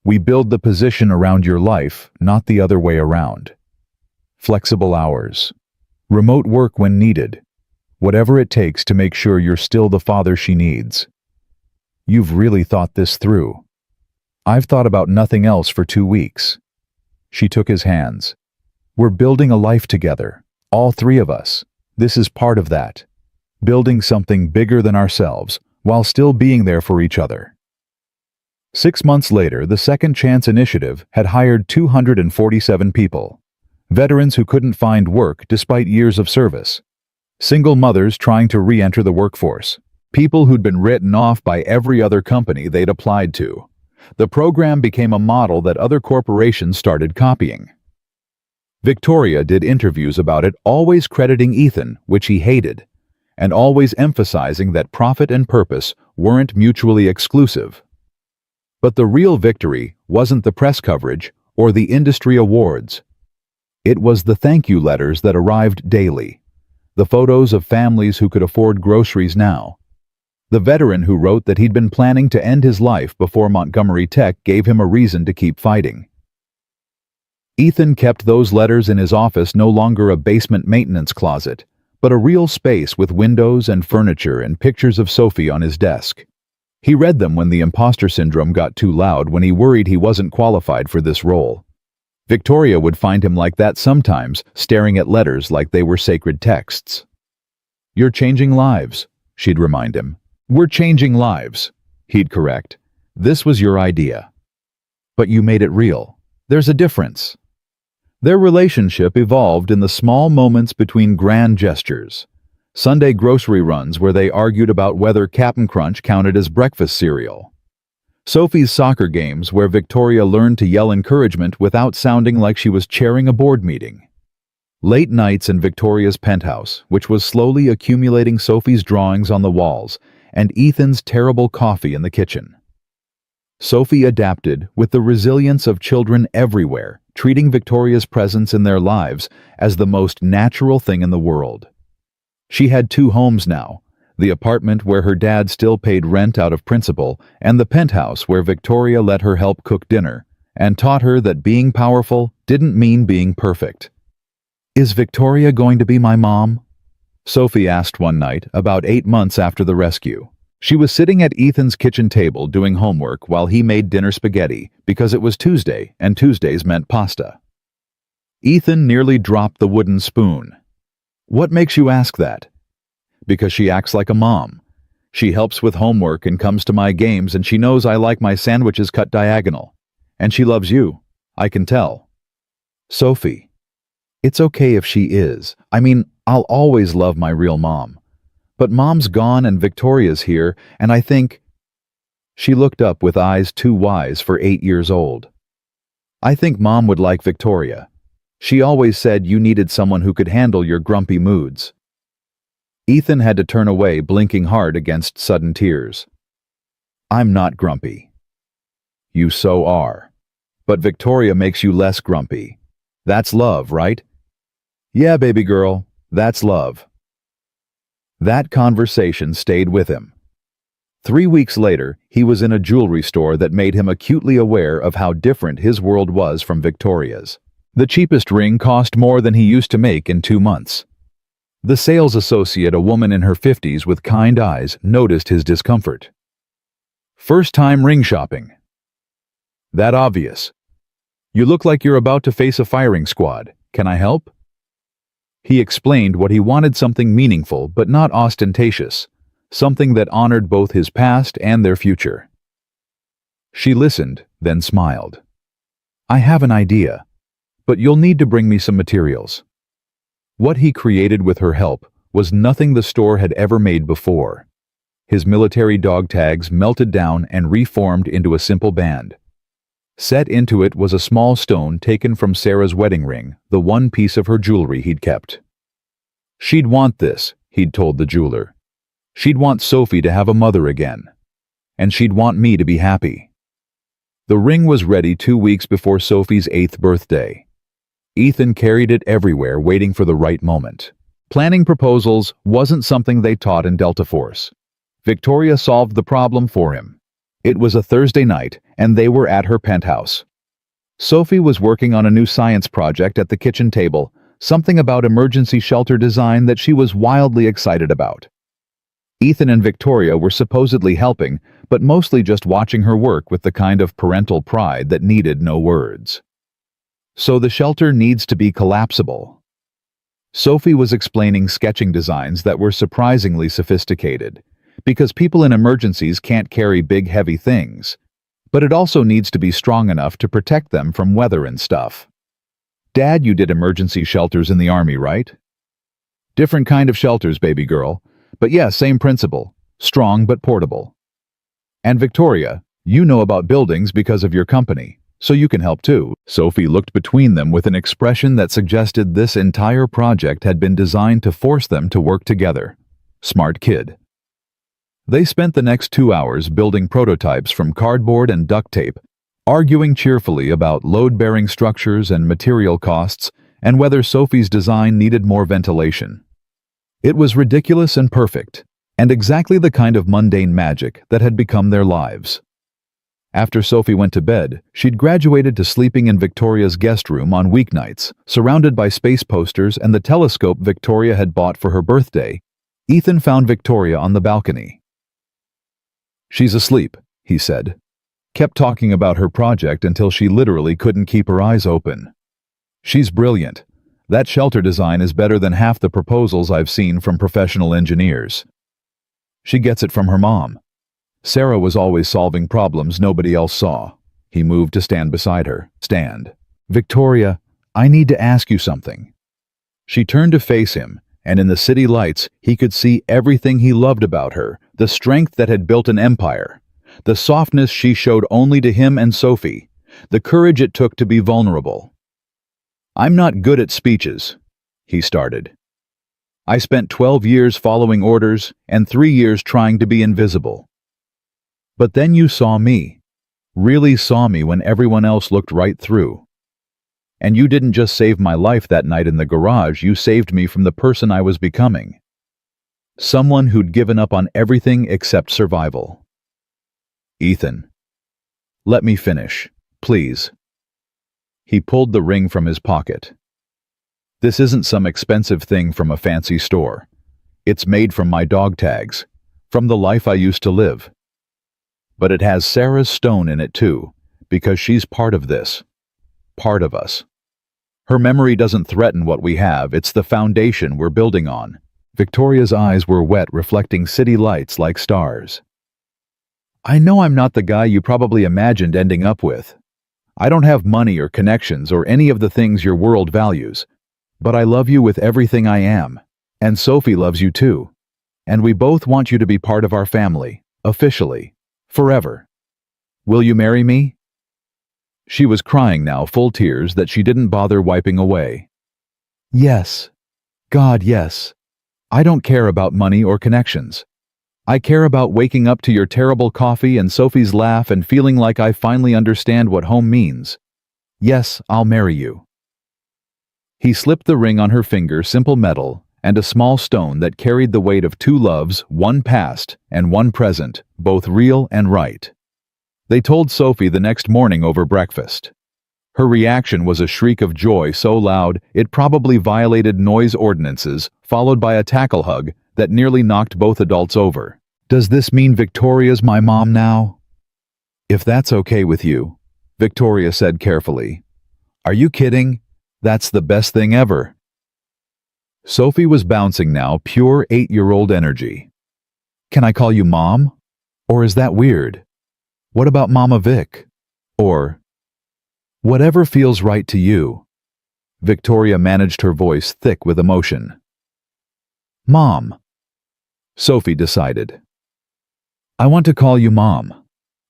We build the position around your life, not the other way around. Flexible hours. Remote work when needed. Whatever it takes to make sure you're still the father she needs. You've really thought this through." "I've thought about nothing else for 2 weeks." She took his hands. "We're building a life together, all three of us. This is part of that. Building something bigger than ourselves, while still being there for each other." 6 months later, the Second Chance Initiative had hired 247 people. Veterans who couldn't find work despite years of service. Single mothers trying to re-enter the workforce. People who'd been written off by every other company they'd applied to. The program became a model that other corporations started copying. Victoria did interviews about it, always crediting Ethan, which he hated, and always emphasizing that profit and purpose weren't mutually exclusive. But the real victory wasn't the press coverage or the industry awards. It was the thank you letters that arrived daily, the photos of families who could afford groceries now, the veteran who wrote that he'd been planning to end his life before Montgomery Tech gave him a reason to keep fighting. Ethan kept those letters in his office, no longer a basement maintenance closet, but a real space with windows and furniture and pictures of Sophie on his desk. He read them when the imposter syndrome got too loud, when he worried he wasn't qualified for this role. Victoria would find him like that sometimes, staring at letters like they were sacred texts. "You're changing lives," she'd remind him. "We're changing lives," he'd correct. "This was your idea. But you made it real. There's a difference." Their relationship evolved in the small moments between grand gestures. Sunday grocery runs where they argued about whether Cap'n Crunch counted as breakfast cereal. Sophie's soccer games where Victoria learned to yell encouragement without sounding like she was chairing a board meeting. Late nights in Victoria's penthouse, which was slowly accumulating Sophie's drawings on the walls and Ethan's terrible coffee in the kitchen. Sophie adapted with the resilience of children everywhere, treating Victoria's presence in their lives as the most natural thing in the world. She had two homes now, the apartment where her dad still paid rent out of principle, and the penthouse where Victoria let her help cook dinner, and taught her that being powerful didn't mean being perfect. "Is Victoria going to be my mom?" Sophie asked one night, about 8 months after the rescue. She was sitting at Ethan's kitchen table doing homework while he made dinner spaghetti, because it was Tuesday, and Tuesdays meant pasta. Ethan nearly dropped the wooden spoon. "What makes you ask that?" "Because she acts like a mom. She helps with homework and comes to my games, and she knows I like my sandwiches cut diagonal. And she loves you. I can tell." "Sophie, it's okay if she is. I mean, I'll always love my real mom. But Mom's gone and Victoria's here, and I think—" She looked up with eyes too wise for 8 years old. "I think Mom would like Victoria. She always said you needed someone who could handle your grumpy moods." Ethan had to turn away, blinking hard against sudden tears. "I'm not grumpy." "You so are. But Victoria makes you less grumpy. That's love, right?" "Yeah, baby girl, that's love." That conversation stayed with him. 3 weeks later, he was in a jewelry store that made him acutely aware of how different his world was from Victoria's. The cheapest ring cost more than he used to make in 2 months. The sales associate, a woman in her 50s with kind eyes, noticed his discomfort. "First time ring shopping." "That obvious. You look like you're about to face a firing squad. Can I help?" He explained what he wanted: something meaningful but not ostentatious, something that honored both his past and their future. She listened, then smiled. "I have an idea, but you'll need to bring me some materials." What he created with her help was nothing the store had ever made before. His military dog tags melted down and reformed into a simple band. Set into it was a small stone taken from Sarah's wedding ring, the one piece of her jewelry he'd kept. "She'd want this," he'd told the jeweler. "She'd want Sophie to have a mother again. And she'd want me to be happy." The ring was ready 2 weeks before Sophie's 8th birthday. Ethan carried it everywhere, waiting for the right moment. Planning proposals wasn't something they taught in Delta Force. Victoria solved the problem for him. It was a Thursday night, and they were at her penthouse. Sophie was working on a new science project at the kitchen table, something about emergency shelter design that she was wildly excited about. Ethan and Victoria were supposedly helping, but mostly just watching her work with the kind of parental pride that needed no words. "So the shelter needs to be collapsible." Sophie was explaining sketching designs that were surprisingly sophisticated, because people in emergencies can't carry big, heavy things. But it also needs to be strong enough to protect them from weather and stuff. "Dad, you did emergency shelters in the Army, right?" "Different kind of shelters, baby girl. But yeah, same principle. Strong but portable." "And Victoria, you know about buildings because of your company, so you can help too." Sophie looked between them with an expression that suggested this entire project had been designed to force them to work together. Smart kid. They spent the next 2 hours building prototypes from cardboard and duct tape, arguing cheerfully about load-bearing structures and material costs and whether Sophie's design needed more ventilation. It was ridiculous and perfect, and exactly the kind of mundane magic that had become their lives. After Sophie went to bed, she'd graduated to sleeping in Victoria's guest room on weeknights, surrounded by space posters and the telescope Victoria had bought for her birthday. Ethan found Victoria on the balcony. "She's asleep," he said. Kept talking about her project until she literally couldn't keep her eyes open. "She's brilliant. That shelter design is better than half the proposals I've seen from professional engineers. She gets it from her mom. Sarah was always solving problems nobody else saw." He moved to stand beside her. "Stand. Victoria, I need to ask you something." She turned to face him, and in the city lights, he could see everything he loved about her, the strength that had built an empire, the softness she showed only to him and Sophie, the courage it took to be vulnerable. "I'm not good at speeches," he started. "I spent 12 years following orders and 3 years trying to be invisible. But then you saw me, really saw me when everyone else looked right through. And you didn't just save my life that night in the garage, you saved me from the person I was becoming. Someone who'd given up on everything except survival." "Ethan, let me finish, please." He pulled the ring from his pocket. "This isn't some expensive thing from a fancy store. It's made from my dog tags, from the life I used to live. But it has Sarah's stone in it too, because she's part of this, part of us. Her memory doesn't threaten what we have, it's the foundation we're building on." Victoria's eyes were wet, reflecting city lights like stars. "I know I'm not the guy you probably imagined ending up with. I don't have money or connections or any of the things your world values, but I love you with everything I am, and Sophie loves you too. And we both want you to be part of our family, officially, forever. Will you marry me?" She was crying now, full tears that she didn't bother wiping away. "Yes. God, yes. I don't care about money or connections. I care about waking up to your terrible coffee and Sophie's laugh and feeling like I finally understand what home means. Yes, I'll marry you." He slipped the ring on her finger, simple metal, and a small stone that carried the weight of 2 loves, one past and one present, both real and right. They told Sophie the next morning over breakfast. Her reaction was a shriek of joy so loud it probably violated noise ordinances, followed by a tackle hug that nearly knocked both adults over. "Does this mean Victoria's my mom now?" "If that's okay with you," Victoria said carefully. "Are you kidding? That's the best thing ever." Sophie was bouncing now, pure 8-year-old energy. "Can I call you Mom? Or is that weird? What about Mama Vic? Or whatever feels right to you." Victoria managed her voice thick with emotion. "Mom," Sophie decided. "I want to call you Mom,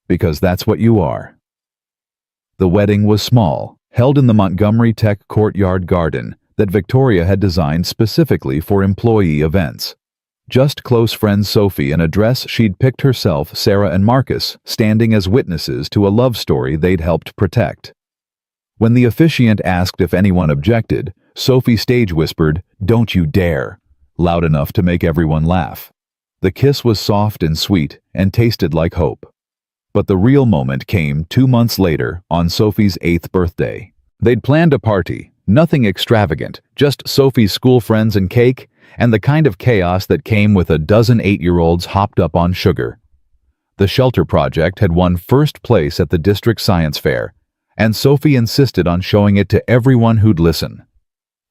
because that's what you are." The wedding was small, held in the Montgomery Tech courtyard garden that Victoria had designed specifically for employee events. Just close friends Sophie in a dress she'd picked herself, Sarah and Marcus, standing as witnesses to a love story they'd helped protect. When the officiant asked if anyone objected, Sophie stage whispered, "Don't you dare," loud enough to make everyone laugh. The kiss was soft and sweet and tasted like hope. But the real moment came 2 months later, on Sophie's 8th birthday. They'd planned a party, nothing extravagant, just Sophie's school friends and cake, and the kind of chaos that came with a dozen 8-year-olds hopped up on sugar. The shelter project had won first place at the district science fair, and Sophie insisted on showing it to everyone who'd listen.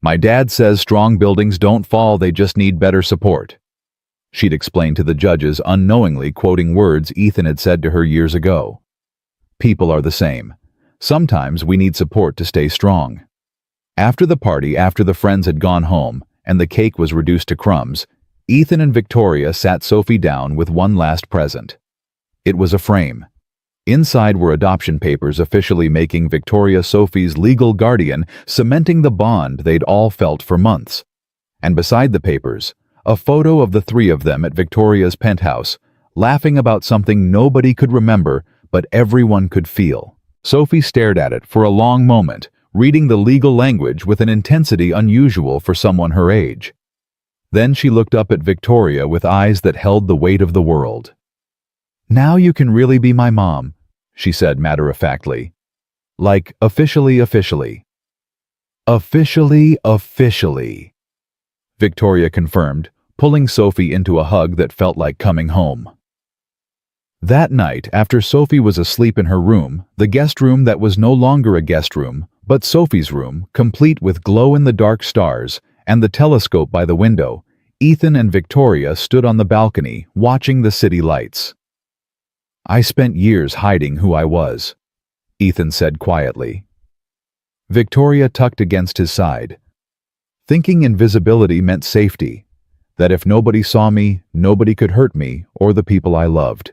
"My dad says strong buildings don't fall, they just need better support," she'd explained to the judges, unknowingly quoting words Ethan had said to her years ago. "People are the same. Sometimes we need support to stay strong." After the party, after the friends had gone home, and the cake was reduced to crumbs, Ethan and Victoria sat Sophie down with one last present. It was a frame. Inside were adoption papers officially making Victoria Sophie's legal guardian, cementing the bond they'd all felt for months. And beside the papers, a photo of the 3 of them at Victoria's penthouse, laughing about something nobody could remember but everyone could feel. Sophie stared at it for a long moment, reading the legal language with an intensity unusual for someone her age. Then she looked up at Victoria with eyes that held the weight of the world. "Now you can really be my mom," she said matter-of-factly. "Like, officially. Officially, Victoria confirmed, pulling Sophie into a hug that felt like coming home. That night, after Sophie was asleep in her room, the guest room that was no longer a guest room, but Sophie's room, complete with glow-in-the-dark stars, and the telescope by the window, Ethan and Victoria stood on the balcony, watching the city lights. "I spent years hiding who I was," Ethan said quietly. Victoria tucked against his side, thinking invisibility meant safety, that if nobody saw me, nobody could hurt me or the people I loved.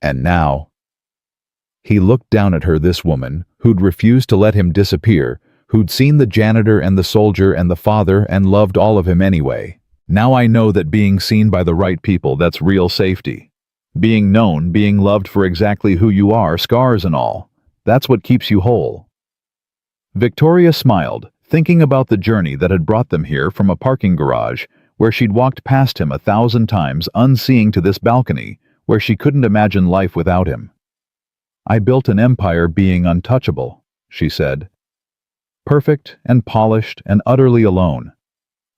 And now, he looked down at her, this woman, who'd refused to let him disappear, who'd seen the janitor and the soldier and the father and loved all of him anyway. "Now I know that being seen by the right people, that's real safety. Being known, being loved for exactly who you are, scars and all, that's what keeps you whole." Victoria smiled, thinking about the journey that had brought them here from a parking garage, where she'd walked past him 1,000 times unseeing to this balcony, where she couldn't imagine life without him. "I built an empire being untouchable," she said. "Perfect and polished and utterly alone.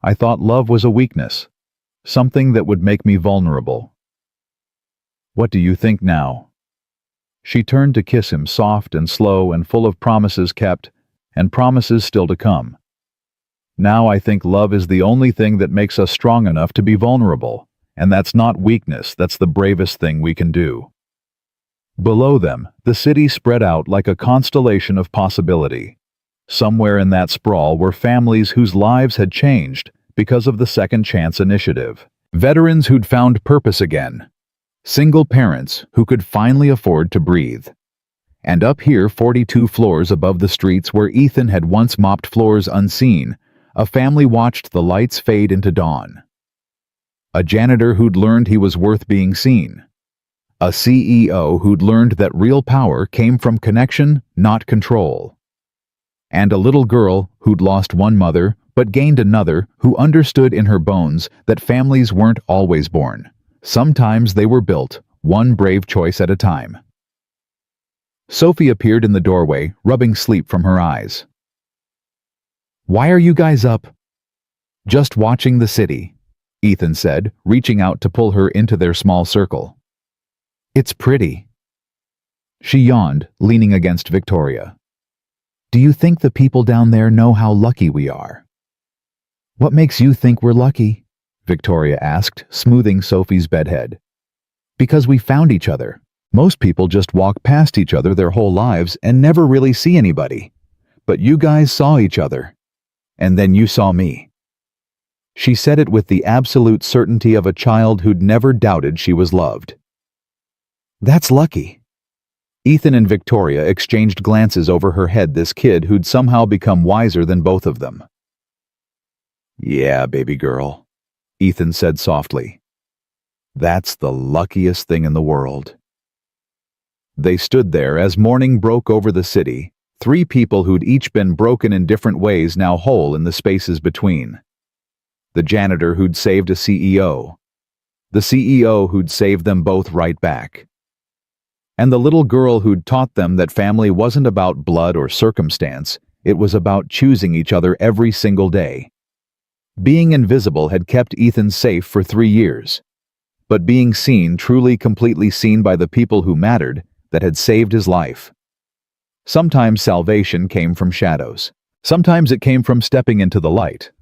I thought love was a weakness, something that would make me vulnerable. What do you think now?" She turned to kiss him, soft and slow and full of promises kept, and promises still to come. "Now I think love is the only thing that makes us strong enough to be vulnerable. And that's not weakness, that's the bravest thing we can do." Below them, the city spread out like a constellation of possibility. Somewhere in that sprawl were families whose lives had changed because of the Second Chance initiative. Veterans who'd found purpose again. Single parents who could finally afford to breathe. And up here, 42 floors above the streets where Ethan had once mopped floors unseen, a family watched the lights fade into dawn. A janitor who'd learned he was worth being seen. A CEO who'd learned that real power came from connection, not control. And a little girl who'd lost one mother but gained another, who understood in her bones that families weren't always born. Sometimes they were built, one brave choice at a time. Sophie appeared in the doorway, rubbing sleep from her eyes. "Why are you guys up?" "Just watching the city," Ethan said, reaching out to pull her into their small circle. "It's pretty." She yawned, leaning against Victoria. "Do you think the people down there know how lucky we are?" "What makes you think we're lucky?" Victoria asked, smoothing Sophie's bedhead. "Because we found each other. Most people just walk past each other their whole lives and never really see anybody. But you guys saw each other. And then you saw me." She said it with the absolute certainty of a child who'd never doubted she was loved. "That's lucky." Ethan and Victoria exchanged glances over her head, this kid who'd somehow become wiser than both of them. "Yeah, baby girl," Ethan said softly. "That's the luckiest thing in the world." They stood there as morning broke over the city, three people who'd each been broken in different ways now whole in the spaces between. The janitor who'd saved a CEO. The CEO who'd saved them both right back. And the little girl who'd taught them that family wasn't about blood or circumstance, it was about choosing each other every single day. Being invisible had kept Ethan safe for 3 years. But being seen, truly completely seen by the people who mattered, that had saved his life. Sometimes salvation came from shadows. Sometimes it came from stepping into the light.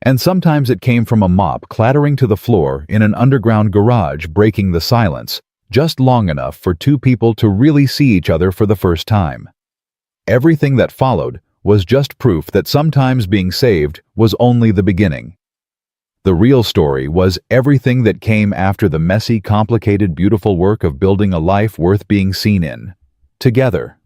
And sometimes it came from a mop clattering to the floor in an underground garage, breaking the silence, just long enough for two people to really see each other for the first time. Everything that followed was just proof that sometimes being saved was only the beginning. The real story was everything that came after the messy, complicated, beautiful work of building a life worth being seen in, together.